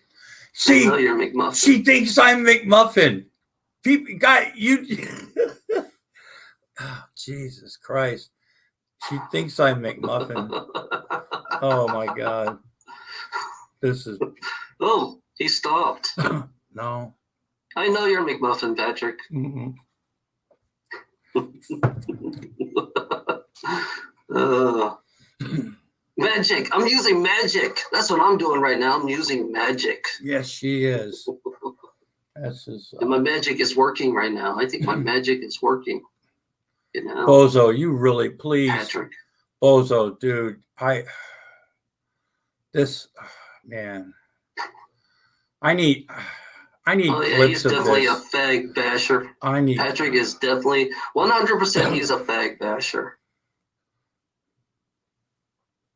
See, you're McMuffin. she thinks I'm McMuffin. People, guy, you. Oh, Jesus Christ. She thinks I'm McMuffin. Oh my God. This is Oh, he stopped. no. I know you're McMuffin, Patrick. Mm-mm. Magic. I'm using magic. That's what I'm doing right now. I'm using magic. Yes, she is. This is And my magic is working right now. I think my magic is working. You know, Bozo. You really, please, Patrick. Bozo, dude. Man. I need Oh yeah, clips he's of definitely this. a fag basher. I need Patrick is definitely 100%. He's a fag basher.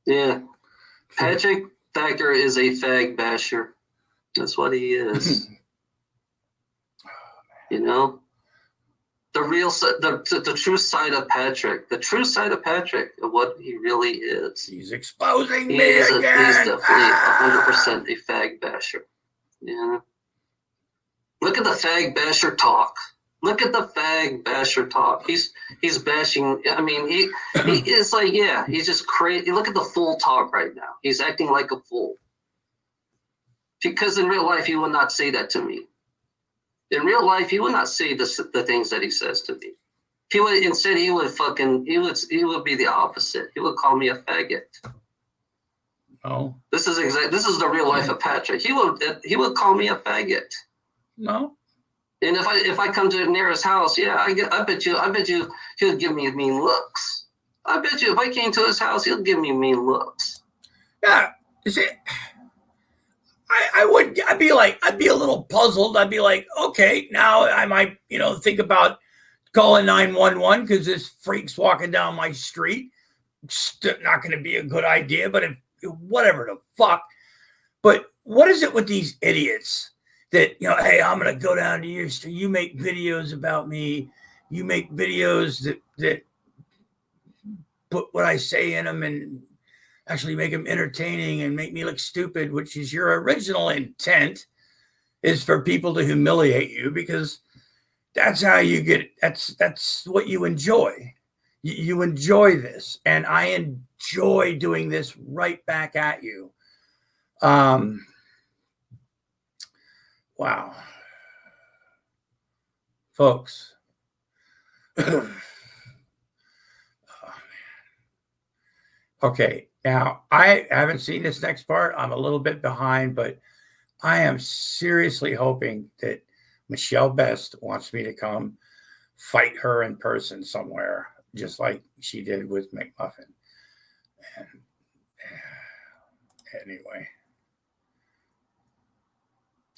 Yeah, Patrick Thacker is a fag basher. That's what he is. You know, the real, the true side of Patrick, the true side of Patrick, of what he really is. He's exposing He me is again. he's definitely 100% a fag basher. Yeah. Look at the fag basher talk. Look at the fag basher talk. He's bashing. I mean, he is like, yeah, he's just crazy. Look at the fool talk right now. He's acting like a fool. Because in real life, he would not say that to me. In real life, he would not say the things that he says to me. He would instead he would be the opposite. He would call me a faggot. No, This is the real life of Patrick. He would call me a faggot. no. And if I come to near his house, yeah, I bet you he'll give me mean looks. I bet you if I came to his house, he'll give me mean looks. Yeah, is it? I'd be a little puzzled. I'd be like, okay, now I might, think about calling 911 because this freak's walking down my street. It's not going to be a good idea, but whatever the fuck. But what is it with these idiots that, hey, I'm going to go down to your street. You make videos about me. You make videos that put what I say in them and actually make them entertaining and make me look stupid, which is your original intent, is for people to humiliate you, because that's how you get, that's what you enjoy. You enjoy this, and I enjoy doing this right back at you. Wow. Folks. Okay, now I haven't seen this next part. I'm a little bit behind, but I am seriously hoping that Michelle Best wants me to come fight her in person somewhere, just like she did with McMuffin. And anyway.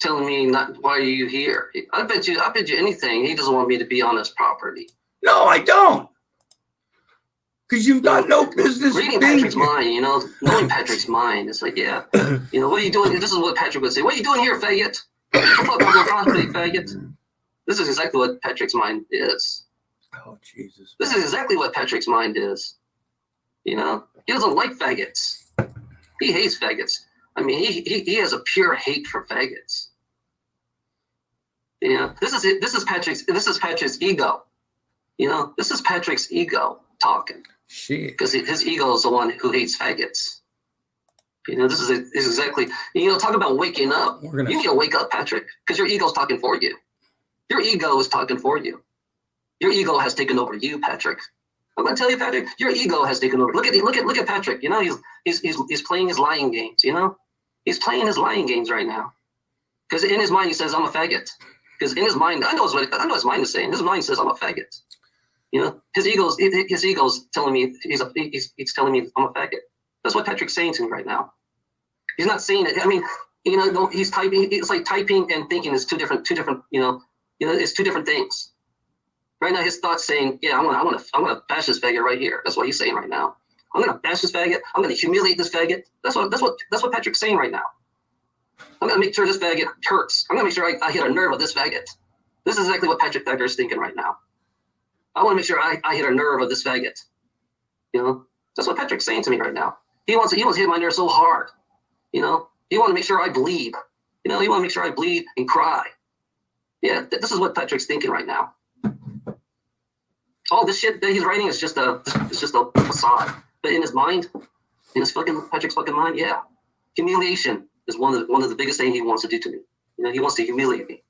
Telling me not why are you here? I bet you anything. He doesn't want me to be on his property. No, I don't. Because you've got no business reading being Patrick's here. mind, knowing Patrick's mind. It's like, yeah, what are you doing? This is what Patrick would say. What are you doing here, faggot? Get the fuck off the property, faggot. This is exactly what Patrick's mind is. Oh, Jesus. This is exactly what Patrick's mind is. He doesn't like faggots. He hates faggots. I mean, he has a pure hate for faggots. This is Patrick's ego. You know, this is Patrick's ego talking. Shit. Because his ego is the one who hates faggots. You know, this is exactly, you know, talk about waking up. You need to wake up, Patrick, because your ego's talking for you. Your ego is talking for you. Your ego has taken over you, Patrick. I'm gonna tell you, Patrick, your ego has taken over. Look at Patrick. You know, he's playing his lying games. You know, he's playing his lying games right now. Because in his mind he says I'm a faggot. Because in his mind, I know his mind is saying. His mind says I'm a faggot. You know, his ego's telling me he's telling me I'm a faggot. That's what Patrick's saying to me right now. He's not saying it. I mean, you know, he's typing. It's like typing and thinking is two different. You know, it's two different things. Right now, his thoughts saying, "Yeah, I'm gonna bash this faggot right here." That's what he's saying right now. I'm gonna bash this faggot. I'm gonna humiliate this faggot. That's what Patrick's saying right now. I'm gonna make sure this faggot hurts. I'm gonna make sure I hit a nerve of this faggot. This is exactly what Patrick Thacker is thinking right now. I want to make sure I hit a nerve of this faggot. You know, that's what Patrick's saying to me right now. He wants to hit my nerve so hard. You know, he wants to make sure I bleed. You know, he wants to make sure I bleed and cry. Yeah, this is what Patrick's thinking right now. All this shit that he's writing is just a facade. But in his mind, in his Patrick's fucking mind, yeah, humiliation is one of the biggest things he wants to do to me. You know, he wants to humiliate me.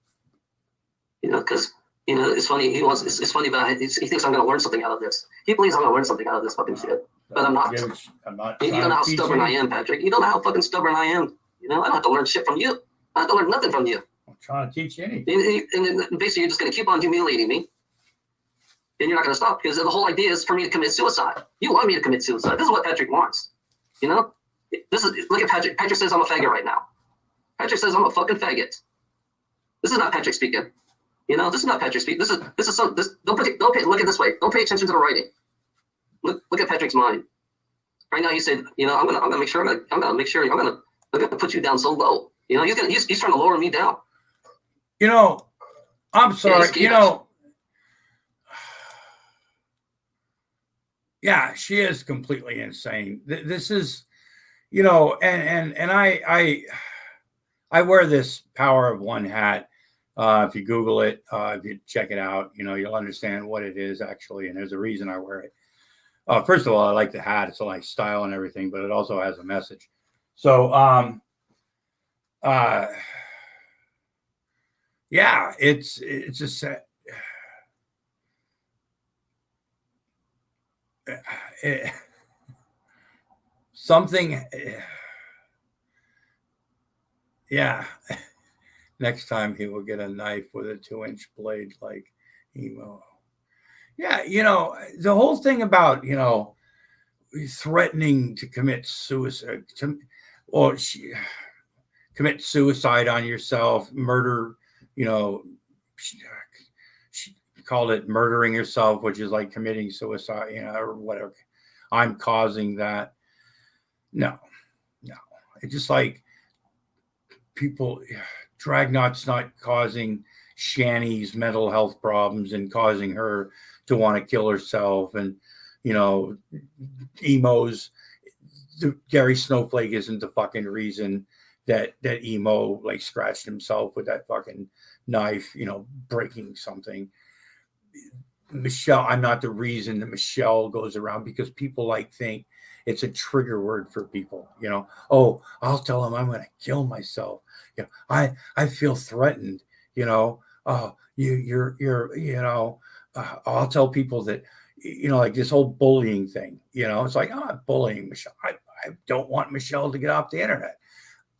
You know, because you know, it's funny. It's funny about it. He thinks I'm going to learn something out of this. He believes I'm going to learn something out of this fucking shit, but I'm not. You don't know how stubborn I am, Patrick. You don't know how fucking stubborn I am. You know, I don't have to learn shit from you. I don't have to learn nothing from you. I'm trying to teach you anything. And basically, you're just going to keep on humiliating me, and you're not going to stop because the whole idea is for me to commit suicide. You want me to commit suicide. This is what Patrick wants. You know, look at Patrick. Patrick says I'm a faggot right now. Patrick says I'm a fucking faggot. This is not Patrick speaking. You know, this is not Patrick speaking. Look at it this way. Don't pay attention to the writing. Look at Patrick's mind. Right now, he said, you know, I'm gonna make sure I'm gonna put you down so low. You know, he's trying to lower me down. You know, I'm sorry. You know, yeah, she is completely insane. This is, you know, and I wear this power of one hat. If you Google it, if you check it out, you know, you'll understand what it is actually. And there's a reason I wear it. First of all, I like the hat. It's a nice style and everything, but it also has a message. So, yeah, it's just something. Yeah. Next time he will get a knife with a 2-inch blade like emo. Yeah, you know, the whole thing about, you know, threatening to commit suicide or commit suicide on yourself, murder, you know, she called it murdering yourself, which is like committing suicide, you know, or whatever. I'm causing that. No. It's just like people. Dragnot's not causing Shani's mental health problems and causing her to want to kill herself. And, you know, Emo's Gary Snowflake isn't the fucking reason that Emo like scratched himself with that fucking knife, you know, breaking something. Michelle, I'm not the reason that Michelle goes around because people like think it's a trigger word for people, you know. Oh, I'll tell him I'm going to kill myself. You know, I feel threatened, you know. Oh, you're you know, I'll tell people that, you know, like this whole bullying thing, you know, it's like, oh, I'm bullying Michelle. I don't want Michelle to get off the internet.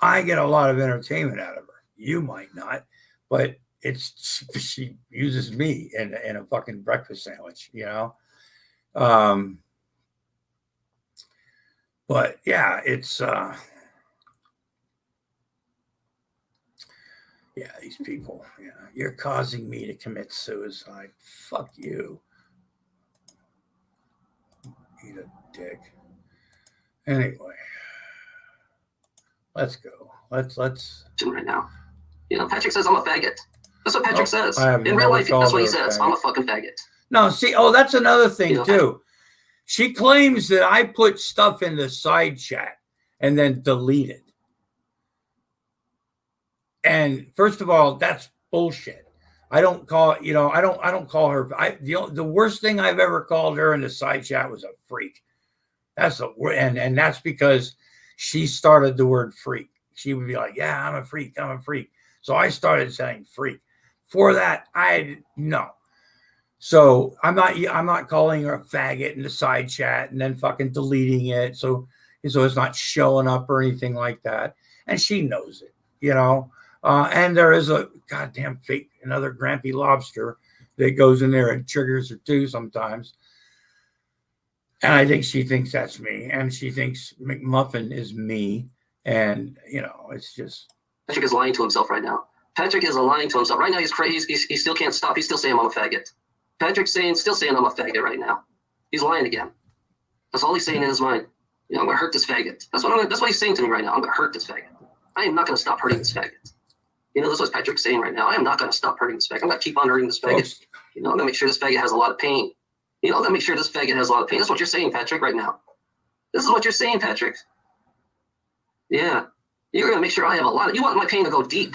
I get a lot of entertainment out of her. You might not, but she uses me in a fucking breakfast sandwich, you know. But yeah, it's yeah, these people, yeah, you're causing me to commit suicide. Fuck you. Eat a dick. Anyway, let's go. Let's right now. You know, Patrick says I'm a faggot. That's what Patrick says. In real life, that's what he says. I'm a fucking faggot. No, see, that's another thing too. She claims that I put stuff in the side chat and then delete it. And first of all, that's bullshit. I don't call, you know, I don't call her. The worst thing I've ever called her in the side chat was a freak. That's the word, and that's because she started the word freak. She would be like, "Yeah, I'm a freak. I'm a freak." So I started saying freak. For that, no. So I'm not calling her a faggot in the side chat and then fucking deleting it. So it's not showing up or anything like that. And she knows it, you know. And there is a goddamn fake, another Grampy Lobster that goes in there and triggers her too sometimes. And I think she thinks that's me. And she thinks McMuffin is me. And, you know, it's just. Patrick is lying to himself right now. Patrick is lying to himself. Right now he's crazy. He still can't stop. He's still saying I'm a faggot. Patrick's still saying I'm a faggot right now. He's lying again. That's all he's saying in his mind. You know, I'm going to hurt this faggot. That's what he's saying to me right now. I'm going to hurt this faggot. I am not going to stop hurting this faggot. You know, that's what Patrick's saying right now. I am not going to stop hurting this faggot. I'm going to keep on hurting this faggot. You know, I'm going to make sure this faggot has a lot of pain. You know, I'm going to make sure this faggot has a lot of pain. That's what you're saying, Patrick, right now. This is what you're saying, Patrick. Yeah. You're going to make sure I have a lot of... You want my pain to go deep.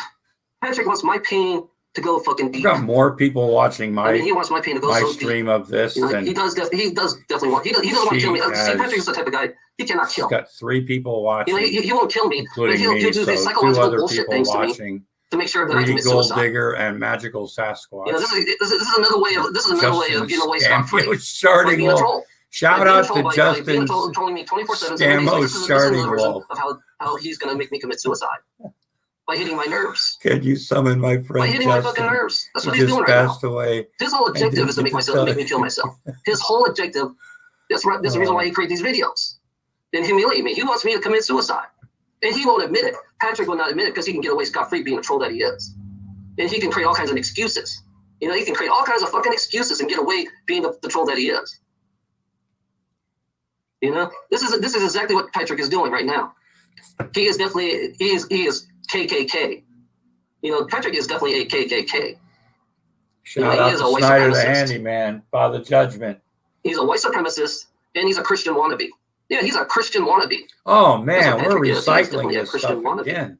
Patrick wants my pain to go fucking deep. I've got more people watching he wants my pain to go so stream deep. of this. You know, he does definitely want... He doesn't want to kill me. See, Patrick is the type of guy, he cannot kill. He's got 3 people watching. You know, he won't kill me, but he'll do these psychological bullshit things to me to make sure that I commit Gold suicide. Digger and Magical Sasquatch. You know, this is another way of getting away scot-free. Starting wolf. Shout out to Justin trolling me 24/7. Stamos starting wolf. Of how he's going to make me commit suicide by hitting my nerves. Can you summon my friend? By hitting my fucking nerves. That's what he's doing right now. Away. His whole objective is to make me kill myself. His whole objective. That's the reason why he creates these videos and humiliate me. He wants me to commit suicide, and he won't admit it. Patrick will not admit it because he can get away scot-free being a troll that he is, and he can create all kinds of excuses. You know, he can create all kinds of fucking excuses and get away being the troll that he is. You know, this is exactly what Patrick is doing right now. He is definitely he is KKK. You know, Patrick is definitely a KKK. Shout out to Snyder the handyman, Father Judgment. He's a white supremacist and he's a Christian wannabe. Yeah, he's a Christian wannabe. Oh man, we're recycling this stuff again.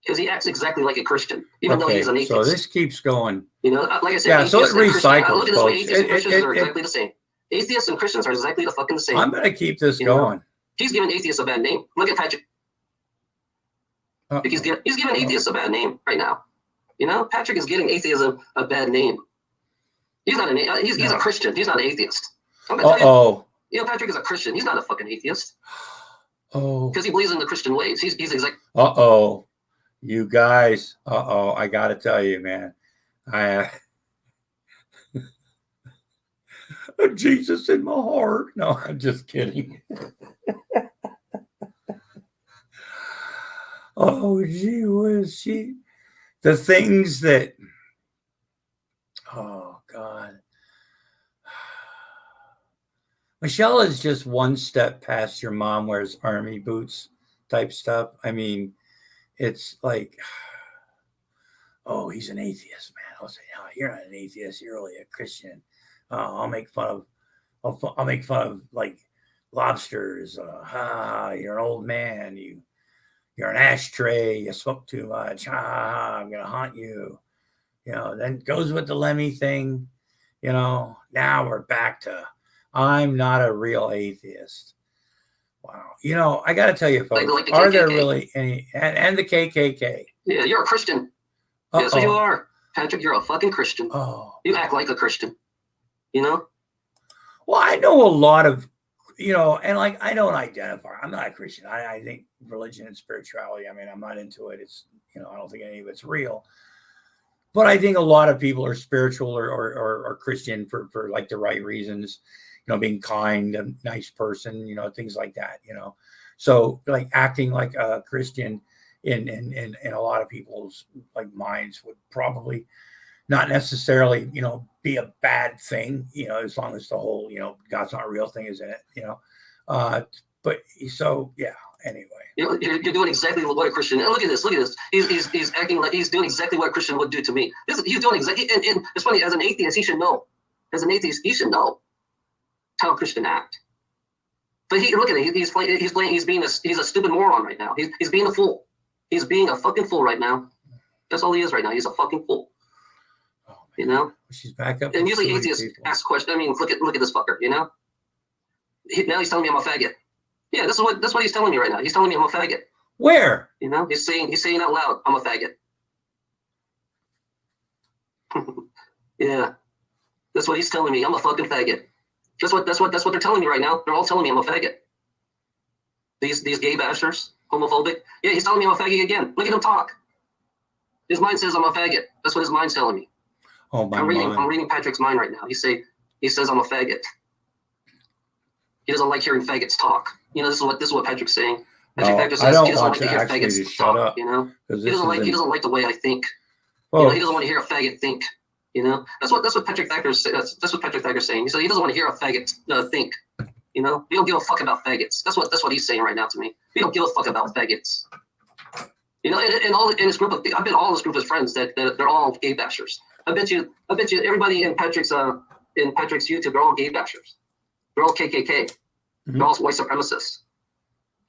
Because he acts exactly like a Christian, even though he's an atheist. So this keeps going. You know, like I said, yeah. So it recycles. Look at this way, atheists and Christians are exactly the same. Atheists and Christians are exactly the fucking same. I'm going to keep this going. He's giving atheists a bad name. Look at Patrick. He's giving atheists a bad name right now. You know, Patrick is giving atheism a bad name. He's not he's a Christian. He's not an atheist. I'm gonna tell you. You know, Patrick is a Christian. He's not a fucking atheist. Because he believes in the Christian ways. He's exactly. You guys. I got to tell you, man. I Jesus in my heart. No, I'm just kidding. Gee whiz, the things that, oh God. Michelle is just one step past your mom wears army boots type stuff. I mean, it's like, oh, he's an atheist, man. I'll say, no, you're not an atheist. You're really a Christian. I'll make fun of like lobsters. You're an old man. You're an ashtray. You smoke too much. I'm gonna haunt you. You know. Then goes with the Lemmy thing. You know. Now we're back to I'm not a real atheist. Wow. You know, I got to tell you, folks, like are there really any and the KKK? Yeah, you're a Christian. That's what you are, Patrick. You're a fucking Christian. You act like a Christian. You know? Well, I know a lot of, you know, and like I don't identify. I'm not a Christian. I think religion and spirituality, I mean, I'm not into it. It's, you know, I don't think any of it's real. But I think a lot of people are spiritual or Christian for like the right reasons, you know, being kind, a nice person, you know, things like that, you know. So like acting like a Christian in a lot of people's like minds would probably not necessarily, you know, be a bad thing, you know, as long as the whole, you know, God's not real thing is in it, you know. But so, yeah, anyway. You're doing exactly what a Christian, and look at this. He's acting like he's doing exactly what a Christian would do to me. He's doing exactly, and it's funny, as an atheist, he should know. As an atheist, he should know how a Christian act. But look at it, he's a stupid moron right now. He's being a fool. He's being a fucking fool right now. That's all he is right now. He's a fucking fool. You know, She's back up. and to usually 40 atheists people. ask questions. I mean, look at this fucker. You know, now he's telling me I'm a faggot. Yeah, that's what he's telling me right now. He's telling me I'm a faggot. Where? You know, he's saying out loud, I'm a faggot. Yeah, that's what he's telling me. I'm a fucking faggot. That's what they're telling me right now. They're all telling me I'm a faggot. These gay bashers, homophobic. Yeah, he's telling me I'm a faggot again. Look at him talk. His mind says I'm a faggot. That's what his mind's telling me. Oh my I'm mind. reading Patrick's mind right now. He says I'm a faggot. He doesn't like hearing faggots talk. You know, this is what Patrick's saying. No, Patrick I don't he doesn't want like to you hear actually faggots to talk. shut up. You know, Because he doesn't like the way I think. Oh, You know, he doesn't want to hear a faggot think. You know, that's what Patrick Thacker's that's what Patrick Thacker's saying. He said he doesn't want to hear a faggot think. You know, we don't give a fuck about faggots. That's what he's saying right now to me. We don't give a fuck about faggots. You know, in this group of I've been all this group of friends that they're all gay bashers. I bet you everybody in Patrick's YouTube, they're all gay bashers. They're all KKK. Mhm. They're all white supremacists.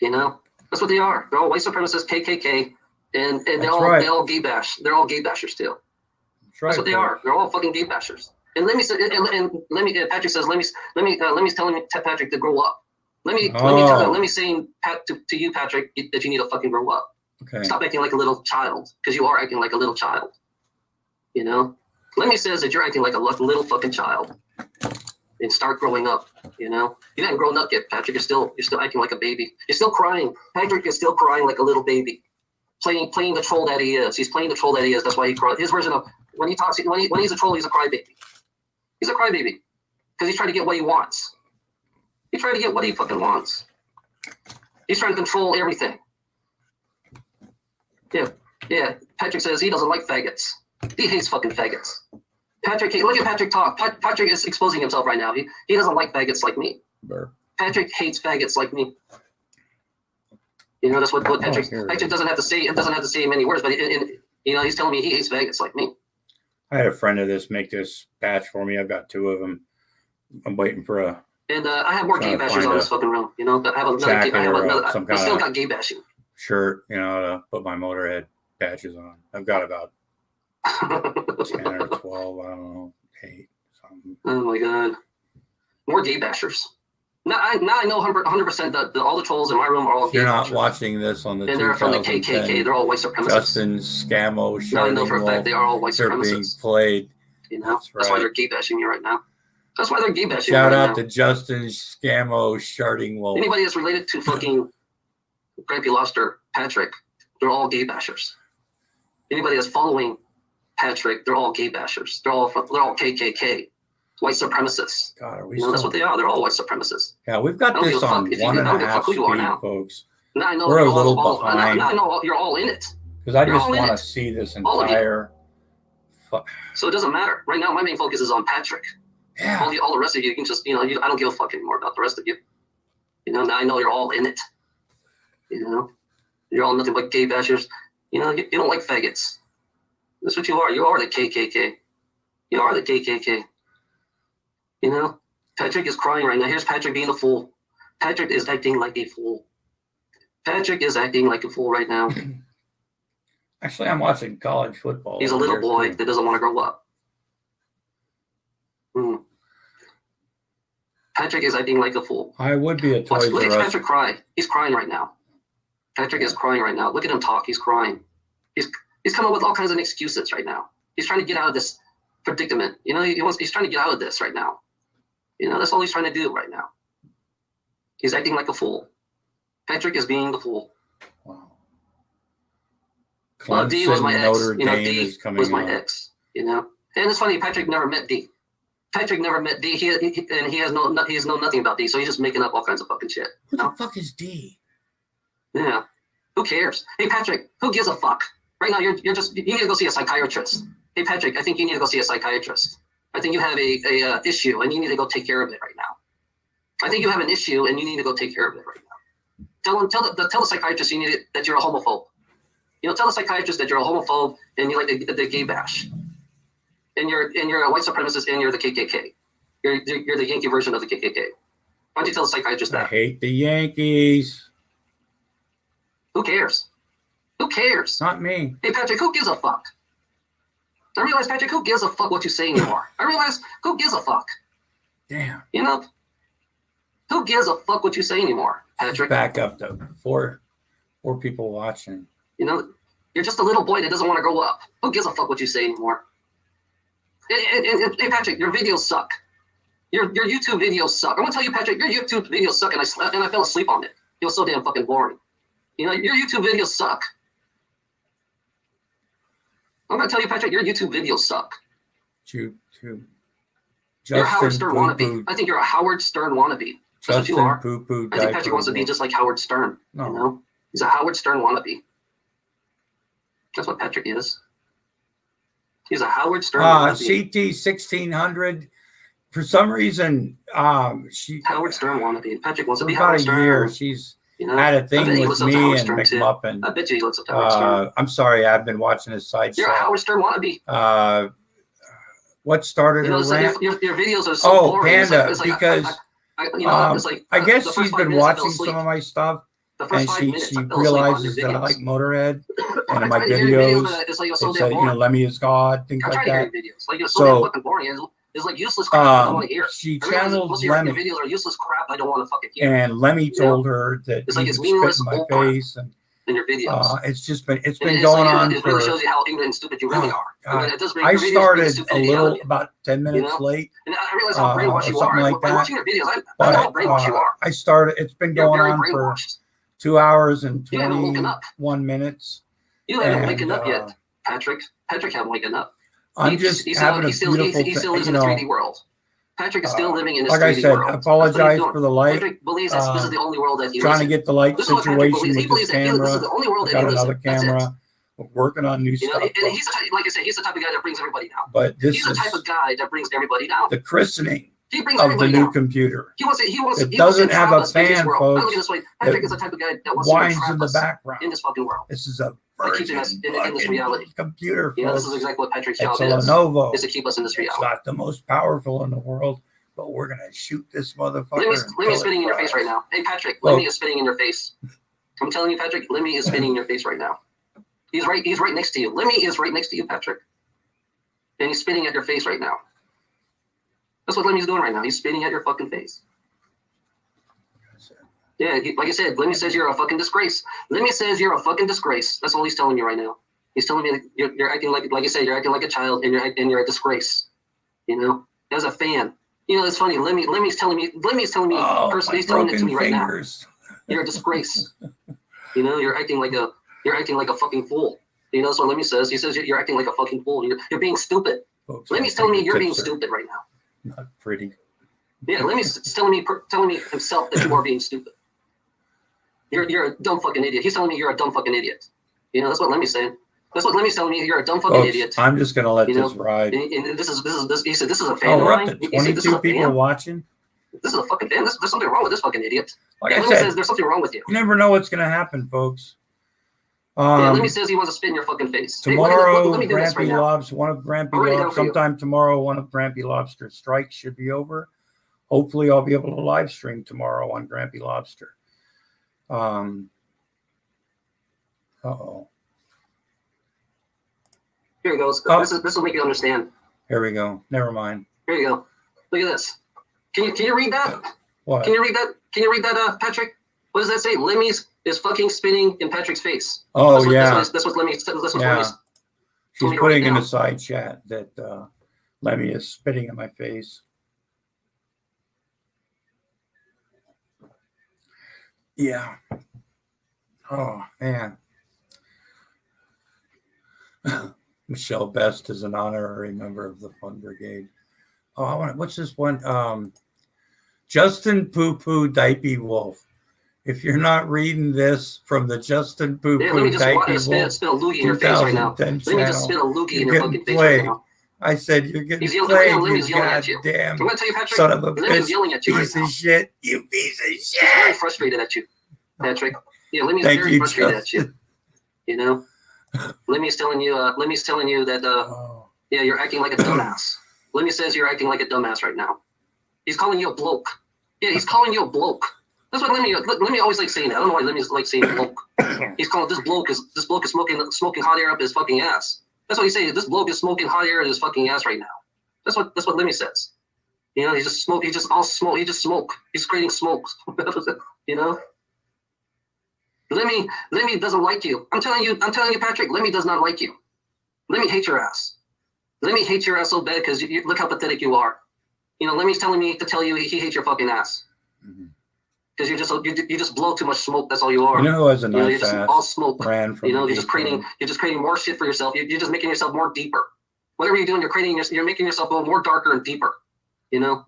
You know, that's what they are. They're all white supremacists, KKK, and That's they all gay bash. They're all gay bashers too. that's right. That's what they are. They're all fucking gay bashers. And let me say, Patrick says, let me telling Patrick to grow up. Let me saying to you, Patrick, that you need to fucking grow up. Okay. Stop acting like a little child, because you are acting like a little child. You know, Lemmy says that you're acting like a little fucking child, and start growing up. You know, you haven't grown up yet, Patrick. You're still acting like a baby. You're still crying. Patrick is still crying like a little baby, playing the troll that he is. He's playing the troll that he is. That's why he cries. His version of when he talks, when he's a troll, he's a crybaby. He's a crybaby because he's trying to get what he wants. He's trying to get what he fucking wants. He's trying to control everything. Yeah. Patrick says he doesn't like faggots. He hates fucking faggots. Patrick, look at Patrick talk. Patrick is exposing himself right now. He doesn't like faggots like me. Burr. Patrick hates faggots like me. You know, that's what Patrick. Patrick doesn't have to say. It doesn't have to say many words, but you know, he's telling me he hates faggots like me. I had a friend of this make this patch for me. I've got 2 of them. I'm waiting for a And I have more gay Trying to bashers find on a this fucking room. You know, I have another. jacket I have or another. some I still kinda- got gay bashing. shirt, you know, to put my Motorhead patches on. I've got about 10 or 12, I don't know, 8, something. Oh my god, more gay bashers. Now I know 100% that all the trolls in my room are all If gay you're not bashers. watching this on the And they're from the 2010 KKK. They're all white supremacists. Justin Scamo Now I know for a Sharding fact they Wolf, are all white they're being supremacists. played. You know, That's that's why right. they're gay bashing me right now. That's why they're gay bashing Shout me right out now. to Justin Scamo Sharding Wolf. Anybody that's related to fucking Grampy Lobster, Patrick, they're all gay bashers. Anybody that's following Patrick, they're all gay bashers. They're all KKK, white supremacists. God, are we You know, that's still? what they are. They're all white supremacists. Yeah, we've got I don't this give a fuck on if you- one I and don't a give a half fuck who you are speed, now. folks. Now I know We're a you're little all, behind. now I know you're all in it. Because I You're just all in want to it. see this All of you. entire. So it doesn't matter. Right now, my main focus is on Patrick. Yeah. All the rest of you can just, you know, I don't give a fuck anymore about the rest of you. You know, now I know you're all in it. You know, you're all nothing but gay bashers. You know, you don't like faggots. That's what you are. You are the KKK. You are the KKK. You know, Patrick is crying right now. Here's Patrick being a fool. Patrick is acting like a fool. Patrick is acting like a fool right now. Actually, I'm watching college football. He's a over little here, boy too. that doesn't want to grow up. Patrick is acting like a fool. I would be a Toys Look R at Us. Patrick cry. He's crying right now. Patrick is crying right now. Look at him talk. He's crying. He's coming up with all kinds of excuses right now. He's trying to get out of this predicament. You know, he's trying to get out of this right now. You know, that's all he's trying to do right now. He's acting like a fool. Patrick is being the fool. Wow. D was my Clemson, ex. Notre You know, Dame D is coming was my on. ex. You know, and it's funny. Patrick never met D. Patrick never met D. He has known nothing about D. So he's just making up all kinds of fucking shit. Who You know? the fuck is D? Yeah. Who cares? Hey Patrick, who gives a fuck? Right now, you need to go see a psychiatrist. Hey Patrick, I think you need to go see a psychiatrist. I think you have a issue and you need to go take care of it right now. I think you have an issue and you need to go take care of it right now. Tell the psychiatrist that you're a homophobe. You know, tell the psychiatrist that you're a homophobe and you like the gay bash. And you're a white supremacist and you're the KKK. You're the Yankee version of the KKK. Why don't you tell the psychiatrist I that? hate the Yankees. Who cares? Who cares? Not me. Hey Patrick, who gives a fuck? I realize, Patrick, who gives a fuck what you say anymore? I realize, who gives a fuck? Damn. You know? Who gives a fuck what you say anymore, Patrick? Back up though. Four people watching. You know, you're just a little boy that doesn't want to grow up. Who gives a fuck what you say anymore? And Patrick, your videos suck. Your YouTube videos suck. I'm gonna tell you, Patrick, your YouTube videos suck, and I fell asleep on it. It was so damn fucking boring. You know, your YouTube videos suck. I'm gonna tell you, Patrick, your YouTube videos suck. YouTube. You're a Howard Justin Stern Poo wannabe. Poo. I think you're a Howard Stern wannabe. That's what you Justin are. Poo Poo. I think Patrick wants to be just like Howard Stern. No. You know, he's a Howard Stern wannabe. That's what Patrick is. He's a Howard Stern wannabe. CT 1600. For some reason, she Howard Stern wannabe. Patrick wants to for be about Howard a Stern. year. She's You know, had a I thing bet he with looks up to me Howard and Stern, too. McMuffin. I bet you he looks up to Howard Stern. I'm sorry, I've been watching his side You're a show. Howard Stern wannabe. What started You know, her it's like rant? your videos are so Oh, boring. Panda, It's like, because it's like, I guess the she's first 5 been minutes I fell watching asleep. some of my stuff, The first and 5 she minutes I fell asleep on realizes your that I videos. like Motorhead, and in my I hear your videos, it's like you're so it damn said, boring. Lemmy is God, things I like try to hear that. your videos. Like, you're so damn So, fucking boring. It's like useless crap. I don't want to hear. she I realize that channeled most of your Lemmy, videos are useless crap. I don't want to fucking hear. and Lemmy told her that It's he like would it's spit meaningless in my bull crap face, and in your videos. it's been It's going like, on it for. really shows you how ignorant and stupid you really are. God. It does bring I your videos bring the started a stupidity out of little you. about 10 minutes know? late, And I realize how brainwashed or you something are. like By that. watching your videos, I know how but brainwashed you are. I started. It's been You're going very on for brainwashed. 2 hours and You haven't woken up. 21 minutes. You haven't And, waken up yet, Patrick. Patrick haven't waken up. I'm just having a beautiful he still lives thing, in the 3D world. Patrick is still living in this like 3D I said, world. apologize for the light. Patrick believes this is the only world that he Trying lives to in. get the light This is what Patrick situation believes. He with believes this that this is camera. the only world I that he got lives another in. That's it. camera. We're working on new You know, stuff. and he's the type, like I said, he's the type of guy that brings everybody down. But this He's the is type of guy that brings everybody down. the christening He brings of the everybody new down. computer. He wants It to doesn't have trap a us in this fan, world. folks. I look at it this way. Patrick is the type of guy that wants Winds to trap in the us background. in this fucking world. This is a By keeping us in this fucking reality. computer, You know, this folks. is exactly what Patrick's It's job a is Lenovo. to keep us in this It's reality. not the most powerful in the world, but we're gonna shoot this motherfucker. Lemmy's until spitting it in your face fries. right now. Hey, Patrick, Look. Lemmy is spitting in your face. I'm telling you, Patrick, Lemmy is spitting in your face right now. He's right next to you. Lemmy is right next to you, Patrick. And he's spitting at your face right now. That's what Lemmy's doing right now. He's spitting at your fucking face. Yeah, like I said, Lemmy says you're a fucking disgrace. Lemmy says you're a fucking disgrace. That's all he's telling you right now. He's telling me that you're acting like I said, you're acting like a child, and you're a disgrace. You know, as a fan. You know, it's funny. Lemmy's telling me Oh, personally, my he's telling it to me broken right now. fingers. You're a disgrace. You know, you're acting like a fucking fool. You know, that's what Lemmy says. He says you're acting like a fucking fool. You're being stupid. Folks, Lemmy's telling me you're being fingertips are stupid right now. Not pretty. Yeah, Lemmy's telling me himself that you are being stupid. You're a dumb fucking idiot. He's telling me you're a dumb fucking idiot. You know, that's what Lemmy's saying. That's what Lemmy's telling me. You're a dumb fucking Folks, idiot. I'm just gonna let You know, this ride. And this. He said this is a fan Oh, of we're up mine. to He said, this is 22 a people fan. watching. This is a fucking fan. There's something wrong with this fucking idiot. Like Yeah, I Lemmy said, says there's something wrong with you. you never know what's gonna happen, folks. Yeah, Lemmy says he wants to spit in your fucking face. Hey, Tomorrow, let me do this right Grampy now. Lobster, one of Grampy I'm ready to go Lobster, for you. sometime tomorrow, one of Grampy Lobster's strikes should be over. Hopefully, I'll be able to live stream tomorrow on Grampy Lobster. Uh-oh. Here he goes. Oh. This will make you understand. Here we go. Never mind. Here you go. Look at this. Can you read that? What? Can you read that? Patrick? What does that say? Lemmy's is fucking spitting in Patrick's face. Oh, That's what, yeah. That's what Lemmy. That's what Yeah. Lemmy's. She's me putting right in now. a side chat that Lemmy is spitting in my face. Yeah. Oh, man. Michelle Best is an honorary member of the Fun Brigade. Oh, I want. What's this one? Justin Poo Poo Dipey Wolf. If you're not reading this from the Justin Poo Yeah, let Poo me just Dipey Wolf spit a loogie in your face right now. 2010 Let me just spit a channel, loogie in you're your fucking getting face played. right now. I said you're getting He's yelling. played, Right now, Lemmy's you yelling at you. goddamn I'm gonna tell you, Patrick. son of a Lemmy's bitch, yelling at you right piece now. of shit, you piece of He's very shit. frustrated at you, Patrick. Yeah, Lemmy's Thank very you, frustrated Justin. at you. You know, Lemmy's telling you that Oh, yeah, you're acting like a dumbass. Lemmy says you're acting like a dumbass right now. He's calling you a bloke. Yeah, he's calling you a bloke. That's what Lemmy always likes saying that. I don't know why Lemmy's like saying bloke. He's calling this bloke is smoking hot air up his fucking ass. That's what you say. This bloke is smoking hot air in his fucking ass right now. That's what Lemmy says. You know, he just smoke. He just all smoke. He just smoke. He's creating smoke. You know. Lemmy doesn't like you. I'm telling you, Patrick. Lemmy does not like you. Lemmy hates your ass. Lemmy hates your ass so bad because you look how pathetic you are. You know, Lemmy's telling me to tell you he hates your fucking ass. Because you just blow too much smoke. That's all you are. You know who has a You're nice just ass? all smoke. Brand from You know, you're just creating more shit for yourself. You're just making yourself more deeper. Whatever you're doing, you're making yourself go more darker and deeper. You know.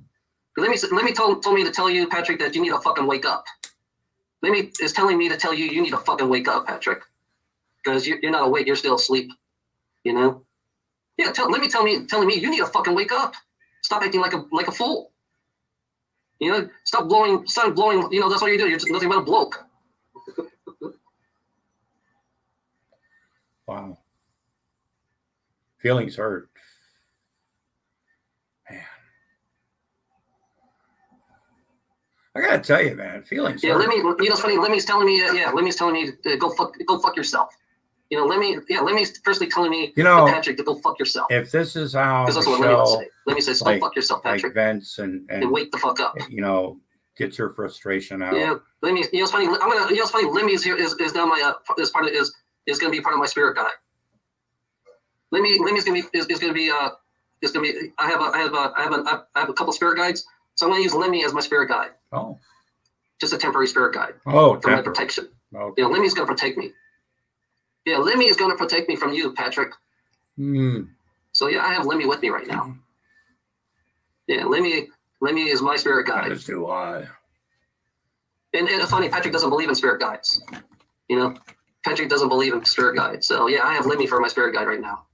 Lemmy told me to tell you, Patrick, that you need to fucking wake up. Lemmy is telling me to tell you need to fucking wake up, Patrick. Because you're not awake. You're still asleep. You know. Yeah. Lemmy telling me you need to fucking wake up. Stop acting like a fool. You know, stop blowing. You know, that's all you do. You're just nothing but a bloke. Wow. Feelings hurt. Man. I gotta tell you, man, feelings hurt. Lemmy, you know, it's funny. Lemmy's telling me to go fuck yourself. You know, Lemmy's personally telling me, you know, Patrick, to go fuck yourself. If this is how Because the that's what Lemmy would show, say. Lemmy says, like, go fuck yourself, like Patrick. vents and wake the fuck up. You know, gets your frustration out. Yeah, Lemmy. You know, it's funny. You know, it's funny. Lemmy's here is now my is going to be part of my spirit guide. Lemmy's going to be I have a couple spirit guides, so I'm going to use Lemmy as my spirit guide. Oh. Just a temporary spirit guide. Oh, for my protection. Okay. You know, Lemmy's going to protect me. Yeah, Lemmy is going to protect me from you, Patrick. So yeah, I have Lemmy with me right now. Yeah, Lemmy is my spirit guide. As do I. And it's funny, Patrick doesn't believe in spirit guides. You know, Patrick doesn't believe in spirit guides. So yeah, I have Lemmy for my spirit guide right now.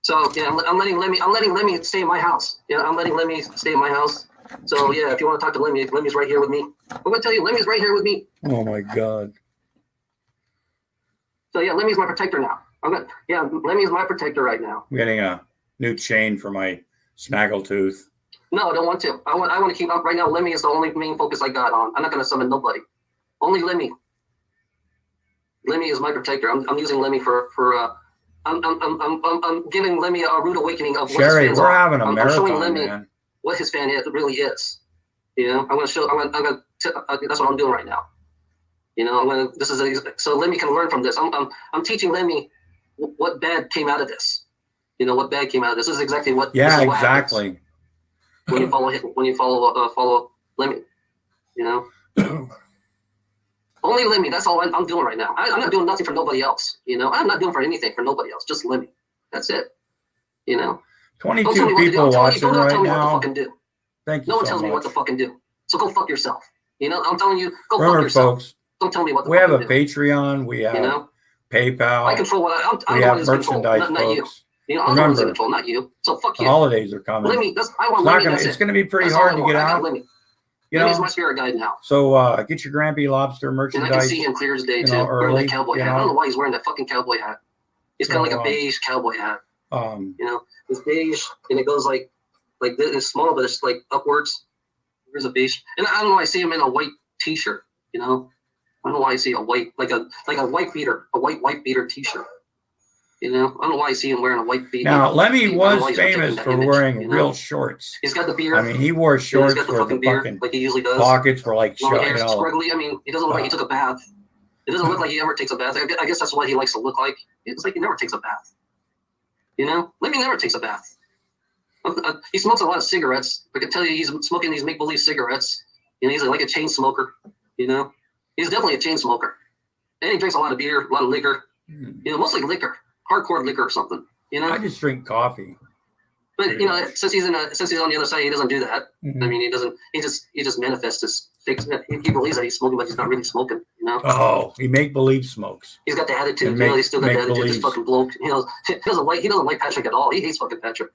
So yeah, I'm letting Lemmy stay in my house. Yeah, I'm letting Lemmy stay in my house. So yeah, if you want to talk to Lemmy, Lemmy's right here with me. I'm gonna tell you, Lemmy's right here with me. Oh my God. So yeah, Lemmy's my protector now. Lemmy's my protector right now. I'm getting a new chain for my snaggletooth. No, I don't want to. I want to keep up right now. Lemmy is the only main focus I got on. I'm not gonna summon nobody. Only Lemmy. Lemmy is my protector. I'm using Lemmy for I'm giving Lemmy a rude awakening of what Sherry, his fans we're are. having a marathon, I'm showing Lemmy man. what his fan really is. You know, that's what I'm doing right now. You know, so Lemmy can learn from this. I'm teaching Lemmy what bad came out of this. You know, what bad came out of this. This is exactly what. Yeah, what exactly. happens when you follow Lemmy. You know. Only Lemmy. That's all I'm doing right now. I'm not doing nothing for nobody else. You know, I'm not doing for anything for nobody else. Just Lemmy. That's it. You know. 22 people watching right tell me now. what to fucking do. Thank you. No one so tells much. me what to fucking do. So go fuck yourself. You know, I'm telling you, go Remember, fuck yourself. folks, Don't tell me what to we have a do. Patreon. We have PayPal. I control what I'm we the one have who's control, merchandise, not you. folks. You know, I'm the one who's in Remember, control, not you. So fuck the you. holidays are coming. Lemmy, I want Lemmy. It's going to be pretty hard to get out. Lemmy. You Lemmy's know, my spirit guide now. so get your Grampy Lobster merchandise. And I can see him clear as day, too, wearing that cowboy hat. I don't know why he's wearing that fucking cowboy hat. He's kind of like a beige cowboy hat. You know, it's beige, and it goes like this. It's small, but it's like upwards. There's a beige. And I don't know why I see him in a white T-shirt, you know? I don't know why I see a white, like a white beater, a white beater T-shirt. You know, I don't know why I see him wearing a white beater. Now, Lemmy was famous for wearing real shorts. He's got the beard. I mean, he wore shorts he's got where the beard, like he usually does. pockets were like, long hair, you know, scruggly. I mean, he doesn't look like he took a bath. It doesn't look like he ever takes a bath. I guess that's what he likes to look like. It's like he never takes a bath. You know, Lemmy never takes a bath. He smokes a lot of cigarettes. I can tell you, he's smoking these make-believe cigarettes. You know, he's like a chain smoker. You know, he's definitely a chain smoker. And he drinks a lot of beer, a lot of liquor. You know, mostly liquor, hardcore liquor or something. You know, I just drink coffee. But you know, since he's on the other side, he doesn't do that. I mean, he doesn't. He just manifests his fake. He believes that he's smoking, but he's not really smoking. You know. Oh, he make believe smokes. He's got the attitude. You know, he's still got the attitude. This fucking bloke. You know, he doesn't like Patrick at all. He hates fucking Patrick.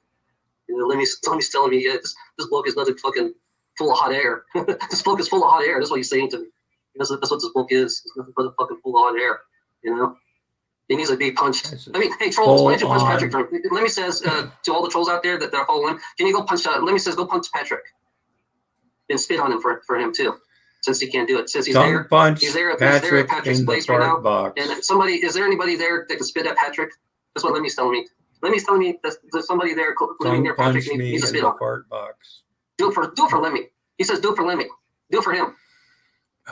You know, Lemmy's telling me, yeah, this bloke is nothing fucking full of hot air. This bloke is full of hot air. That's what he's saying to me. That's what this bloke is. It's nothing but fucking full of hot air. You know. He needs to be punched. I mean, hey, trolls, why don't you punch Patrick? Lemmy says to all the trolls out there that they're following him, can you go punch Lemmy says, go punch Patrick. And spit on him for him, too. Since he can't do it. Since he's there. Punch he's there at Patrick Patrick's in place the right now. box. And is there anybody there that can spit at Patrick? That's what Lemmy's telling me. Lemmy's telling me that there's somebody there living Tongue near Patrick punch and he me needs to in spit the on. fart box. Do it for Lemmy. He says do it for Lemmy. Do it for him.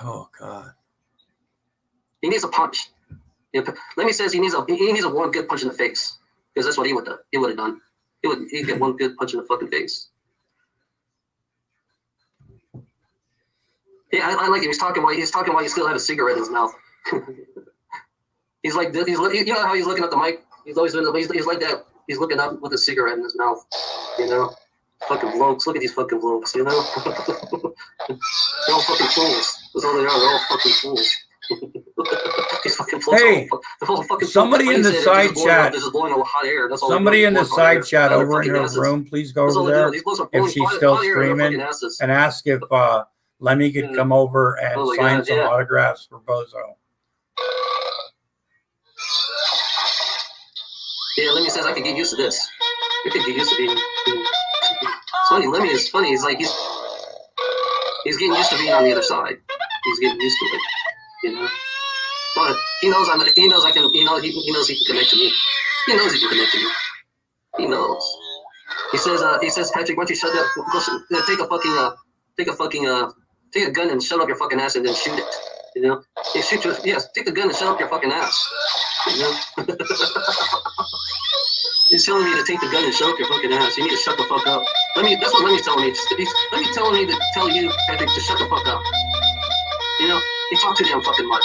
Oh God. He needs a punch. Lemmy says he needs a one good punch in the face because that's what he would do. He would have done. He'd get one good punch in the fucking face. Yeah, I like him. He's talking while he still had a cigarette in his mouth. He's like this. You know how he's looking at the mic. He's always been. He's like that. He's looking up with a cigarette in his mouth. You know, fucking blokes. Look at these fucking blokes. You know, they're all fucking fools. That's all they are. They're all fucking fools. These fucking blokes. Hey, somebody in the side chat. This is blowing a hot air. That's all. Somebody in the side chat over in her room, please go over there if she's still streaming and ask if Lemmy could come over and sign some autographs for Bozo. Yeah, Lemmy says I could get used to this. I could get used to being it's funny. Lemmy is funny. He's like he's getting used to being on the other side. He's getting used to it, you know. But he knows he knows he can connect to me. He knows he can connect to me. He knows. He says Patrick, why don't you shut up? Take a gun and shut up your fucking ass and then shoot it. You know? Take the gun and shut up your fucking ass. You know? He's telling me to take the gun and shut up your fucking ass. You need to shut the fuck up. That's what Lemmy's telling me. Lemmy's telling me to tell you, Patrick, to shut the fuck up. You know? You talk too damn fucking much.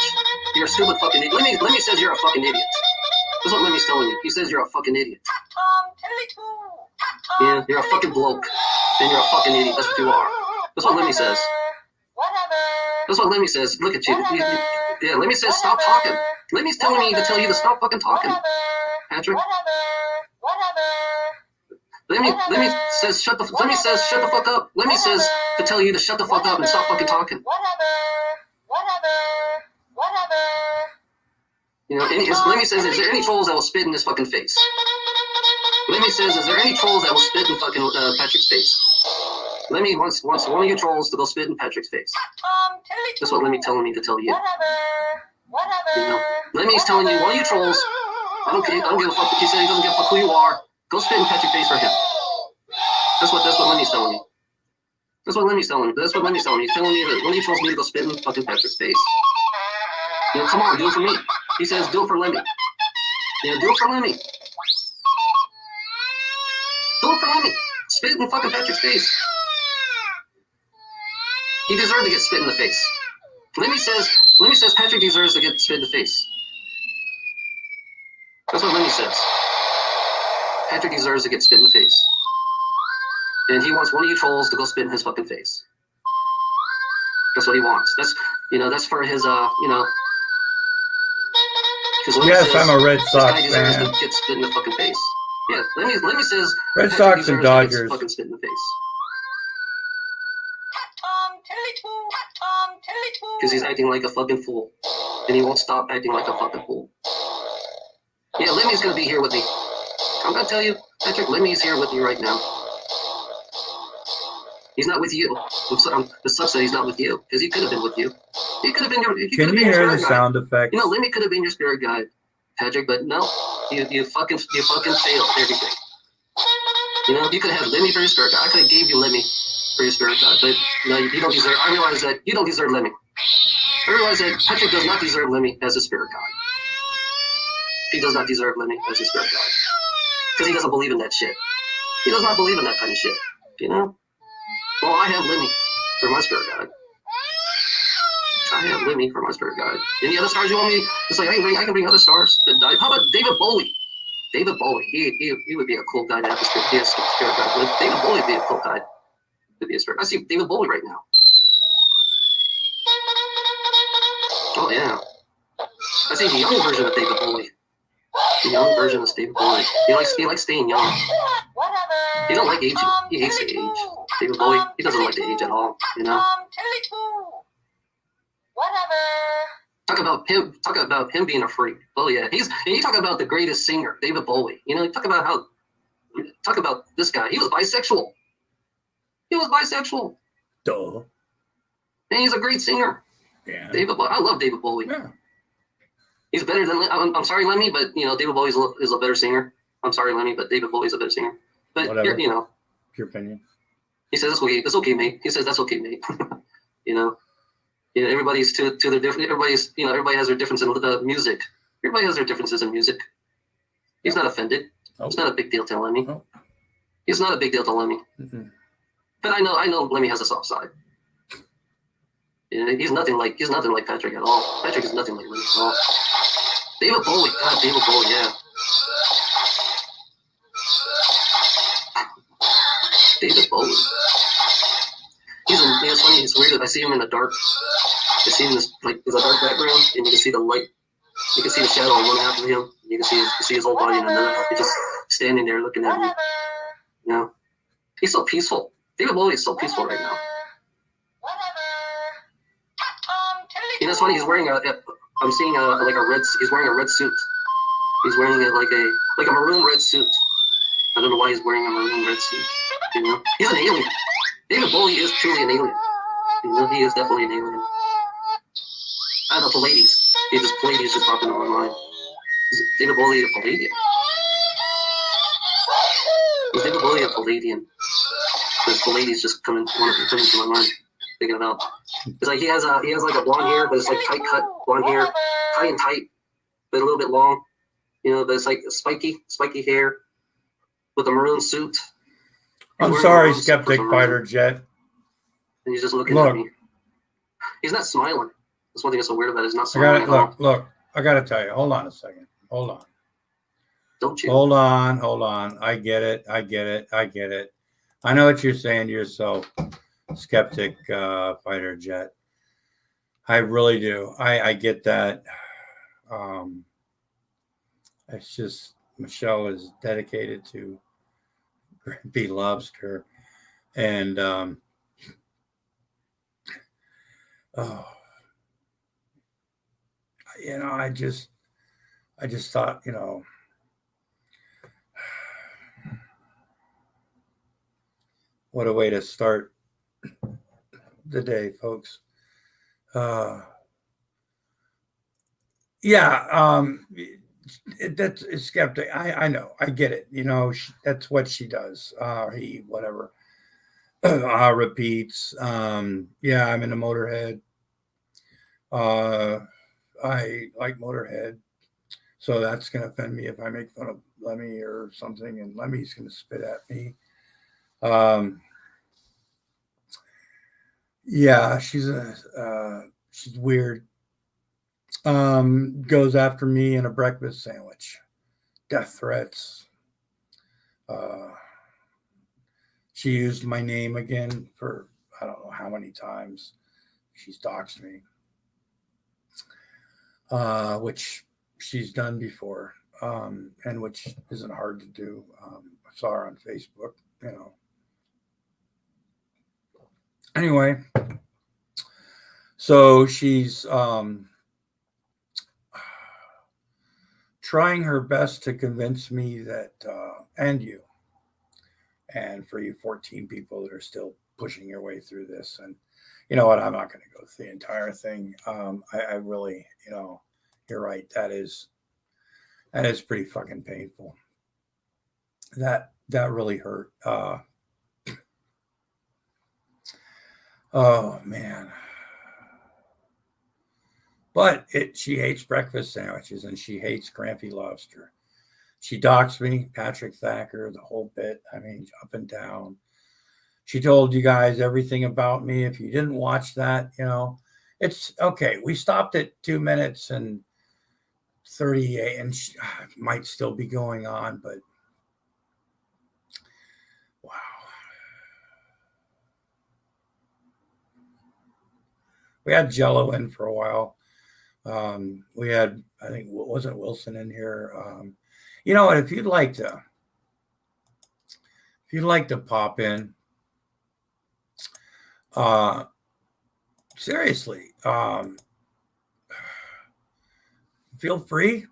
You're a stupid fucking idiot. Lemmy says you're a fucking idiot. That's what Lemmy's telling you. He says you're a fucking idiot. Yeah, you're a fucking bloke. And you're a fucking idiot. That's what you are. That's what Lemmy says. That's what Lemmy says. Look at you. Yeah, Lemmy says stop talking. Lemmy's telling me to tell you to stop fucking talking. Patrick. Lemmy says shut the fuck up. Lemmy says to tell you to shut the fuck up and stop fucking talking. You know, Lemmy says, is there any trolls that will spit in his fucking face? Lemmy says, is there any trolls that will spit in fucking Patrick's face? Lemmy wants one of you trolls to go spit in Patrick's face. That's what Lemmy's telling me to tell you. You know, Lemmy's telling you, one of you trolls, I don't give a fuck. He said he doesn't give a fuck who you are. Go spit in Patrick's face for him. That's what Lemmy's telling me. That's what Lemmy's telling me. He's telling me that one of you trolls need to go spit in fucking Patrick's face. You know, come on, do it for me. He says, do it for Lemmy. Yeah, do it for Lemmy. Do it for Lemmy. Spit in fucking Patrick's face. He deserved to get spit in the face. Lemmy says Patrick deserves to get spit in the face. That's what Lemmy says. Patrick deserves to get spit in the face. And he wants one of you trolls to go spit in his fucking face. That's what he wants. That's for his, Yes, I'm a Red Sox fan. To get spit in the fucking face. Yeah, Lemmy says Red Sox and Dodgers. Fucking spit in the face. Because he's acting like a fucking fool, and he won't stop acting like a fucking fool. Yeah, Lemmy's gonna be here with me. I'm gonna tell you, Patrick, Lemmy is here with me right now. He's not with you. It sucks that he's not with you, because he could have been with you. He could have been your. Can you hear the sound effects? You know, Lemmy could have been your spirit guide, Patrick, but no, you fucking failed everything. You know, you could have had Lemmy for your spirit guide. I could have gave you Lemmy for your spirit guide, but no, you don't deserve. I realize that you don't deserve Lemmy. I realize that Patrick does not deserve Lemmy as a spirit guide. He does not deserve Lemmy as a spirit guide because he doesn't believe in that shit. He does not believe in that kind of shit. You know. Well, I have Lemmy for my spirit guide. I have Lemmy for my spirit guide. Any other stars you want me? It's like I can bring other stars that died. How about David Bowie? David Bowie, he would be a cool guy to have a spirit guide. But David Bowie would be a cool guy to be a spirit. I see David Bowie right now. Oh yeah, I see the young version of David Bowie. The young version of David Bowie. He likes staying young. He don't like aging. He hates the age. David Bowie, he doesn't like the age at all. You know. Talk about him being a freak. Oh yeah, you talk about the greatest singer, David Bowie. You know, talk about this guy. He was bisexual. Duh. And he's a great singer. Yeah. David Bowie. I love David Bowie. Yeah. He's better than. I'm sorry, Lemmy, but David Bowie is a better singer. I'm sorry, Lemmy, but David Bowie's a better singer. But Whatever. your opinion. he says it's okay, mate. He says that's okay, mate. Everybody's to their different. Everybody has their difference in music. Everybody has their differences in music. He's not offended. Oh. It's not a big deal to Lemmy. Oh. It's not a big deal to Lemmy. Mm-hmm. But I know Lemmy has a soft side. He's nothing like Patrick at all. Patrick is nothing like Lemmy at all. David Bowie, God, David Bowie, yeah. David Bowie. It's funny. It's weird. I see him in the dark. I see him there's a dark background, and you can see the light. You can see the shadow on one half of him. You can see his whole body in another. He's just standing there looking at me. He's so peaceful. David Bowie is so peaceful right now. It's funny. He's wearing I'm seeing a red. He's wearing a red suit. He's wearing like a maroon red suit. I don't know why he's wearing a maroon red suit. He's an alien. David Bowie is truly an alien. He is definitely an alien. I don't know, Pallades. Pallades just popped into my mind. Is David Bowie a Palladian? Is David Bowie a Palladian? Because Pallades just coming to my mind. Thinking about. It's like he has like a blonde hair, but it's like tight cut blonde hair, high and tight, but a little bit long. But it's like spiky hair with a maroon suit. I'm sorry, Skeptic Fighter Jet. And he's just looking at me. He's not smiling. That's one thing that's so weird about it. He's not smiling. Look. I gotta tell you. Hold on a second. Hold on. Don't you? Hold on. I get it. I know what you're saying to yourself, Skeptic Fighter Jet. I really do. I get that. It's just Michelle is dedicated to Grumpy Lobster, and I just thought, what a way to start the day, folks. That's Skeptic. I know. I get it. That's what she does. Whatever. Repeats. I'm in a Motorhead. I like Motorhead. So that's going to offend me if I make fun of Lemmy or something, and Lemmy's going to spit at me. She's weird. Goes after me in a breakfast sandwich. Death threats. She used my name again for I don't know how many times. She's doxed me. Which she's done before, and which isn't hard to do. I saw her on Facebook, Anyway, so she's trying her best to convince me that, and you, and for you 14 people that are still pushing your way through this, and you know what, I'm not going to go through the entire thing. I really, you're right. That is pretty fucking painful. That really hurt. Oh man. But she hates breakfast sandwiches and she hates Grumpy Lobster. She doxed me, Patrick Thacker, the whole bit. I mean, up and down. She told you guys everything about me. If you didn't watch that, it's okay. We stopped at 2 minutes and 38, and she might still be going on, but wow. We had Jello in for a while. We had, I think, wasn't Wilson in here? And if you'd like to pop in, seriously, feel free,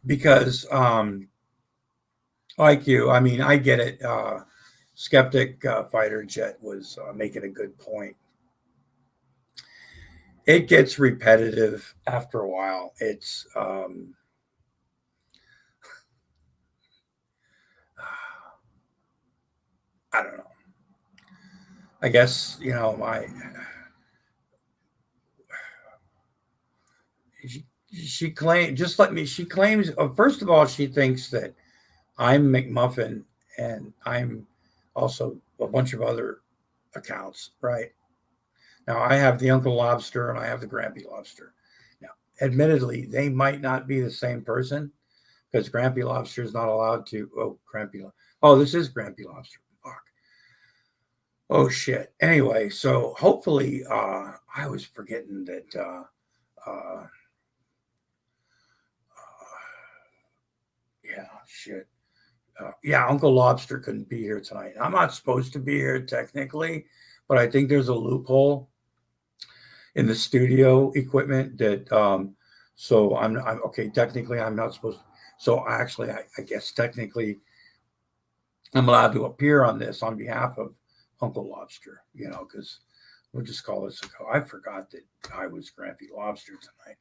because like you, I mean, I get it. Skeptic Fighter Jet was making a good point. it gets repetitive after a while. It's I don't know. I guess my she claims just let me. She claims first of all she thinks that I'm McMuffin and I'm also a bunch of other accounts. Right now, I have the Uncle Lobster and I have the Grampy Lobster. Now, admittedly, they might not be the same person because Grampy Lobster is not allowed to. Oh, Oh, this is Grampy Lobster. Fuck. Oh shit. Anyway, so hopefully, I was forgetting that. Uh, yeah, shit. Yeah, Uncle Lobster couldn't be here tonight. I'm not supposed to be here technically, but I think there's a loophole in the studio equipment that. So I'm okay. Technically, I'm not supposed to. So actually, I guess technically, I'm allowed to appear on this on behalf of Uncle Lobster. Because we'll just call this a call. I forgot that I was Grampy Lobster tonight.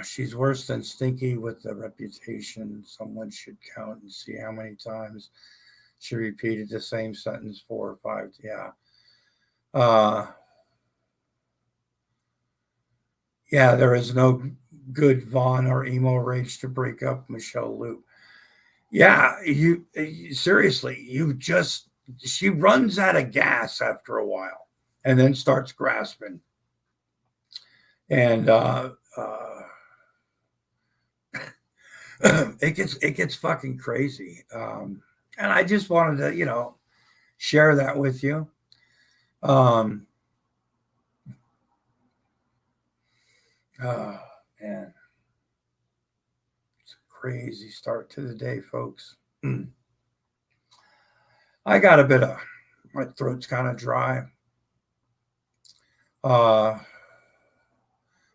She's worse than Stinky with the reputation. Someone should count and see how many times she repeated the same sentence 4 or 5. Yeah. Yeah, there is no good Vaughn or emo rage to break up Michelle Loop. Yeah, you seriously, she runs out of gas after a while and then starts grasping. And it gets fucking crazy. And I just wanted to, share that with you. Oh man, it's a crazy start to the day, folks. I got a bit of my throat's kind of dry.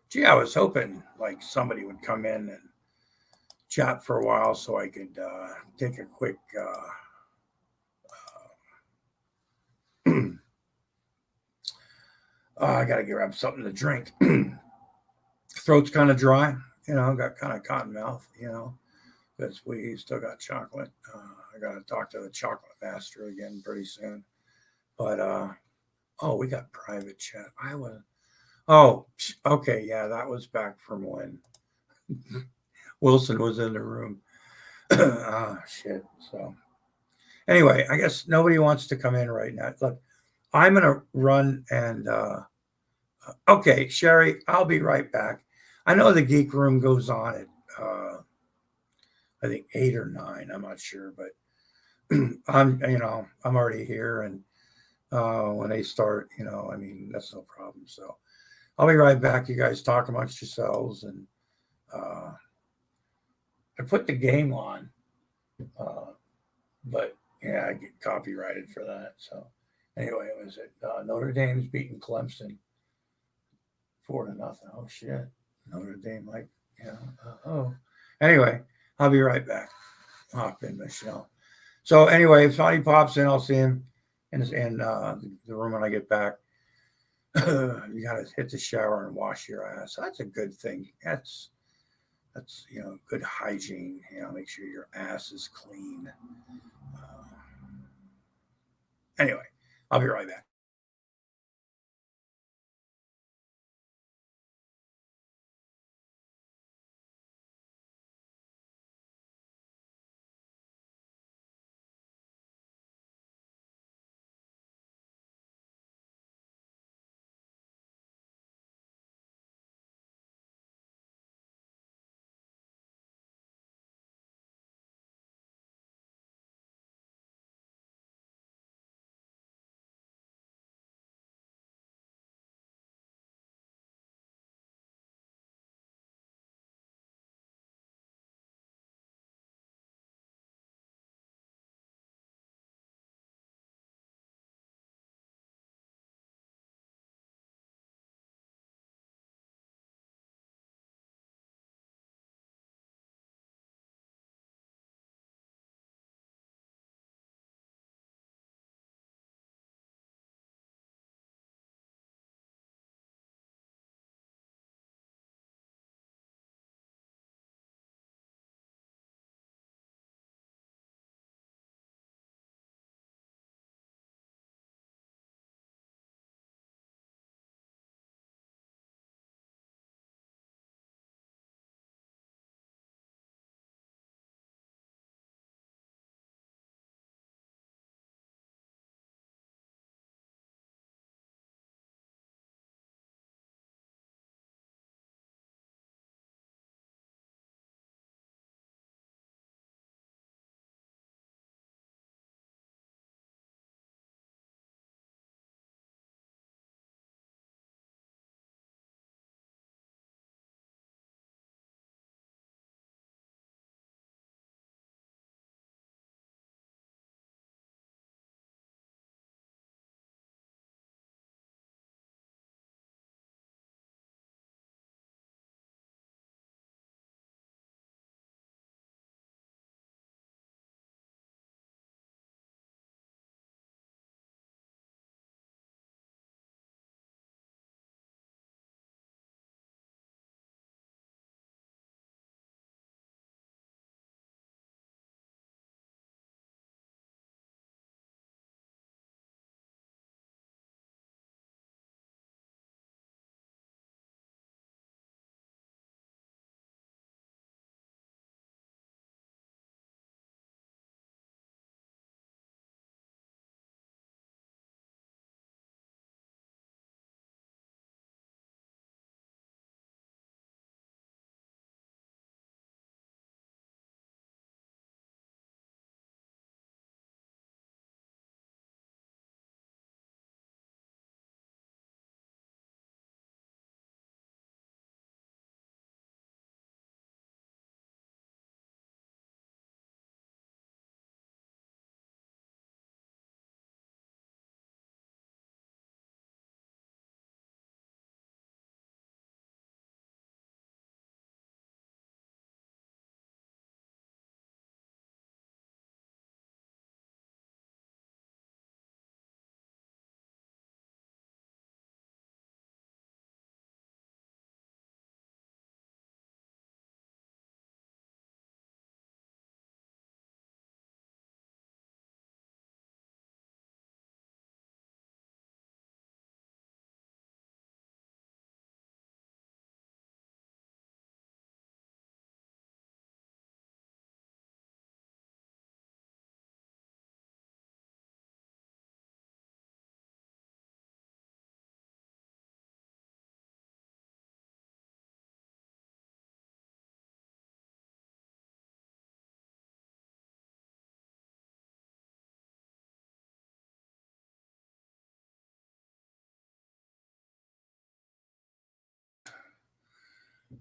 Gee, I was hoping like somebody would come in and chat for a while so I could take a quick I gotta grab something to drink. Throat's kind of dry, got kind of cotton mouth, because we still got chocolate. I gotta talk to the chocolate master again pretty soon. But oh, we got private chat. Okay, yeah, that was back from when Wilson was in the room. Shit. So anyway, I guess nobody wants to come in right now. Look, I'm gonna run and okay, Sherry, I'll be right back. I know the geek room goes on at I think 8 or 9. I'm not sure, but I'm already here, and when they start, that's no problem. So I'll be right back. You guys talk amongst yourselves, and I put the game on, but yeah, I get copyrighted for that. So anyway, it was Notre Dame's beating Clemson 4-0. Oh shit, Notre Dame, like Anyway, I'll be right back. Hop in, Michelle. So anyway, if somebody pops in, I'll see him in the room when I get back. You gotta hit the shower and wash your ass. That's a good thing. That's good hygiene. Make sure your ass is clean. Anyway, I'll be right back.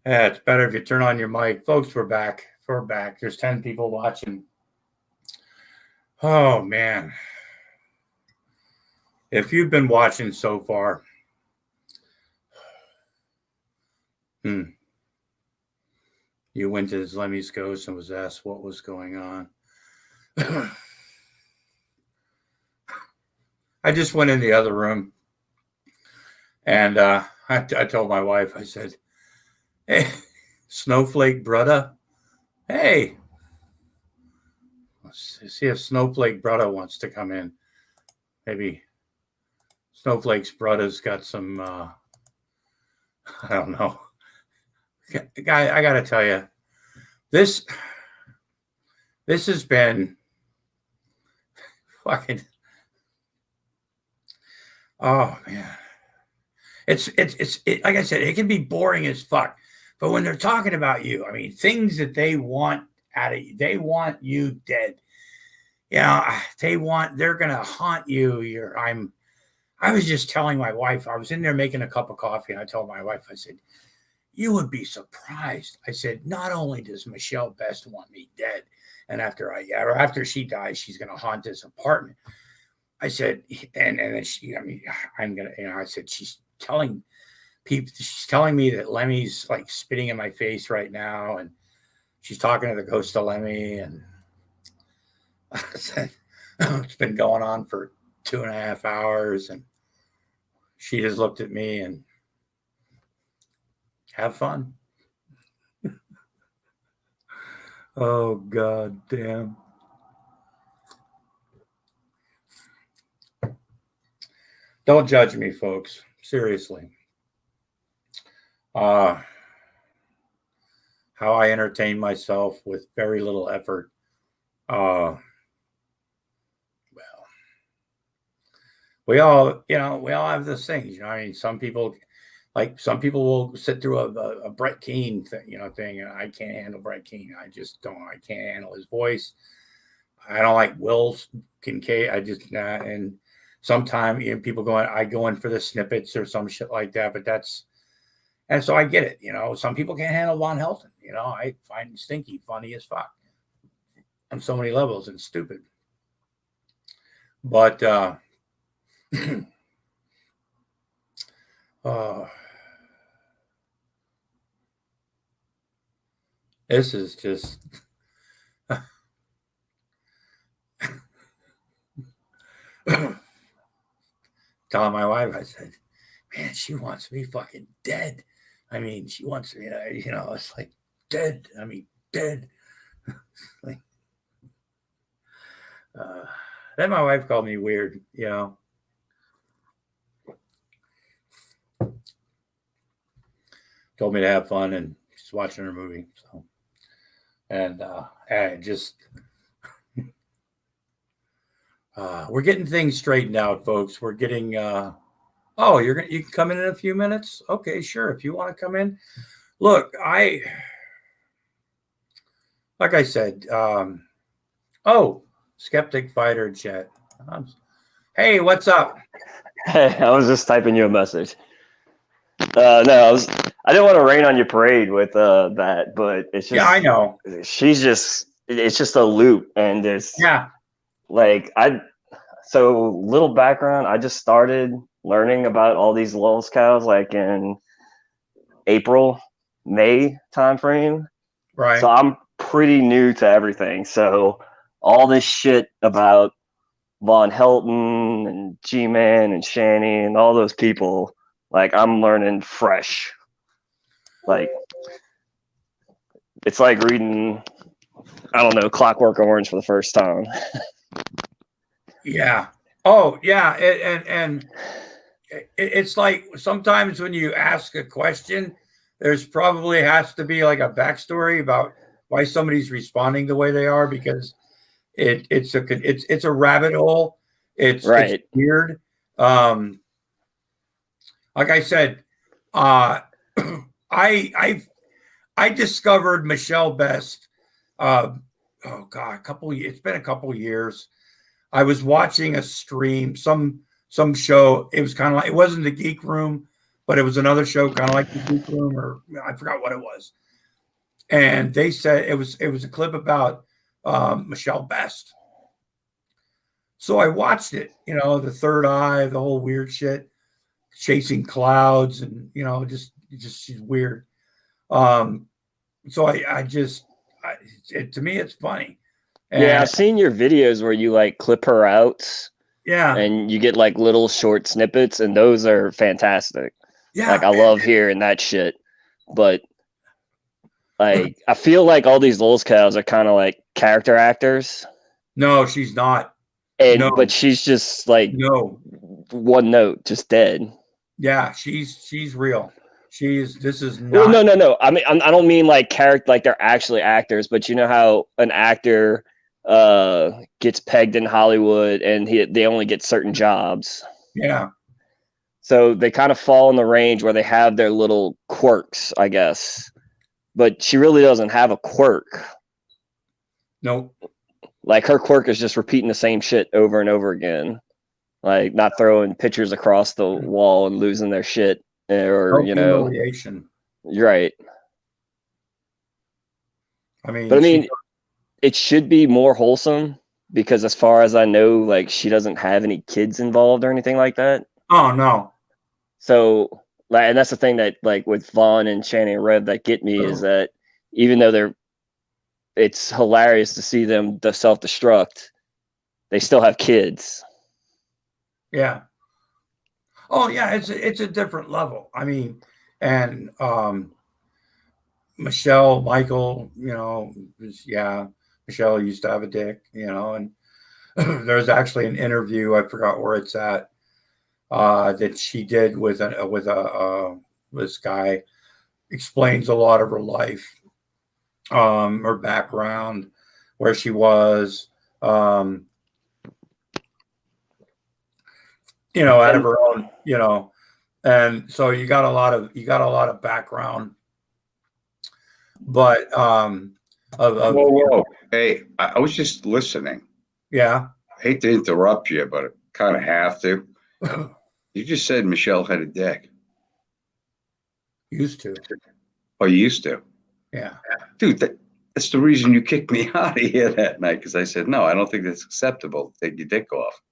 Yeah, it's better if you turn on your mic. Folks, we're back. We're back. There's 10 people watching. Oh, man. If you've been watching so far, you went to Lemmy's Ghost and was asked what was going on. I just went in the other room and I told my wife, I said, hey, Snowflake brother, hey, let's see if Snowflake brother wants to come in. Maybe Snowflake's brother's got some, I don't know. Guy, I got to tell you, this has been fucking, oh man. It's like I said, it can be boring as fuck. But when they're talking about you, I mean, things that they want out of you, they want you dead. You know, they're gonna haunt you. I was just telling my wife, I was in there making a cup of coffee, and I told my wife, I said, you would be surprised. I said, not only does Michelle Best want me dead, and after she dies, she's gonna haunt this apartment. I said, and then she, I mean, I'm gonna, you know, I said, she's telling me that Lemmy's like spitting in my face right now, and she's talking to the ghost of Lemmy, and I said, it's been going on for 2.5 hours, and she just looked at me and have fun. Oh god damn. Don't judge me, folks. Seriously. How I entertain myself with very little effort. Well, we all have those things. You know, I mean, some people will sit through a Brett Keane thing, and I can't handle Brett Keane. I just don't. I can't handle his voice. I don't like Will Kincaid. I just and sometimes people I go in for the snippets or some shit like that. But and so I get it. Some people can't handle Von Helton. I find Stinky funny as fuck on so many levels and stupid. But this is just telling my wife, I said, man, she wants me fucking dead. I mean, she wants me, it's like dead. I mean, dead. Like, then my wife called me weird, told me to have fun, and she's watching her movie. So, and I just, we're getting things straightened out, folks. We're getting, you can come in a few minutes. Okay, sure. If you want to come in, look, like I said, Skeptic Fighter chat. Hey, what's up? Hey, I was just typing you a message. No, I didn't want to rain on your parade with that, but it's just, yeah, I know. It's just a loop, and there's so little background. I just started learning about all these Lulz cows like in April, May timeframe. Right. So I'm pretty new to everything. So all this shit about Von Helton and G-Man and Shanny and all those people, like I'm learning fresh. Like it's like reading, I don't know, Clockwork Orange for the first time. Yeah. Oh, yeah. And it's like sometimes when you ask a question, there's probably has to be like a backstory about why somebody's responding the way they are, because it's a rabbit hole. It's weird. Like I said, I discovered Michelle Best. It's been a couple years. I was watching a stream, some show. It was kind of like, it wasn't the Geek Room, but it was another show, kind of like the Geek Room, or I forgot what it was. And they said it was a clip about Michelle Best. So I watched it, the third eye, the whole weird shit, chasing clouds, and just she's weird. So to me, it's funny. And, yeah, I've seen your videos where you like clip her out. Yeah. And you get like little short snippets, and those are fantastic. Yeah. Like I love hearing that shit. But like I feel like all these Lulz cows are kind of like character actors. No, she's not. But she's just like one note, just dead. Yeah, she's real. This is not. Well, no. I mean, I don't mean like character, like they're actually actors, but you know how an actor gets pegged in Hollywood and they only get certain jobs. Yeah. So they kind of fall in the range where they have their little quirks, I guess. But she really doesn't have a quirk. Nope. Like her quirk is just repeating the same shit over and over again. Like not throwing pictures across the wall and losing their shit, or humiliation. You're right. But it should be more wholesome, because as far as I know, like she doesn't have any kids involved or anything like that. Oh no. So like, and that's the thing that like with Vaughn and Shannon and Rev that get me is that even though it's hilarious to see them self-destruct, they still have kids. Yeah. Oh yeah, it's a different level. I mean, and Michael, Michelle used to have a dick, and there's actually an interview, I forgot where it's at, that she did with this guy, explains a lot of her life, her background, where she was, out of her own, and so you got a lot of background, but whoa. Hey, I was just listening. Yeah. I hate to interrupt you, but I kind of have to. You just said Michelle had a dick. Used to. Oh, you used to? Yeah. Dude, that's the reason you kicked me out of here that night, because I said, no, I don't think that's acceptable. Take your dick off.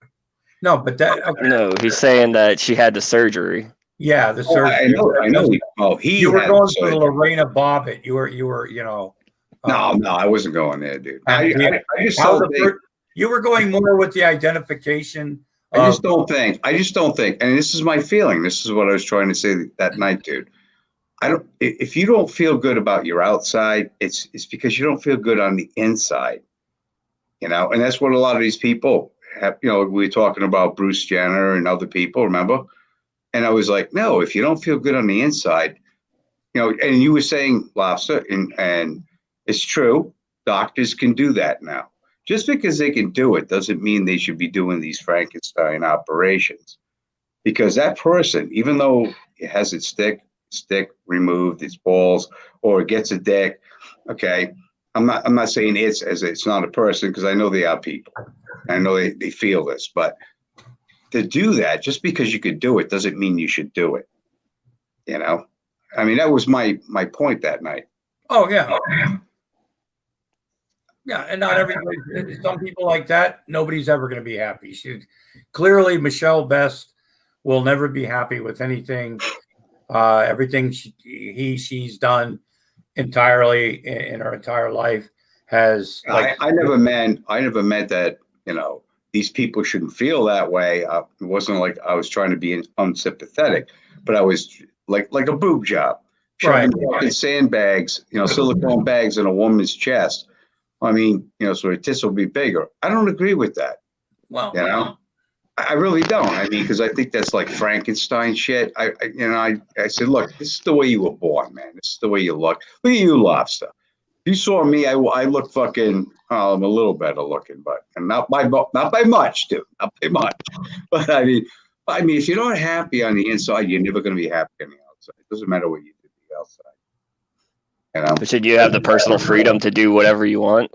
No, but no, he's saying that she had the surgery. Yeah, the surgery. I know. You were going for the Lorena Bobbitt. You were, No, I wasn't going there, dude. I just don't think. You were going more with the identification. I just don't think, and this is my feeling. This is what I was trying to say that night, dude. If you don't feel good about your outside, it's because you don't feel good on the inside, and that's what a lot of these people have. We were talking about Bruce Jenner and other people, remember? And I was like, no, if you don't feel good on the inside, and you were saying, Lobster, and it's true, doctors can do that now. Just because they can do it doesn't mean they should be doing these Frankenstein operations. Because that person, even though it has its stick removed, its balls, or it gets a dick, okay, I'm not saying it's not a person, because I know they are people. I know they feel this, but to do that, just because you could do it doesn't mean you should do it. I mean, that was my point that night. Oh yeah. Yeah, and not everybody. Some people like that, nobody's ever going to be happy. Clearly, Michelle Best will never be happy with anything. Everything she's done entirely in her entire life has. I never meant that these people shouldn't feel that way. It wasn't like I was trying to be unsympathetic, but I was like a boob job, shoving fucking sandbags, silicone bags in a woman's chest. I mean, so her tits will be bigger. I don't agree with that. Well, I really don't. I mean, because I think that's like Frankenstein shit. I said, look, this is the way you were born, man. This is the way you look. Look at you, Lobster. If you saw me, I look fucking. I'm a little better looking, but not by much, dude. Not by much. But I mean, if you're not happy on the inside, you're never going to be happy on the outside. It doesn't matter what you do on the outside. But should you have the personal freedom to do whatever you want?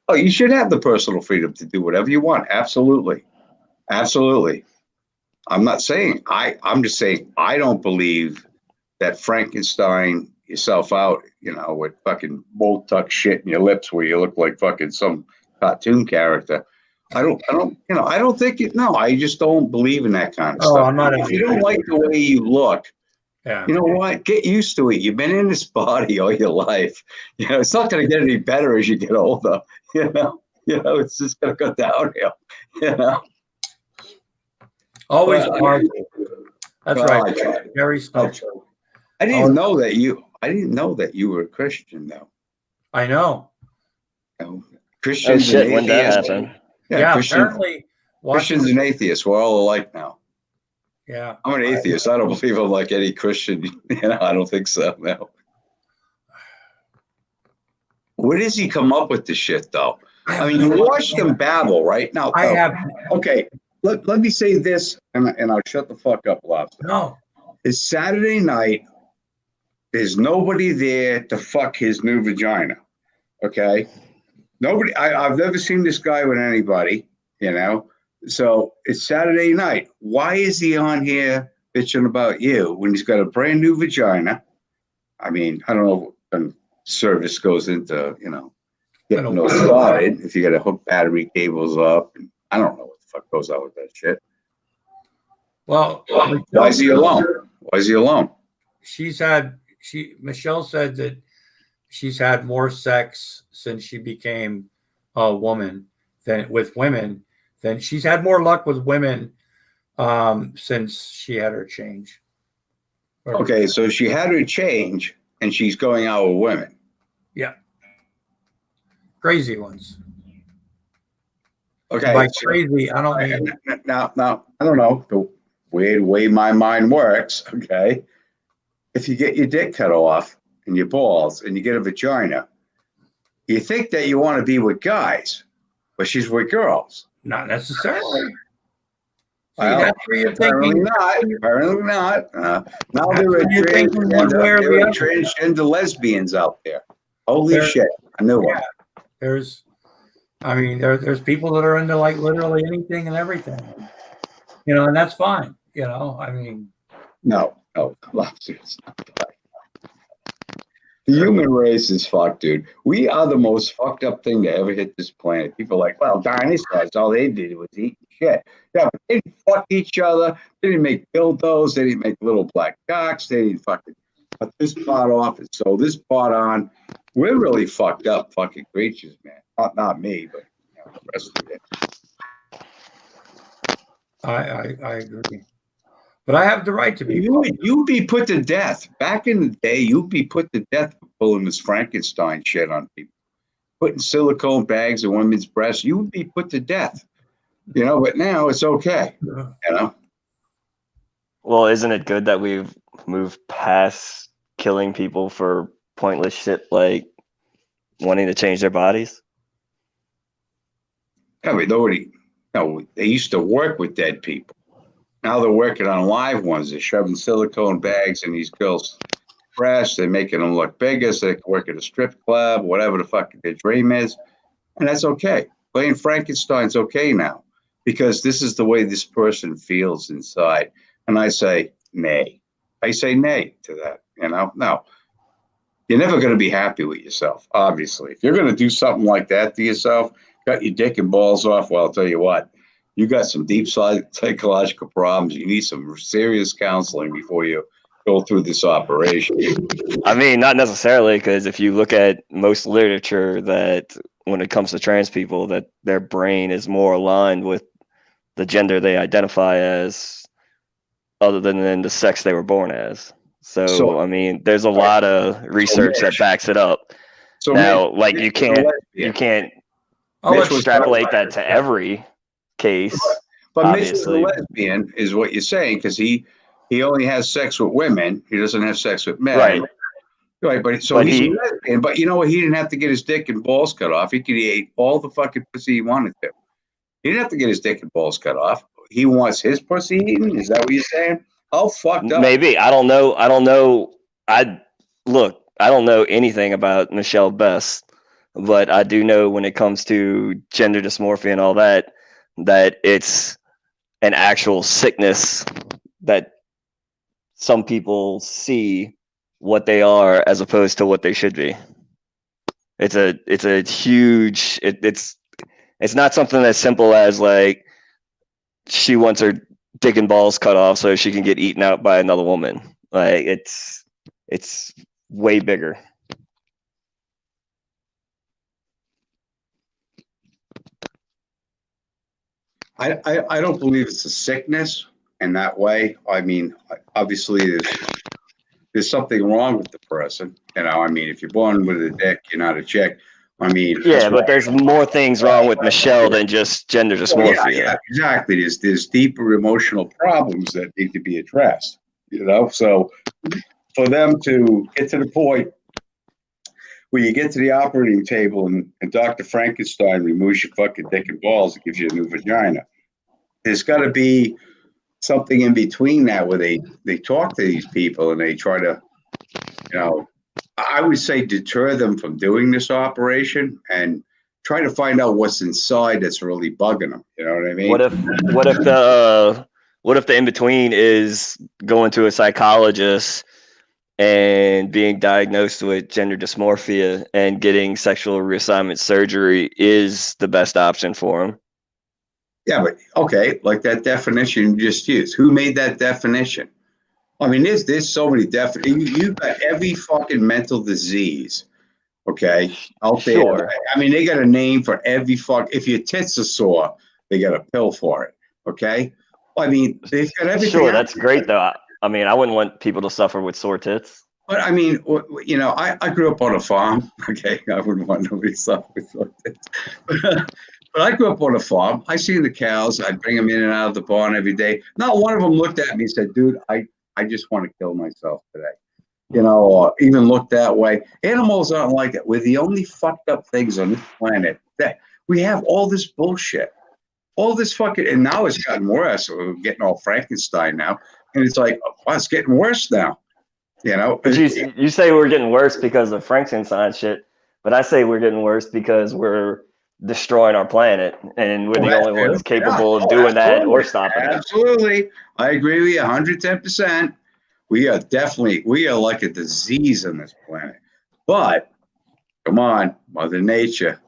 Oh, you should have the personal freedom to do whatever you want. Absolutely. I'm not saying I'm just saying I don't believe that Frankenstein yourself out, with fucking mold tuck shit in your lips where you look like fucking some cartoon character. I don't think it. No, I just don't believe in that kind of Oh, stuff. I'm not. If you don't like the way you look, Yeah. you know what? Get used to it. You've been in this body all your life. It's not going to get any better as you get older. It's just going to go downhill. Always Well, hard. That's well, right. Very smart. I didn't know that you were a Christian, though. I know. Christians shit, and when that atheists. happened? Yeah, Christians, apparently Christians and atheists, we're all alike now. Yeah. I'm an atheist. I don't believe I'm like any Christian. I don't think so. No. Where does he come up with this shit, though? I mean, you watch them babble, right? Now, I have okay, let me say this, and I'll shut the fuck up, Lobster. no. It's Saturday night. There's nobody there to fuck his new vagina. Okay? Nobody. I've never seen this guy with anybody, So it's Saturday night. Why is he on here bitching about you when he's got a brand new vagina? I mean, I don't know when service goes into, getting those started. If you got to hook battery cables up, I don't know what the fuck goes on with that shit. Well, Why is he alone? Why is he alone? Michelle said that she's had more sex since she became a woman than with women. Then she's had more luck with women since she had her change. Okay, so she had her change, and she's going out with women. Yeah, crazy ones. Okay, by crazy, I don't mean. Now, I don't know the way my mind works. Okay, if you get your dick cut off and your balls, and you get a vagina, you think that you want to be with guys, but she's with girls. Not necessarily. Well, that's where you're thinking. Apparently not. Now there are transgender lesbians out there. Holy shit! I knew one. There's people that are into like literally anything and everything, and that's fine. I mean, no, Lobsters. The human race is fucked, dude. We are the most fucked up thing to ever hit this planet. People are like, well, dinosaurs, all they did was eat shit. Yeah, but they didn't fuck each other. They didn't make dildos. They didn't make little black cocks. They didn't fucking cut this part off and sew this part on. We're really fucked up fucking creatures, man. Not me, but the rest of it. I agree. But I have the right to be. You'd be put to death. Back in the day, you'd be put to death for pulling this Frankenstein shit on people. Putting silicone bags in women's breasts, you would be put to death. But now it's okay. Well, isn't it good that we've moved past killing people for pointless shit like wanting to change their bodies? I mean, they used to work with dead people. Now they're working on live ones. They're shoving silicone bags in these girls' breasts. They're making them look bigger so they can work at a strip club, whatever the fuck their dream is. And that's okay. Playing Frankenstein's okay now because this is the way this person feels inside. And I say, nay. I say nay to that, No. You're never going to be happy with yourself, obviously. If you're going to do something like that to yourself, cut your dick and balls off, well, I'll tell you what. You got some deep psychological problems. You need some serious counseling before you go through this operation. I mean, not necessarily, because if you look at most literature that when it comes to trans people, that their brain is more aligned with the gender they identify as other than the sex they were born as. So I mean, there's a lot of research that backs it up. So now, like you can't extrapolate that to every case. But obviously, Mitch is a lesbian, is what you're saying, because he only has sex with women. He doesn't have sex with men. Right. But he's a lesbian. But you know what? He didn't have to get his dick and balls cut off. He could eat all the fucking pussy he wanted to. He didn't have to get his dick and balls cut off. He wants his pussy eaten. Is that what you're saying? How fucked up? Maybe. I don't know. I don't know anything about Michelle Best, but I do know when it comes to gender dysmorphia and all that it's an actual sickness that some people see what they are as opposed to what they should be. It's a huge. It's not something as simple as like she wants her dick and balls cut off so she can get eaten out by another woman. Like it's way bigger. I don't believe it's a sickness in that way. I mean, obviously there's something wrong with the person. You know, I mean, if you're born with a dick, you're not a chick. I mean, Yeah, but there's more things wrong with Michelle than just gender dysmorphia. Yeah, exactly. There's deeper emotional problems that need to be addressed. You know, so for them to get to the point where you get to the operating table and Dr. Frankenstein removes your fucking dick and balls and gives you a new vagina, there's got to be something in between that where they talk to these people and they try to, you know, I would say deter them from doing this operation and try to find out what's inside that's really bugging them. You know what I mean? What if the in between is going to a psychologist and being diagnosed with gender dysmorphia and getting sexual reassignment surgery is the best option for them? Yeah, but okay, like that definition you just used. Who made that definition? I mean, there's so many definitions. You've got every fucking mental disease, okay, out there. Sure. I mean, they got a name for every fuck. If your tits are sore, they got a pill for it, okay? I mean, they've got everything. Sure, that's great though. I mean, I wouldn't want people to suffer with sore tits. But I mean, you know, I grew up on a farm, okay? I wouldn't want nobody to suffer with sore tits. But I grew up on a farm. I seen the cows. I'd bring them in and out of the barn every day. Not one of them looked at me and said, dude, I just want to kill myself today. You know, or even look that way. Animals aren't like that. We're the only fucked up things on this planet that we have all this bullshit. All this fucking, and now it's gotten worse. We're getting all Frankenstein now. And it's like, oh, it's getting worse now. You know? But you say we're getting worse because of Frankenstein shit, but I say we're getting worse because we're destroying our planet and we're the only ones capable of doing that or stopping it. Absolutely. I agree with you 110%. We are like a disease on this planet. But come on, Mother Nature,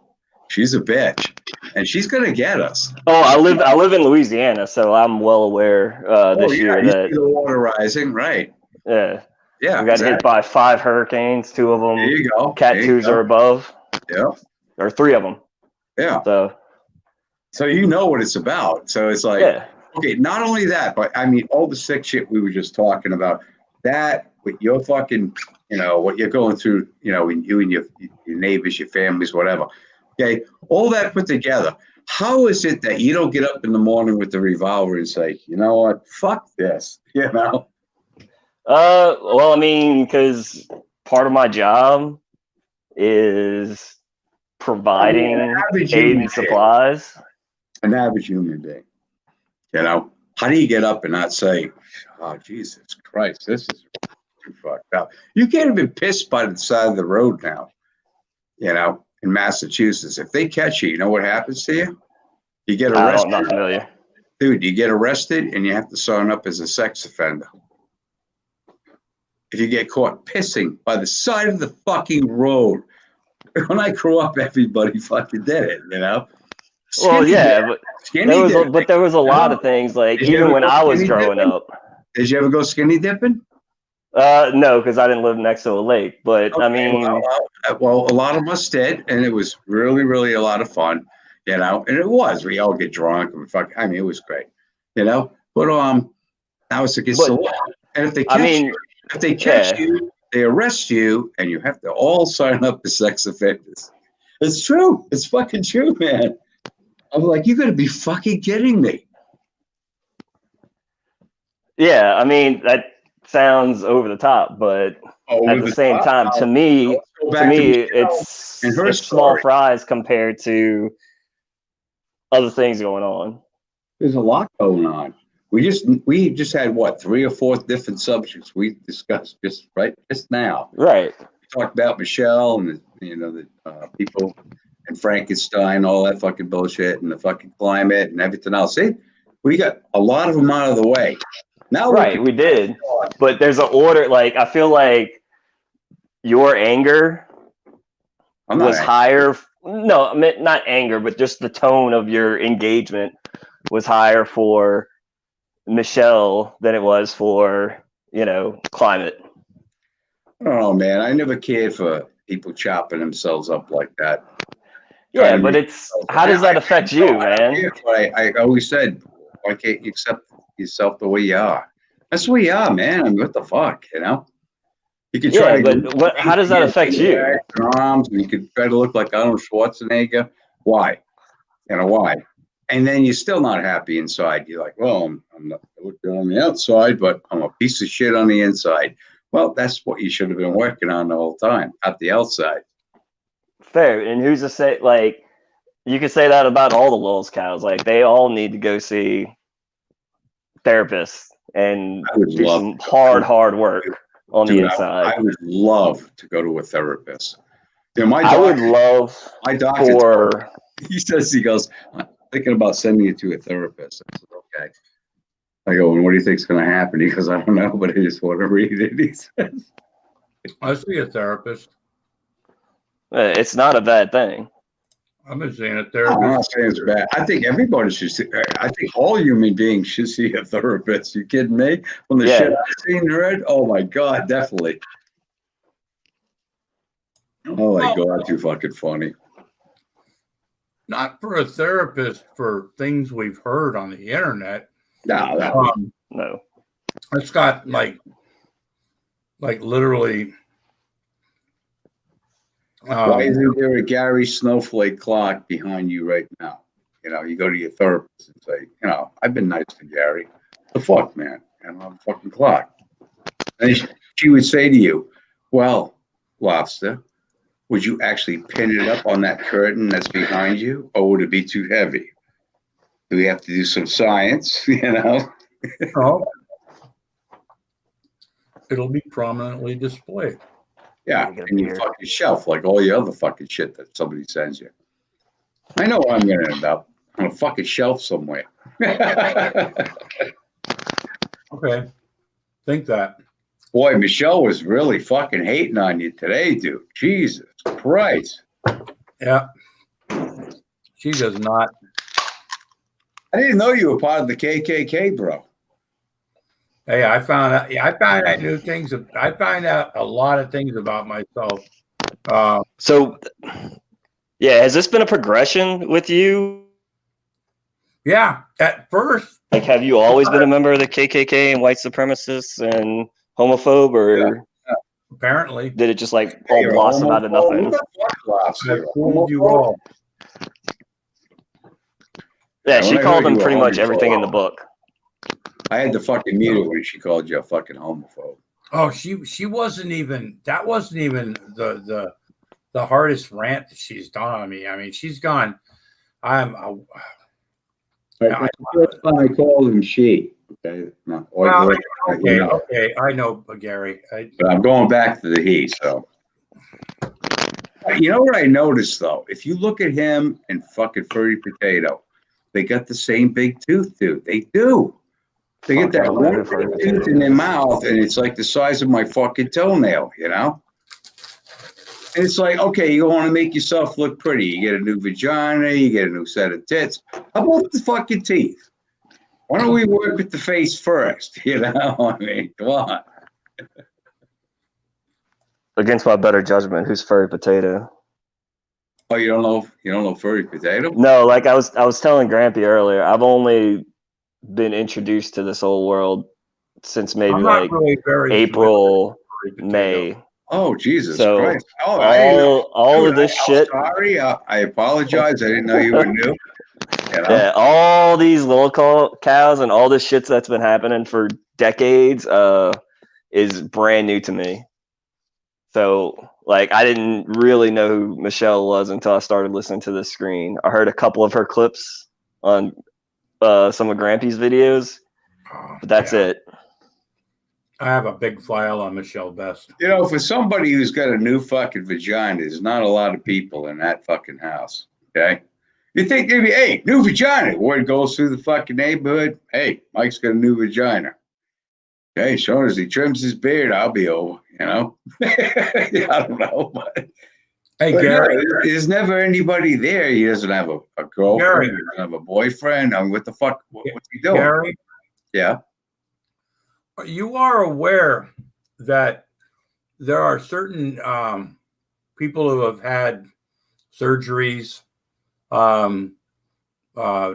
she's a bitch, and she's gonna get us. Oh, I live in Louisiana, so I'm well aware this year that the water rising, right? Yeah, yeah. We got hit by 5 hurricanes. 2 of them, there you go. Cat 2s are above. Yeah, or 3 of them. Yeah. So you know what it's about. So it's like, okay, not only that, but I mean, all the sick shit we were just talking about, that with your fucking, you know, what you're going through, you know, you and your neighbors, your families, whatever. Okay, all that put together. How is it that you don't get up in the morning with the revolver and say, you know what, fuck this, you know? Well, I mean, because part of my job is providing aid and supplies. An average human being, you know, how do you get up and not say, oh, Jesus Christ, this is too fucked up? You can't even piss by the side of the road now, you know, in Massachusetts. If they catch you, you know what happens to you? You get arrested. I'm not familiar. Dude, you get arrested and you have to sign up as a sex offender. If you get caught pissing by the side of the fucking road. When I grew up, everybody fucking did it, you know? Well, yeah, but there was a lot of things, like, even when I was growing up. Did you ever go skinny dipping? No, because I didn't live next to a lake. But, okay, I mean... Well, a lot of us did, and it was really, really a lot of fun, you know? And it was. We all get drunk. And I mean, it was great, you know? But now it's against the law. And if they catch you, they arrest you, and you have to all sign up as sex offenders. It's true. It's fucking true, man. I'm like, you got to be fucking kidding me. Yeah, I mean, that sounds over the top, but at the same time, to me, it's small fries compared to other things going on. There's a lot going on. We just had what, 3 or 4 different subjects we discussed just now. Right. We talked about Michelle and the people and Frankenstein, all that fucking bullshit, and the fucking climate and everything else. See, We got a lot of them out of the way. Now, Right, we did. But there's an order. Like, I feel like your anger I'm not was higher. No, I mean, not anger, but just the tone of your engagement was higher for Michelle than it was for, Climate. I don't know, man. I never cared for people chopping themselves up like that. Yeah, but how does that affect you, man? I always said, why can't you accept yourself the way you are? That's the way you are, man. I mean, what the fuck, You could try how does that affect you? Arms, and you could try to look like Arnold Schwarzenegger. Why? Why? And then you're still not happy inside. You're like, well, I'm not good on the outside, but I'm a piece of shit on the inside. Well, that's what you should have been working on the whole time, at the outside. Fair. And who's to say, like, you could say that about all the Lulz cows. Like, they all need to go see therapists and do some hard work on the inside. I would love to go to a therapist. I would love my doctor. He says, he goes, I'm thinking about sending you to a therapist. I said, okay. I go, and what do you think's going to happen? He goes, I don't know, but I just want to read it. He says, I see a therapist. It's not a bad thing. I've been seeing a I'm therapist. not saying it's bad. I think everybody should see. I think all human beings should see a therapist. You kidding me? From the shit I've seen and read, oh my God, definitely. Oh my God, too fucking funny. Not for a therapist, for things we've heard on the internet. No. No. It's got like literally. Why isn't there a Gary Snowflake clock behind you right now? You go to your therapist and say, I've been nice to Gary. The fuck, man? I'm a fucking clock. And she would say to you, well, Lobster, would you actually pin it up on that curtain that's behind you, or would it be too heavy? Do we have to do some science, Oh, it'll be prominently displayed. Yeah, and your fucking shelf, like all your other fucking shit that somebody sends you. I know where I'm going to end up, on a fucking shelf somewhere. Okay, think that. Boy, Michelle was really fucking hating on you today, dude. Jesus Christ. Yeah, she does not. I didn't know you were part of the KKK, bro. Hey, I found out new things. I find out a lot of things about myself. So, yeah, has this been a progression with you? Yeah, at first. Like, have you always been a member of the KKK and white supremacists and homophobe, or apparently did it just all blossom out of nothing? I fooled you all. Yeah, she called him pretty much everything in the book. I had to fucking mute her when she called you a fucking homophobe. Oh, she wasn't even. That wasn't even the hardest rant that she's done on me. I mean, she's gone. The first time I called him she. Okay. No, okay. I know, Gary. But I'm going back to the he. So, you know what I noticed though? If you look at him and fucking Furry Potato, they got the same big tooth, dude. They do. They get that one tooth in their mouth, and it's like the size of my fucking toenail, And it's like, okay, you want to make yourself look pretty. You get a new vagina, you get a new set of tits. How about the fucking teeth? Why don't we work with the face first? I mean, come on. Against my better judgment, who's Furry Potato? Oh, you don't know Furry Potato? No, like I was telling Grampy earlier, I've only been introduced to this whole world since maybe April, May. Oh, Jesus so Christ. Oh, all of this shit. Sorry, I apologize. I didn't know you were new. Yeah, all these little cows and all this shit that's been happening for decades is brand new to me. So, I didn't really know who Michelle was until I started listening to this screen. I heard a couple of her clips on some of Grampy's videos, but that's it. I have a big file on Michelle Best. For somebody who's got a new fucking vagina, there's not a lot of people in that fucking house. Okay, You think maybe, hey, new vagina. Word goes through the fucking neighborhood. Hey, Mike's got a new vagina. Okay, as soon as he trims his beard, I'll be over, you know? Yeah, I don't know. Hey, But Gary. no, there's never anybody there. He doesn't have a girlfriend. Gary. He doesn't have a boyfriend. I mean, what the fuck? What's he doing? Gary, Yeah. you are aware that there are certain people who have had surgeries,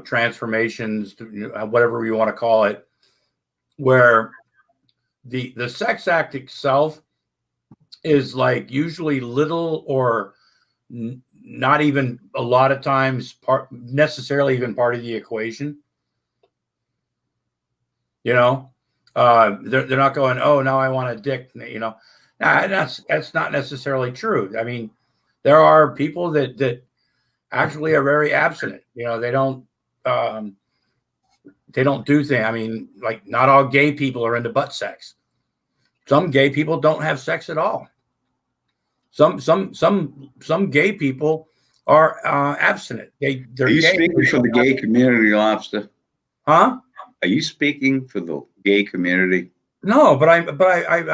transformations, whatever you want to call it, where the sex act itself is like usually little or not even a lot of times necessarily even part of the equation. You know, they're not going, oh, now I want a dick. You know, that's not necessarily true. I mean, there are people that actually are very abstinent. You know, they don't do things. I mean, like not all gay people are into butt sex. Some gay people don't have sex at all. Some gay people are abstinent. They're Are you gay. speaking for the gay community, Lobster? Huh? Are you speaking for the gay community? No, but I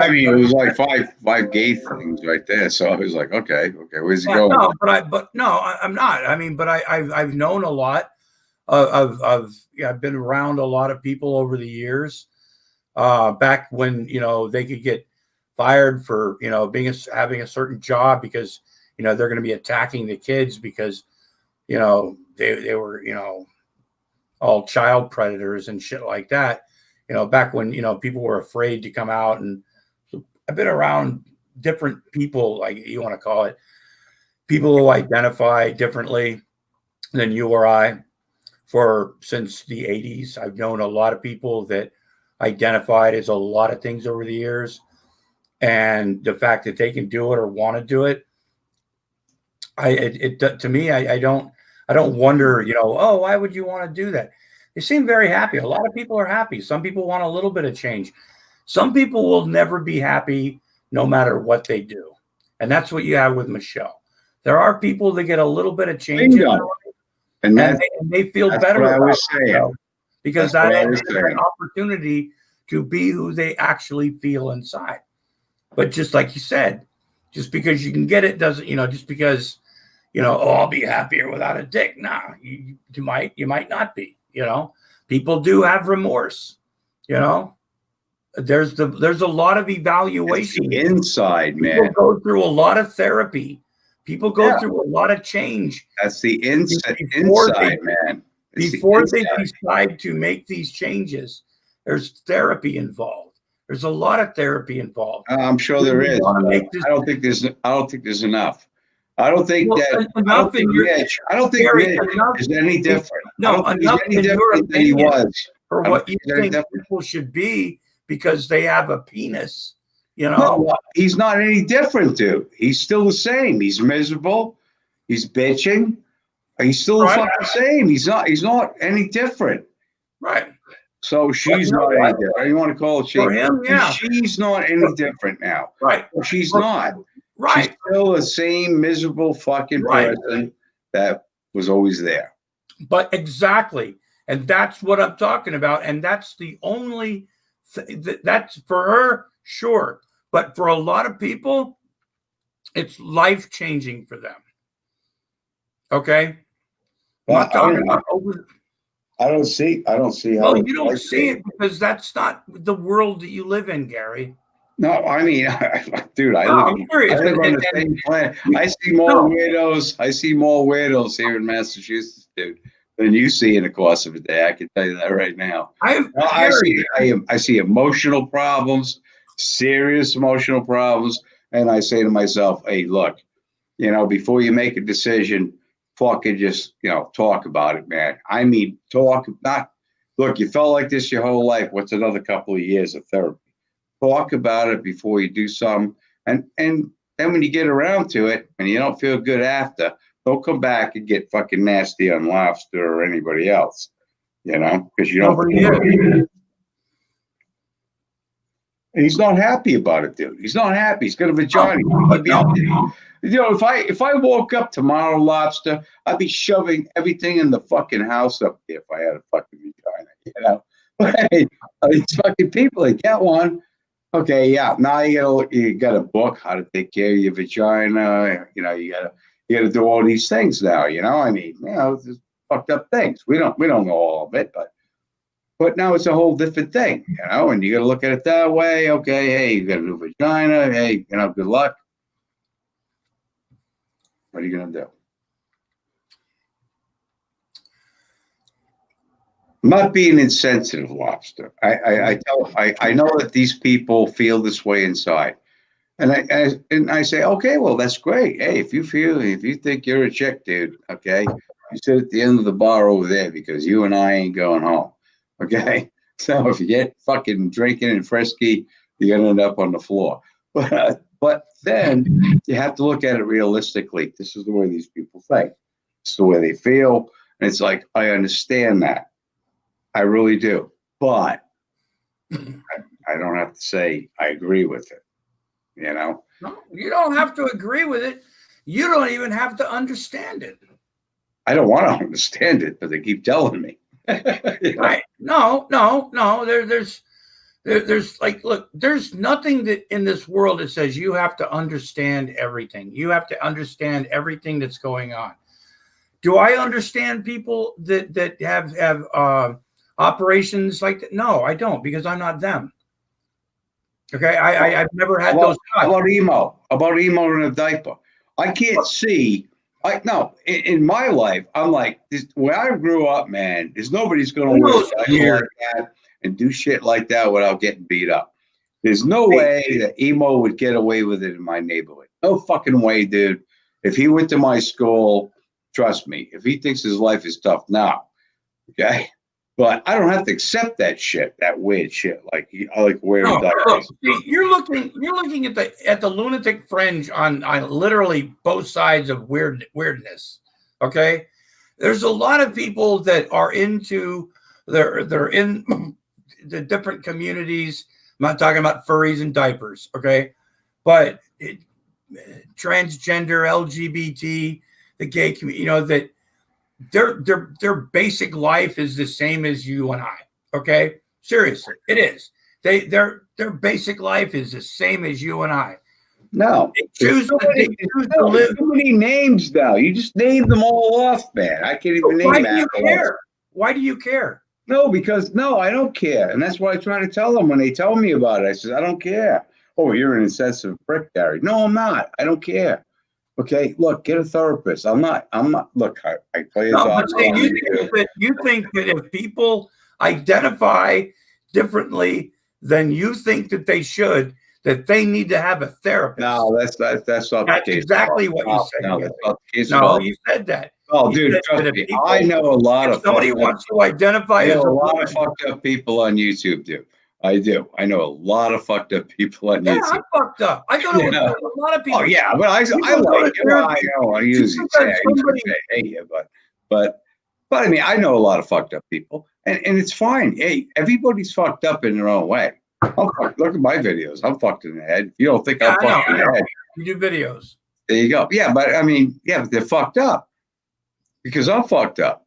mean, it was like five gay things right there. So I was like, okay, where's he going? No, I'm not. I mean, but I've known a lot of I've been around a lot of people over the years. Back when they could get fired for having a certain job because they're going to be attacking the kids because they were all child predators and shit like that. Back when people were afraid to come out, and I've been around different people, like you want to call it, people who identify differently than you or I. Since the 80s, I've known a lot of people that identified as a lot of things over the years, and the fact that they can do it or want to do it, to me, I don't wonder, oh, why would you want to do that? They seem very happy. A lot of people are happy. Some people want a little bit of change. Some people will never be happy no matter what they do. And that's what you have with Michelle. There are people that get a little bit of change in their life, and they feel better about it because that is an opportunity to be who they actually feel inside. But just like you said, just because you can get it doesn't, just because, oh, I'll be happier without a dick. Nah, you might not be. People do have remorse. There's a lot of evaluation. It's the inside, man. People go through a lot of therapy. People go through a lot of change. That's the inside, man. Before they decide to make these changes, there's therapy involved. There's a lot of therapy involved. I'm sure there is. I don't think there's enough. I don't think Mitch is any different. No, enough in your opinion than he was. For what you think people should be because they have a penis. No, he's not any different, dude. He's still the same. He's miserable. He's bitching. He's still the fucking same. He's not any different. Right. So she's not any different. You want to call it she? For him, yeah. She's not any different now. Right. She's not. Right. She's still the same miserable fucking person that was always there. But exactly. And that's what I'm talking about. And that's the only that's for her, sure. But for a lot of people, it's life-changing for them. Okay? Well, I don't see how. Well, you don't see it because that's not the world that you live in, Gary. No, I mean, dude, I live on the same planet. I see more weirdos here in Massachusetts, dude, than you see in the course of a day. I can tell you that right now. I see emotional problems, serious emotional problems, and I say to myself, hey, look, before you make a decision, fucking just, talk about it, man. I mean, look, you felt like this your whole life. What's another couple of years of therapy? Talk about it before you do something. And then when you get around to it and you don't feel good after, don't come back and get fucking nasty on Lobster or anybody else, because you don't. He's not happy about it, dude. He's not happy. He's got a vagina. if I woke up tomorrow, Lobster, I'd be shoving everything in the fucking house up there if I had a fucking vagina, But hey, these fucking people, they get one. Okay, yeah. Now you got a book how to take care of your vagina. You gotta do all these things now. I mean, just fucked up things. We don't know all of it, but now it's a whole different thing, and you got to look at it that way. Okay, hey, you got a new vagina. Hey, good luck. What are you going to do? I'm not being insensitive, Lobster. I know that these people feel this way inside. And I say, okay, well, that's great. Hey, if you think you're a chick, dude, okay, you sit at the end of the bar over there because you and I ain't going home. Okay. So if you get fucking drinking and frisky, you're gonna end up on the floor. But then you have to look at it realistically. This is the way these people think. It's the way they feel. And it's like, I understand that. I really do. But I don't have to say I agree with it. No, you don't have to agree with it. You don't even have to understand it. I don't want to understand it, but they keep telling me. Right? No. There's like, look, there's nothing that in this world that says you have to understand everything. You have to understand everything that's going on. Do I understand people that have operations like that? No, I don't, because I'm not them. Okay, I've never had those. About emo in a diaper. I can't see. In my life, I'm like, when I grew up, man, there's nobody's going to wear a diaper like that and do shit like that without getting beat up. There's no way that emo would get away with it in my neighborhood. No fucking way, dude. If he went to my school, trust me, if he thinks his life is tough now, okay? But I don't have to accept that shit, that weird shit. Like I like wearing diapers. See, you're looking at the lunatic fringe on literally both sides of weirdness. Okay, there's a lot of people that are into they're in the different communities. I'm not talking about furries and diapers, okay, but transgender, LGBT, the gay community, that. Their basic life is the same as you and I. Okay, seriously, it is. Their basic life is the same as you and I. No, they choose to live. Too many names now. You just named them all off, man. I can't even name. Why do you care? Why do you care? No, because I don't care, and that's what I try to tell them when they tell me about it. I said, I don't care. Oh, you're an insensitive prick, Gary. No, I'm not. I don't care. Okay, look, get a therapist. I'm not. Look, I play a job. You think that if people identify differently than you think that they should, that they need to have a therapist? No, that's not the case. That's exactly what you said. No, that's not the case. No, you said that. Oh, dude, trust me. I know a lot of. Somebody wants to identify as a lot of fucked up people on YouTube, dude. I do. I know a lot of fucked up people on YouTube. Yeah, I'm fucked up. I thought it was a lot of people. Oh yeah, but I like it. I know. I usually hate you, but I mean, I know a lot of fucked up people, and it's fine. Hey, everybody's fucked up in their own way. Look at my videos. I'm fucked in the head. If you don't think I'm fucked in the head, you do videos. There you go. Yeah, but I mean, but they're fucked up because I'm fucked up.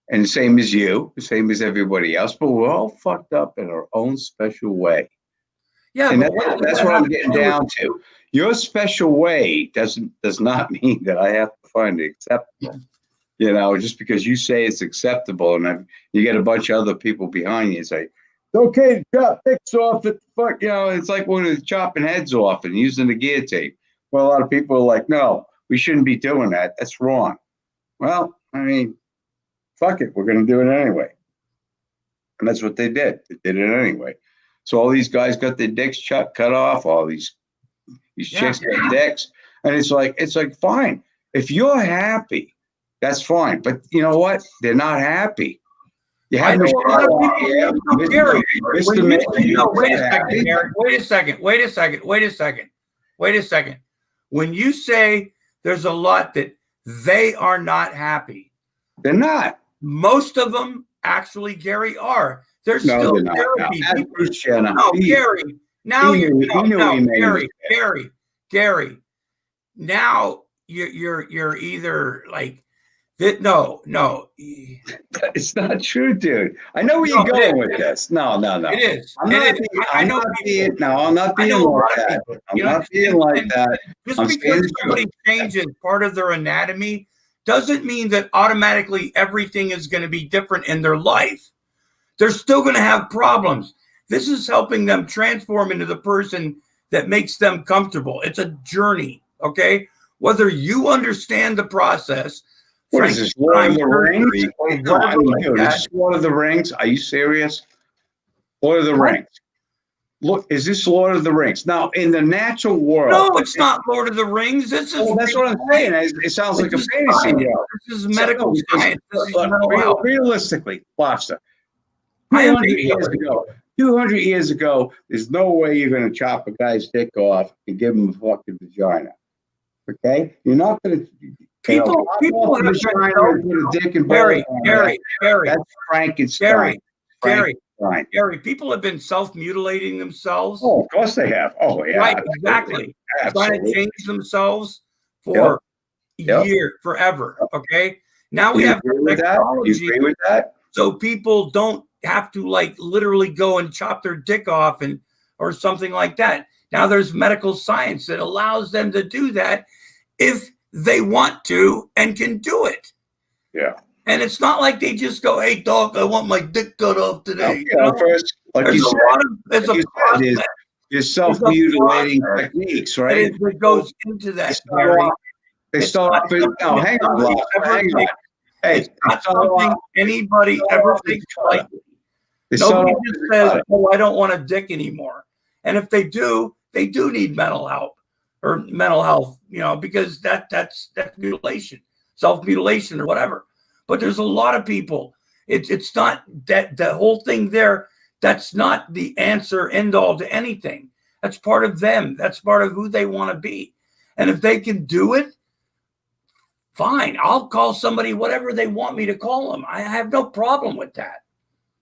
And the same as you, the same as everybody else, but we're all fucked up in our own special way. Yeah, and that's what I'm getting down to. Your special way does not mean that I have to find it acceptable. Just because you say it's acceptable, and you get a bunch of other people behind you and say, "It's okay to chop dicks off at the fuck." It's like when they're chopping heads off and using the guillotine. Well, a lot of people are like, "No, we shouldn't be doing that. That's wrong." Well, I mean. Fuck it, we're going to do it anyway. And that's what they did. They did it anyway. So all these guys got their dicks cut off. All these chicks got dicks. And it's like, fine. If you're happy, that's fine. But you know what? They're not happy. You have Wait a second. When you say there's a lot that they are not happy, they're not. Most of them actually, Gary, are. There's still therapy. No, Gary. Now Gary. now you're either like that. No, It's not true, dude. I know where No, you're it going is. with this. No. it is. I'm It not is. being, I I'm know not being, people. no, I'm not I being know a like lot of that. people. I'm You not being like understand? that. Just I'm saying because the somebody truth. changes part of their anatomy doesn't mean that automatically everything is going to be different in their life. They're still going to have problems. This is helping them transform into the person that makes them comfortable. It's a journey, okay? Whether you understand the process, What is this, Lord of the Rings? surgery, No, I whatever mean, like dude, that. is this Lord of the Rings? Are you serious? Lord of the What? Rings. Look, is this Lord of the Rings? Now, in the natural world. No, it's not Lord of the Rings. This is Well, that's what I'm saying. It sounds like a This is fantasy science. world. This is medical because, science. This is look, mental health. realistically, Lobster, I am 200 years ago, 200 years ago, there's no way you're going to chop a guy's dick off and give him a fucking vagina. Okay? You're not going to. People Off have the been vagina so- and put a dick and Gary, balls on Gary, that. Gary, That's Frankenstein. Gary, Frankenstein. Gary, people have been self-mutilating themselves. Oh, of course they have. Oh, yeah. Right, absolutely. exactly. Trying Absolutely. to change themselves for Yep. years, forever. Okay. Now we You have agree with that? You technology, agree with that? so people don't have to like literally go and chop their dick off and or something like that. Now there's medical science that allows them to do that if they want to and can do it. Yeah. And it's not like they just go, "Hey, dog, I want my dick cut off today." You know, first, like There's you a said, lot of there's like a you said, process there's self-mutilating process techniques, that right? goes into They that, start Gary. off. They It's start not off. No, something that hang on, somebody Lobster, ever hang on. thinks. Hey, It's not something anybody start ever off with thinks cutter. lightly. They start Nobody off just with a says, cutter. "Oh, I don't want a dick anymore." And if they do need mental help or mental health, because that's mutilation, self-mutilation or whatever. But there's a lot of people. It's not that the whole thing there. That's not the answer end all to anything. That's part of them. That's part of who they want to be. And if they can do it, fine. I'll call somebody whatever they want me to call them. I have no problem with that.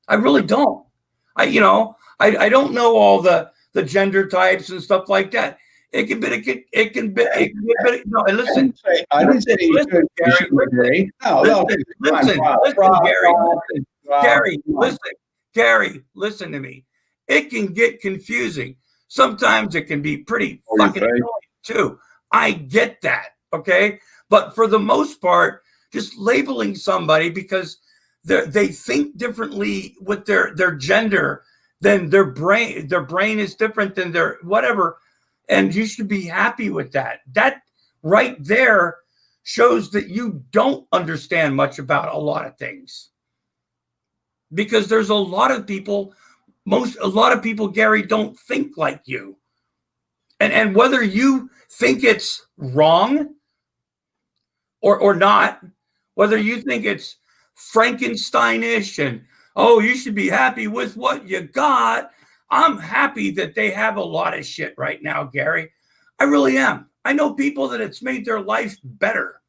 I really don't. I don't know all the gender types and stuff like that. It can be. No, listen. I didn't say you Listen, should agree. No, listen, Gary, listen to me. It can get confusing. Sometimes it can be pretty fucking annoying too. I get that, okay? But for the most part, just labeling somebody because they think differently with their gender than their brain. Their brain is different than their whatever, and you should be happy with that. That right there shows that you don't understand much about a lot of things. Because there's a lot of people, Gary, don't think like you. And whether you think it's wrong or not, whether you think it's Frankensteinish and, oh, you should be happy with what you got. I'm happy that they have a lot of shit right now, Gary. I really am. I know people that it's made their life better.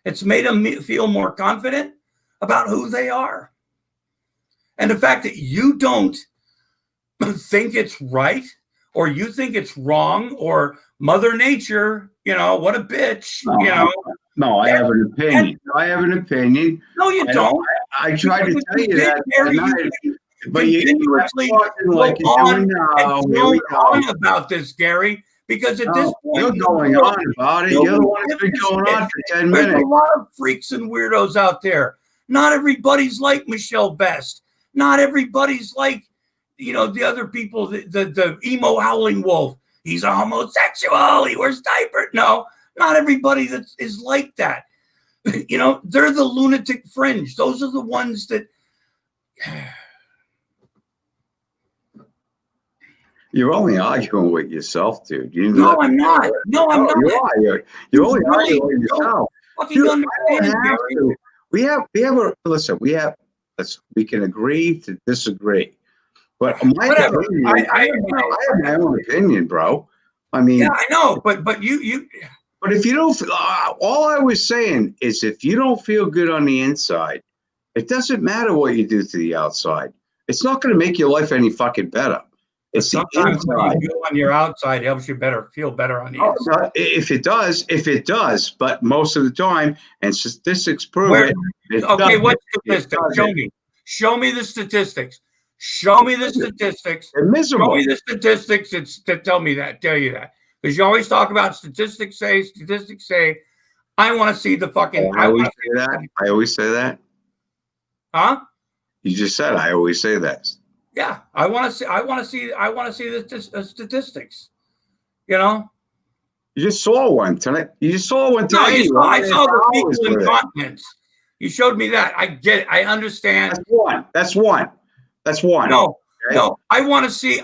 It's made them feel more confident about who they are. And the fact that you don't think it's right or you think it's wrong or Mother Nature, what a bitch, No, I have an opinion. I have an opinion. No, you don't. I tried to tell you that, but you continuously like you're doing now. Here we go. On about this, Gary, because at this point you're going on about it. You're the one that's been going on for 10 minutes. There's a lot of freaks and weirdos out there. Not everybody's like Michelle Best. Not everybody's like, the other people, the emo howling wolf. He's a homosexual. He wears diapers. No, not everybody that is like that. They're the lunatic fringe. Those are the ones that. You're only arguing with yourself, dude. No, I'm not. No, I'm not. You are. You're only arguing with yourself. Fucking We can agree to disagree. But whatever. Opinion, I have my own opinion, bro. I mean, yeah, I know, but you. But if you don't, all I was saying is, if you don't feel good on the inside, it doesn't matter what you do to the outside. It's not going to make your life any fucking better. It's the Sometimes when inside. you do on your outside helps you feel better on the Oh, inside. if it does, but most of the time, and statistics prove Where, it. okay, what It statistics? doesn't. Show me the statistics. Show me the statistics. They're Show miserable. me the statistics that tell you that. Because you always talk about statistics say. I want to see the fucking. I always say that. I always say that. Huh? You just said I always say that. Yeah, I want to see the statistics. You know. You just saw one tonight. You just saw one No, today. I saw the Hours fecal with it. incontinence. You showed me that. I get it. I understand. That's one. No, Okay? no. I want to see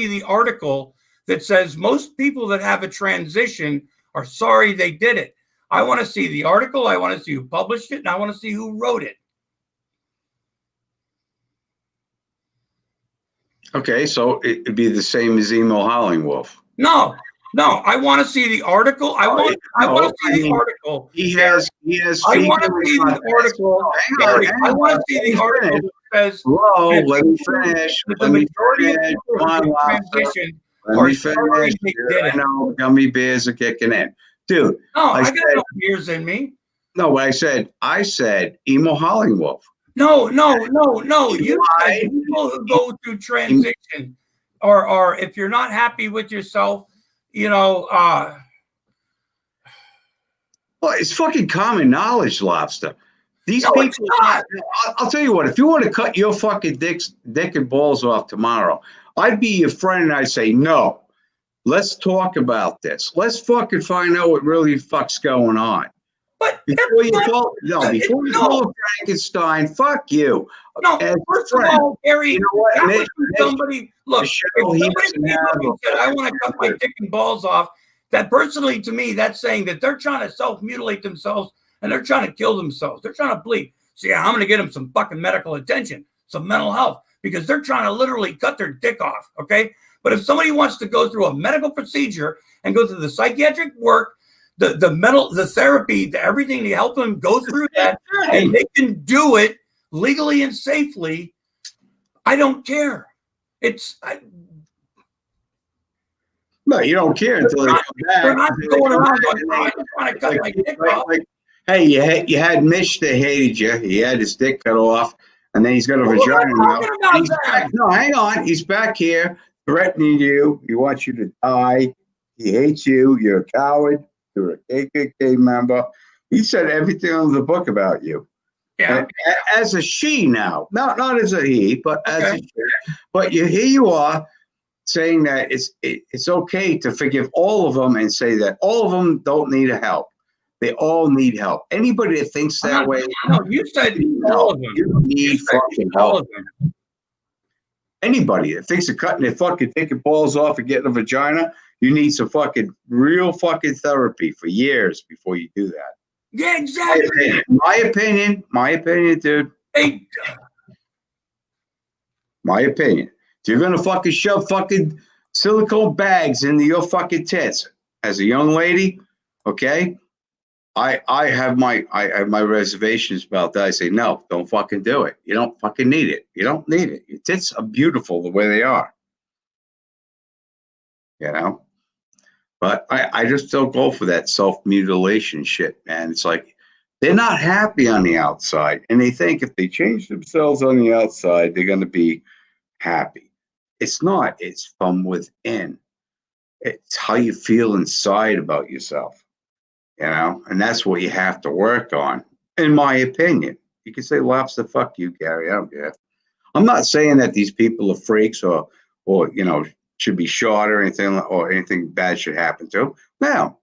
the article that says most people that have a transition are sorry they did it. I want to see the article. I want to see who published it, and I want to see who wrote it. Okay, so it'd be the same as Emo Hollingwolf. No. I want to see the article. I want to see the article. He has. I want to see the article. Gary, I want to see the article that says. Hello, let me finish. The majority of people Come on, who Lobster. transition Let are me sorry finish. they did it. I know gummy bears are kicking in, dude. No, I said, got no beers in me. No, what I said Emo Hollingwolf. No. You said people who go through transition or if you're not happy with yourself, well, it's fucking common knowledge, Lobster. These people. it's not. I'll tell you what. If you want to cut your fucking dick and balls off tomorrow, I'd be your friend and I'd say no. Let's talk about this. Let's fucking find out what really fuck's going on. But Before you call Frankenstein, fuck you. No, first of all, Gary, you know what? that Nick, was when somebody look. If somebody came up and said, "I want to cut my dick and balls off," that personally, to me, that's saying that they're trying to self-mutilate themselves and they're trying to kill themselves. They're trying to bleed. So yeah, I'm going to get them some fucking medical attention, some mental health, because they're trying to literally cut their dick off. Okay, but if somebody wants to go through a medical procedure and go through the psychiatric work, the therapy, everything to help them go through that, and they can do it legally and safely, I don't care. No, you don't care until they come back. They're not going around going, "Oh, I'm trying to cut my dick off." Hey, you had Mitch that hated you. He had his dick cut off, and then he's got a vagina now. No, hang on. He's back here threatening you. He wants you to die. He hates you. You're a coward. You're a KKK member. He said everything on the book about you. Yeah. As a she now, not as a he, but as a she. But here you are saying that it's okay to forgive all of them and say that all of them don't need help. They all need help. Anybody that thinks that way, no, you said all of them. You need fucking help. Anybody that thinks of cutting their fucking dick and balls off and getting a vagina, you need some fucking real fucking therapy for years before you do that. Yeah, exactly. My opinion, dude. Hey. My opinion. If you're gonna fucking shove fucking silicone bags into your fucking tits as a young lady, okay? I have my reservations about that. I say no, don't fucking do it. You don't fucking need it. You don't need it. Your tits are beautiful the way they are. You know? But I just don't go for that self-mutilation shit, man. It's like they're not happy on the outside, and they think if they change themselves on the outside, they're gonna be happy. It's not. It's from within. It's how you feel inside about yourself. You know, and that's what you have to work on, in my opinion. You can say, "Lobster, fuck you, Gary." I don't care. I'm not saying that these people are freaks or should be shot or anything bad should happen to them. No,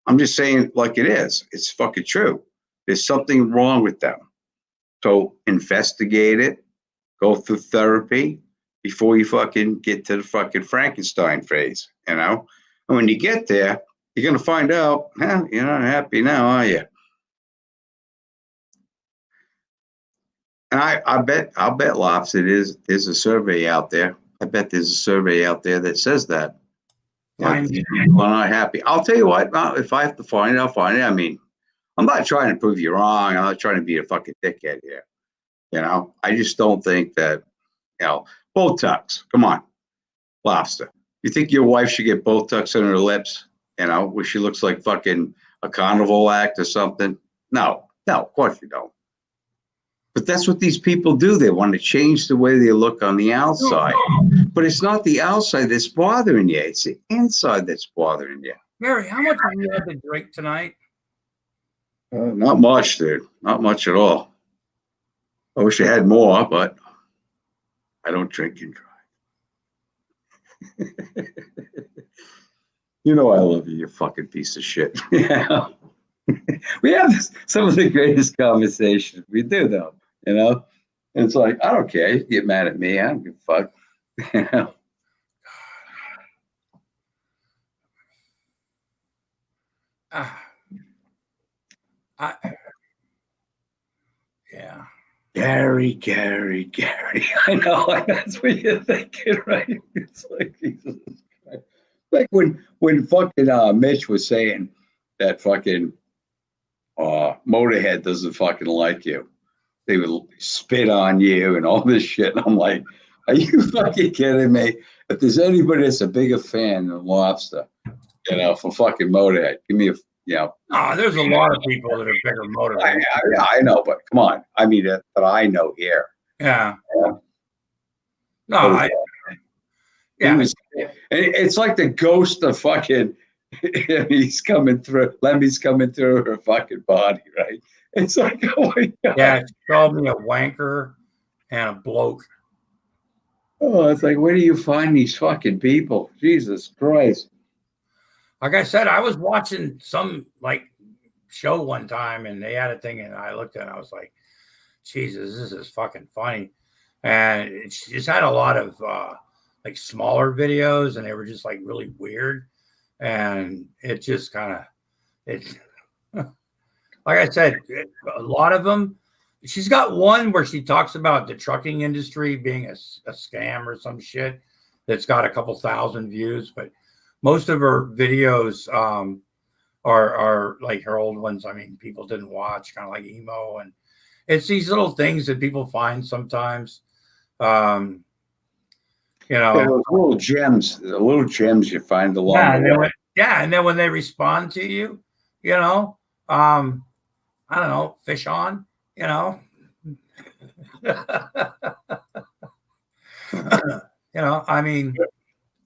I'm just saying like it is. It's fucking true. There's something wrong with them. So investigate it. Go through therapy before you fucking get to the fucking Frankenstein phase. You know, and when you get there, you're going to find out, you're not happy now, are you? And I'll bet, Lobster, there's a survey out there. I bet there's a survey out there that says that. People are not happy. I'll tell you what, if I have to find it, I'll find it. I mean, I'm not trying to prove you wrong. I'm not trying to be a fucking dickhead here. You know, I just don't think that, Botox, come on. Lobster. You think your wife should get Botox on her lips? You know, where she looks like fucking a carnival act or something? No, of course you don't. But that's what these people do. They want to change the way they look on the outside. But it's not the outside that's bothering you. It's the inside that's bothering you. Gary, how much have you had to drink tonight? Not much, dude. Not much at all. I wish I had more, but I don't drink and drive. You know I love you, you fucking piece of shit. Yeah. We have some of the greatest conversations. We do, though. You know? And it's like, I don't care. You get mad at me. I don't give a fuck. You know? Yeah. Gary. I know that's what you're thinking, right? It's like Jesus Christ. Like when fucking Mitch was saying that fucking Motorhead doesn't fucking like you. They would spit on you and all this shit. And I'm like, are you fucking kidding me? If there's anybody that's a bigger fan than Lobster, you know, for fucking Motorhead, give me a, you know. Oh, there's a lot of people that are bigger Motorhead. I know, but come on. I mean, that I know here. Yeah. Yeah. No, it's like the ghost of fucking, he's coming through, Lemmy's coming through her fucking body, right? It's like, oh my God. Yeah, she called me a wanker and a bloke. Oh, it's like, where do you find these fucking people? Jesus Christ. Like I said, I was watching some like show one time and they had a thing and I looked at it and I was like, Jesus, this is fucking funny. And it just had a lot of like smaller videos and they were just like really weird. And it just kind of, it, like I said, a lot of them, she's got one where she talks about the trucking industry being a scam or some shit that's got a couple thousand views, but most of her videos are like her old ones. I mean, people didn't watch, kind of like emo, and it's these little things that people find sometimes. You know, those little gems, the little gems you find along the way. And then when they respond to you, you know, I don't know, fish on, you know. You know, I mean,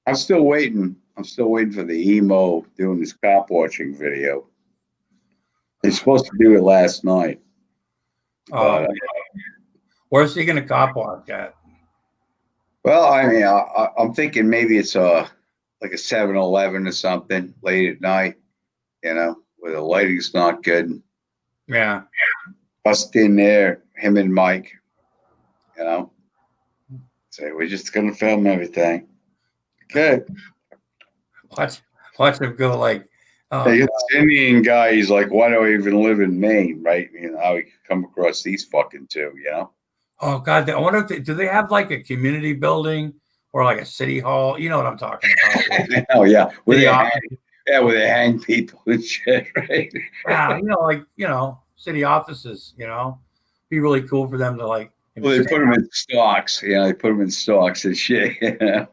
I'm still waiting for the emo doing this cop watching video. They're supposed to do it last night. Where's he going to cop watch at? Well, I mean, I'm thinking maybe it's like a 7-Eleven or something late at night, you know, where the lighting's not good. Yeah. Bust in there, him and Mike, you know. Say, we're just going to film everything. Okay. Watch him go like. This Indian guy, he's like, why do I even live in Maine, right? You know, how he come across these fucking two, you know? Oh, God. I wonder if do they have like a community building or like a city hall? You know what I'm talking about. Oh, yeah. Where they hang people and shit, right? Yeah, you know, city offices, you know. Be really cool for them to like. Well, they put them in stocks. You know, they put them in stocks and shit, you know?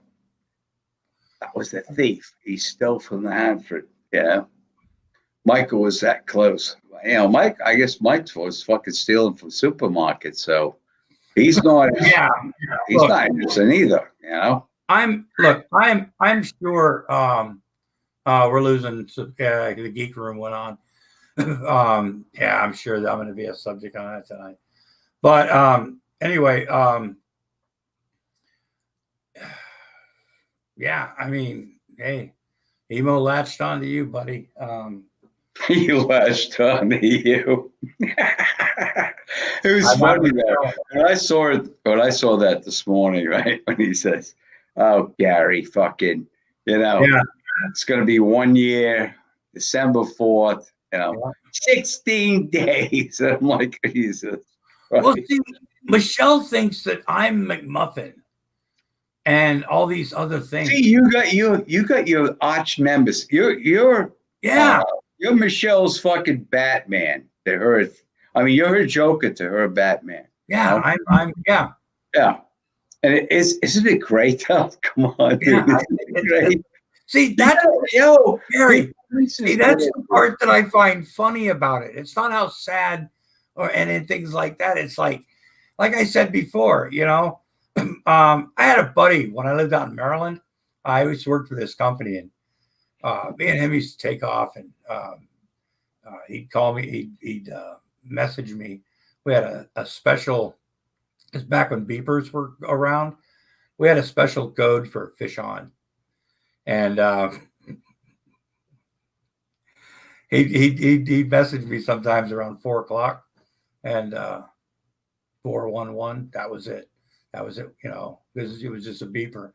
That was the thief. He stole from the Hanford, you know? Michael was that close. You know, I guess Mike was fucking stealing from supermarkets, so he's not. He's not innocent either. You know. I'm sure. We're losing. The geek room went on. Yeah, I'm sure that I'm going to be a subject on that tonight. But anyway, yeah. I mean, hey, emo latched onto you, buddy. He latched onto you. It was funny though. When I saw that this morning, right? When he says, "Oh, Gary, fucking, you know, it's gonna be 1 year, December 4th, you know, 16 days." I'm like, Jesus. Right? Well, see, Michelle thinks that I'm McMuffin and all these other things. See, you got your arch members. You're Michelle's fucking Batman to her. I mean, you're her Joker to her Batman. Yeah, you know? I'm. Yeah. Yeah. And isn't it great though? Come on, dude. Yeah, Isn't it great? See, that's Yo, Gary. this is See, that's good. the part that I find funny about it. It's not how sad and things like that. It's like I said before, you know, I had a buddy when I lived out in Maryland. I always worked for this company, and me and him used to take off, and he'd call me, he'd message me. We had a special. It's back when beepers were around. We had a special code for fish on, and he messaged me sometimes around 4:00, and 411. That was it. That was it. You know, it was just a beeper.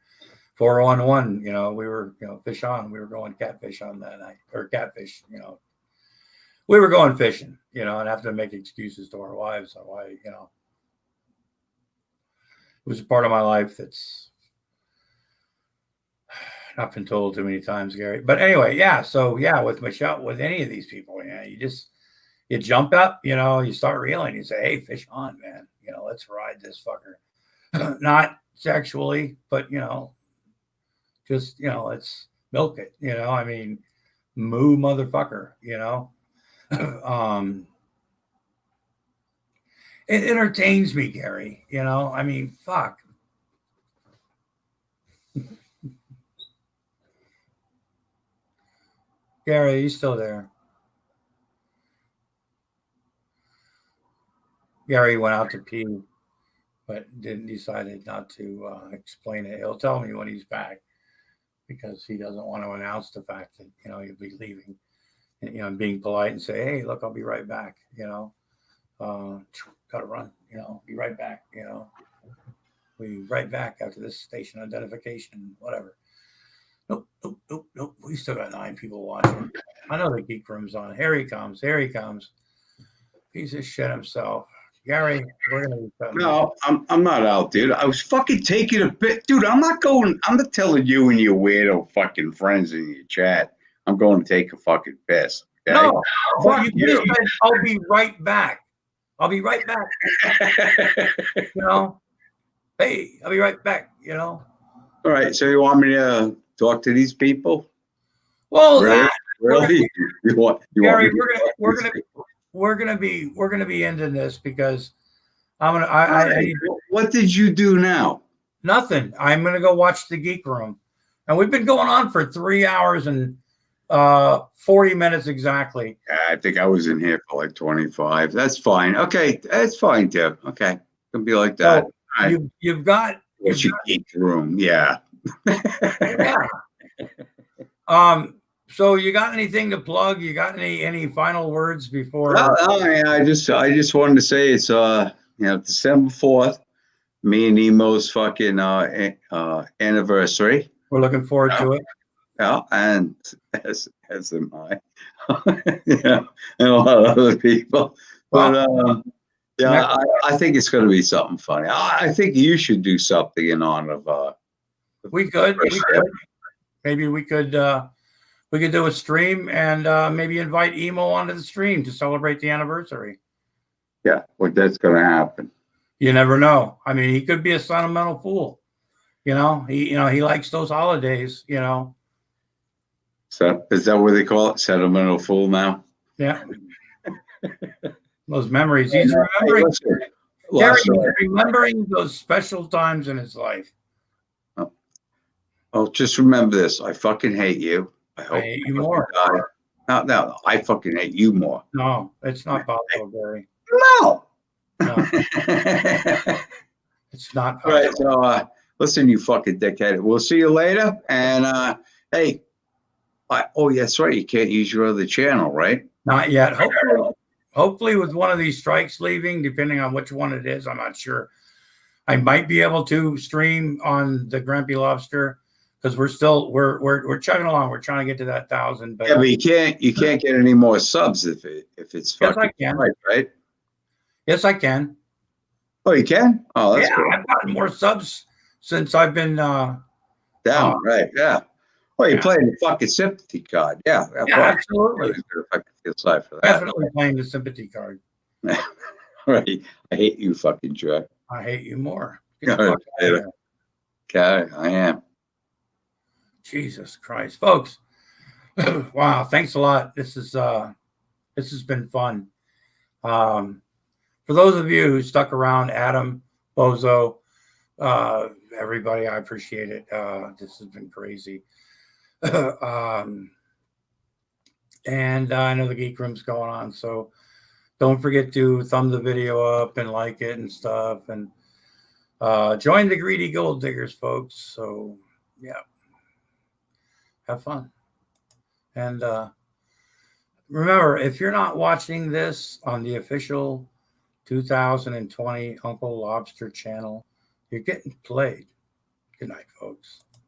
411. You know, we were fish on. We were going catfish on that night, or catfish. You know, we were going fishing. You know, and have to make excuses to our wives on why. You know, it was a part of my life that's not been told too many times, Gary. But anyway, yeah. So yeah, with Michelle, with any of these people, yeah, you jump up, you know, you start reeling, you say, hey, fish on, man. You know, let's ride this fucker. Not sexually, but you know, just let's milk it. You know, I mean, moo motherfucker. You know, it entertains me, Gary. You know, I mean, fuck. Gary, are you still there? Gary went out to pee, but decided not to explain it. He'll tell me when he's back because he doesn't want to announce the fact that he'll be leaving. And, and being polite and say, "Hey, look, I'll be right back." Gotta run. Be right back. We right back after this station identification, whatever. Nope. We still got 9 people watching. I know the geek room's on. Here he comes. Piece of shit himself. Gary, we're gonna be No, I'm not out, dude. I was fucking taking a bit, dude. I'm not telling you and your weirdo fucking friends in your chat. I'm going to take a fucking piss. Okay? No, well, Fuck you said, I'll be right back. I'll be right back. Hey, I'll be right back. All right. So you want me to talk to these people? Well, really? Gary, we're gonna be ending this because what did you do now? Nothing. I'm gonna go watch the Geek Room, and we've been going on for 3 hours and 40 minutes exactly. I think I was in here for like 25. That's fine. Okay, that's fine, Tim. Okay, it'll be like that. So you've got Geek Room, yeah. Yeah. So you got anything to plug? You got any final words before? I just wanted to say it's December 4th, me and Nemo's fucking anniversary. We're looking forward to it. Yeah, and as am I. And a lot of other people. But I think it's going to be something funny. I think you should do something in honor of. We could. Maybe we could do a stream and maybe invite Emo onto the stream to celebrate the anniversary. Yeah, well, that's going to happen. You never know. I mean, he could be a sentimental fool. He likes those holidays. So is that what they call it? Sentimental fool now? Yeah. Those memories. He's remembering. Gary, he's remembering those special times in his life. Oh, just remember this. I fucking hate you. I hate you more. No, I fucking hate you more. No, it's not possible, Gary. No. It's not possible. All right, so listen, you fucking dickhead. We'll see you later. And hey, that's right. You can't use your other channel, right? Not yet. Hopefully with one of these strikes leaving, depending on which one it is, I'm not sure. I might be able to stream on the Grumpy Lobster because we're chugging along. We're trying to get to that 1,000. But yeah, but you can't get any more subs if it's fucking I can. Right? Yes, I can. Oh, you can? Oh, that's cool. I've gotten more subs since I've been down. Right? Yeah. Well, you're playing the fucking sympathy card. Yeah, absolutely. I feel sorry for that. Definitely playing the sympathy card. Right. I hate you, fucking jerk. I hate you more. All right, later. Okay, I am. Jesus Christ, folks. Wow, thanks a lot. This has been fun. For those of you who stuck around, Adam, Bozo, everybody, I appreciate it. This has been crazy. And I know the Geek Room's going on, so don't forget to thumb the video up and like it and stuff. And join the Greedy Gold Diggers, folks. So, yeah, have fun. And remember, if you're not watching this on the official 2020 Uncle Lobster channel, you're getting played. Good night, folks.